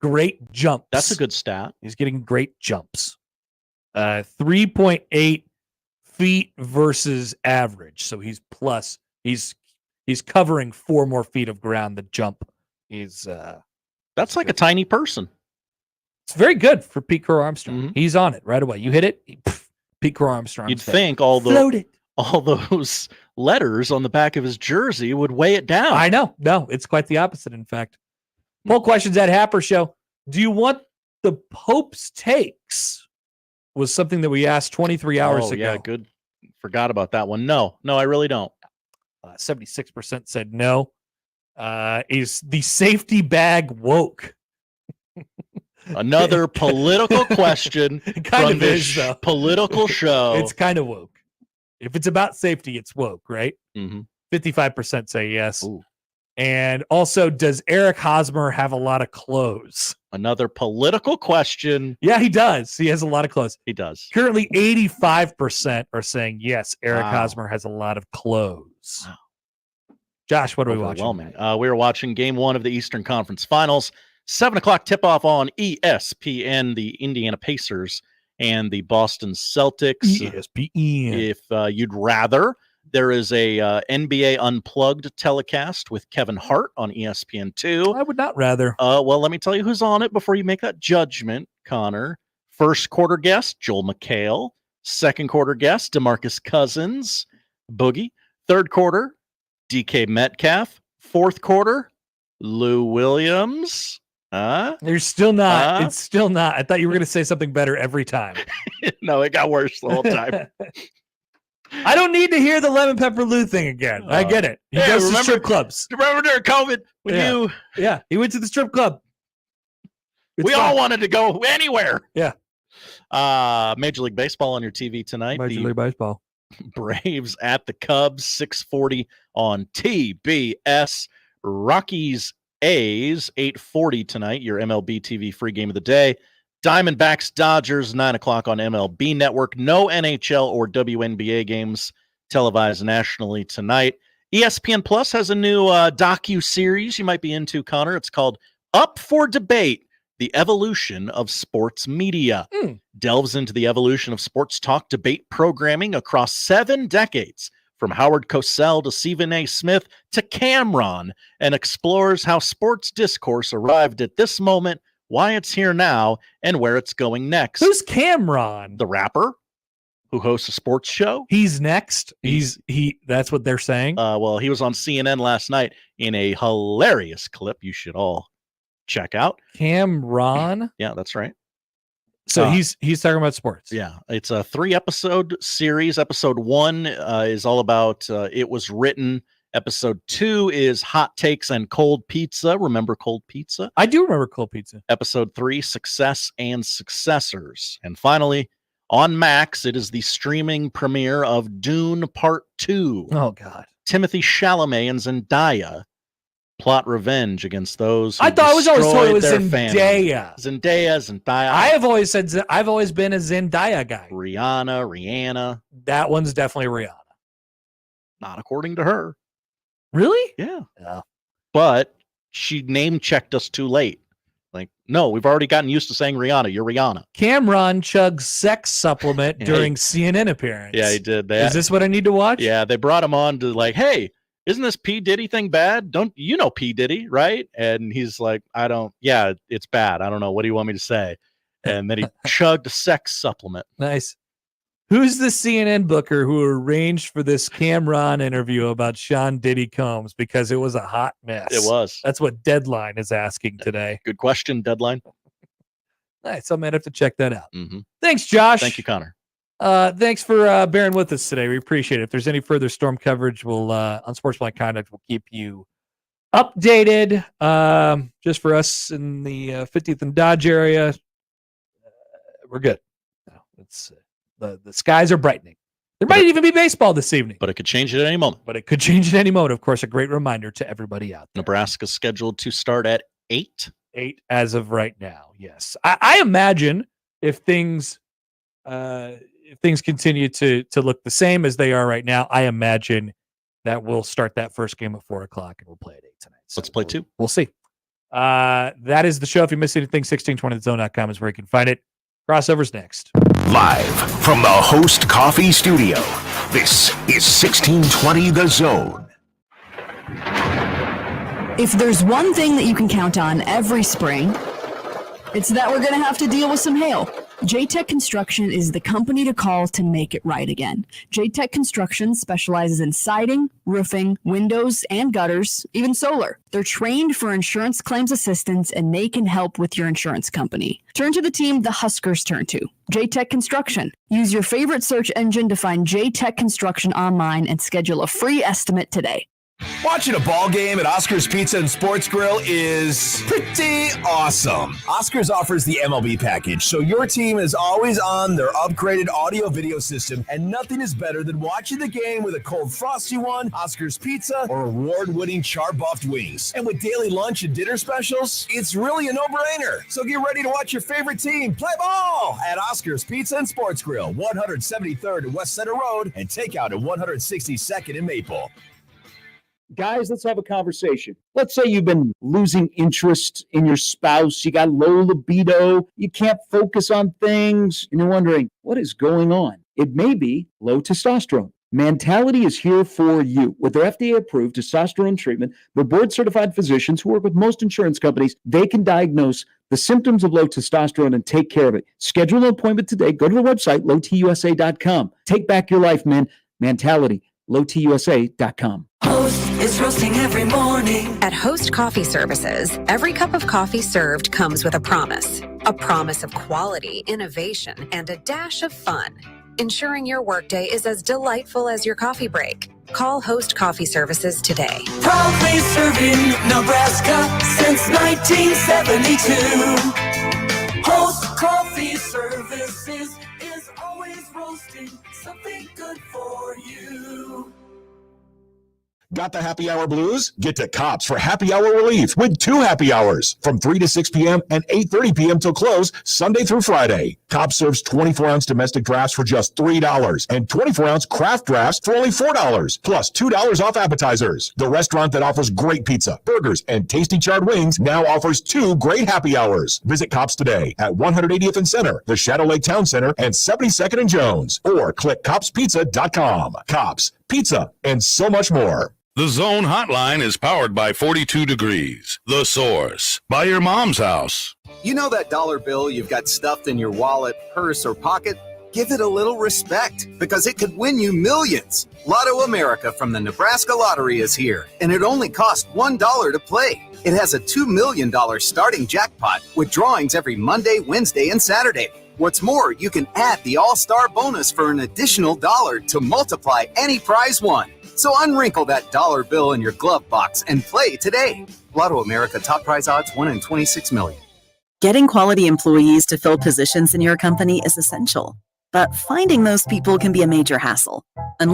great jumps. That's a good stat. He's getting great jumps. 3.8 feet versus average. So he's plus. He's covering 4 more feet of ground. The jump is that's like a tiny person. It's very good for Pete Crow Armstrong. He's on it right away. You hit it, Pete Crow Armstrong. You'd think all those letters on the back of his jersey would weigh it down. I know. No, it's quite the opposite, in fact. Poll questions at Happer Show. Do you want the Pope's takes? Was something that we asked 23 hours ago. Yeah, good. Forgot about that one. No, I really don't. 76% said no. Is the safety bag woke? Another political question kind from of this is, though. Political show. It's kind of woke. If it's about safety, it's woke, right? 55% say yes. Ooh. And also, does Eric Hosmer have a lot of clothes? Another political question. Yeah, he does. He has a lot of clothes. He does. Currently, 85% are saying yes, Eric Wow. Hosmer has a lot of clothes. Wow. Josh, what are we watching? Overwhelming. We are watching Game 1 of the Eastern Conference Finals. 7 o'clock tip-off on ESPN, the Indiana Pacers and the Boston Celtics. ESPN. If you'd rather, there is a NBA Unplugged telecast with Kevin Hart on ESPN2. I would not rather. Well, let me tell you who's on it before you make that judgment, Connor. First quarter guest, Joel McHale. Second quarter guest, DeMarcus Cousins, Boogie. Third quarter, DK Metcalf. Fourth quarter, Lou Williams. You're still not. It's still not. I thought you were going to say something better every time. No, it got worse the whole time. I don't need to hear the lemon pepper Lou thing again. I get it. He goes to strip clubs. Remember during COVID when he went to the strip club. We all wanted to go anywhere. Yeah. Major League Baseball on your TV tonight. Major League Baseball. Braves at the Cubs, 6:40 on TBS. Rockies A's, 8:40 tonight, your MLB TV free game of the day. Diamondbacks Dodgers, 9 o'clock on MLB Network. No NHL or WNBA games televised nationally tonight. ESPN Plus has a new docu-series you might be into, Connor. It's called Up for Debate, The Evolution of Sports Media. Delves into the evolution of sports talk debate programming across 7 decades, from Howard Cosell to Stephen A. Smith to Cameron, and explores how sports discourse arrived at this moment, why it's here now, and where it's going next. Who's Cameron? The rapper who hosts a sports show. He's next. That's what they're saying. Well, he was on CNN last night in a hilarious clip you should all check out. Cameron? Yeah, that's right. So he's talking about sports. Yeah, it's a 3-episode series. Episode 1 is all about It Was Written. Episode 2 is Hot Takes and Cold Pizza. Remember Cold Pizza? I do remember Cold Pizza. Episode 3, Success and Successors. And finally, on Max, it is the streaming premiere of Dune Part 2. Oh, God. Timothy Chalamet and Zendaya plot revenge against those who I thought I was always told it was their Zendaya. family. Zendaya. I've always been a Zendaya guy. Rihanna. That one's definitely Rihanna. Not according to her. Really? Yeah. But she name checked us too late. Like, no, we've already gotten used to saying Rihanna. You're Rihanna. Cameron chugged sex supplement during CNN appearance. Yeah, he did that. Is this what I need to watch? Yeah, they brought him on to like, hey, isn't this P. Diddy thing bad? Don't you know P. Diddy, right? And he's like, yeah, it's bad. I don't know. What do you want me to say? And then he chugged a sex supplement. Nice. Who's the CNN booker who arranged for this Cameron interview about Sean Diddy Combs? Because it was a hot mess. It was. That's what Deadline is asking today. Good question, Deadline. Nice. I might have to check that out. Mm-hmm. Thanks, Josh. Thank you, Connor. Thanks for bearing with us today. We appreciate it. If there's any further storm coverage, we'll on Sportsline Conduct, we'll keep you updated. Just for us in the 50th and Dodge area, we're good. It's the skies are brightening. There might even be baseball this evening. But it could change at any moment. Of course, a great reminder to everybody out there. Nebraska's scheduled to start at 8. 8 as of right now, yes. I imagine if things continue to look the same as they are right now, I imagine that we'll start that first game at 4 o'clock and we'll play at 8 tonight. So let's play 2. We'll see. That is the show. If you missed anything, 1620thezone.com is where you can find it. Crossovers next. Live from the Host Coffee Studio, this is 1620 The Zone. If there's one thing that you can count on every spring, it's that we're going to have to deal with some hail. J-Tech Construction is the company to call to make it right again. J-Tech Construction specializes in siding, roofing, windows, and gutters, even solar. They're trained for insurance claims assistance, and they can help with your insurance company. Turn to the team the Huskers turn to, J-Tech Construction. Use your favorite search engine to find J-Tech Construction online and schedule a free estimate today. Watching a ball game at Oscar's Pizza and Sports Grill is pretty awesome. Oscar's offers the MLB package, so your team is always on their upgraded audio-video system, and nothing is better than watching the game with a cold frosty one, Oscar's Pizza, or award-winning char-buffed wings. And with daily lunch and dinner specials, it's really a no-brainer. So get ready to watch your favorite team play ball at Oscar's Pizza and Sports Grill, 173rd and West Center Road, and takeout at 162nd and Maple. Guys, let's have a conversation. Let's say you've been losing interest in your spouse. You got low libido. You can't focus on things. And you're wondering, what is going on? It may be low testosterone. Mentality is here for you. With their FDA-approved testosterone treatment, their board-certified physicians who work with most insurance companies, they can diagnose the symptoms of low testosterone and take care of it. Schedule an appointment today. Go to the website, lowtusa.com. Take back your life, man. Mentality, lowtusa.com. Host is roasting every morning. At Host Coffee Services, every cup of coffee served comes with a promise of quality, innovation, and a dash of fun, ensuring your workday is as delightful as your coffee break. Call Host Coffee Services today. Proudly serving Nebraska since 1972. Host Coffee Services is always roasting something good for you. Got the happy hour blues? Get to Cops for happy hour relief with 2 happy hours from 3 to 6 p.m. and 8:30 p.m. till close Sunday through Friday. Cops serves 24-ounce domestic drafts for just $3 and 24-ounce craft drafts for only $4, plus $2 off appetizers. The restaurant that offers great pizza, burgers, and tasty charred wings now offers 2 great happy hours. Visit Cops today at 180th and Center, the Shadow Lake Town Center, and 72nd and Jones, or click copspizza.com. Cops, pizza, and so much more. The Zone Hotline is powered by 42 Degrees, The Source, by your mom's house. You know that dollar bill you've got stuffed in your wallet, purse, or pocket? Give it a little respect, because it could win you millions. Lotto America from the Nebraska Lottery is here, and it only costs $1 to play. It has a $2 million starting jackpot with drawings every Monday, Wednesday, and Saturday. What's more, you can add the All-Star bonus for an additional $1 to multiply any prize won. So unwrinkle that dollar bill in your glove box and play today. Lotto America top prize odds 1 in 26 million. Getting quality employees to fill positions in your company is essential, but finding those people can be a major hassle.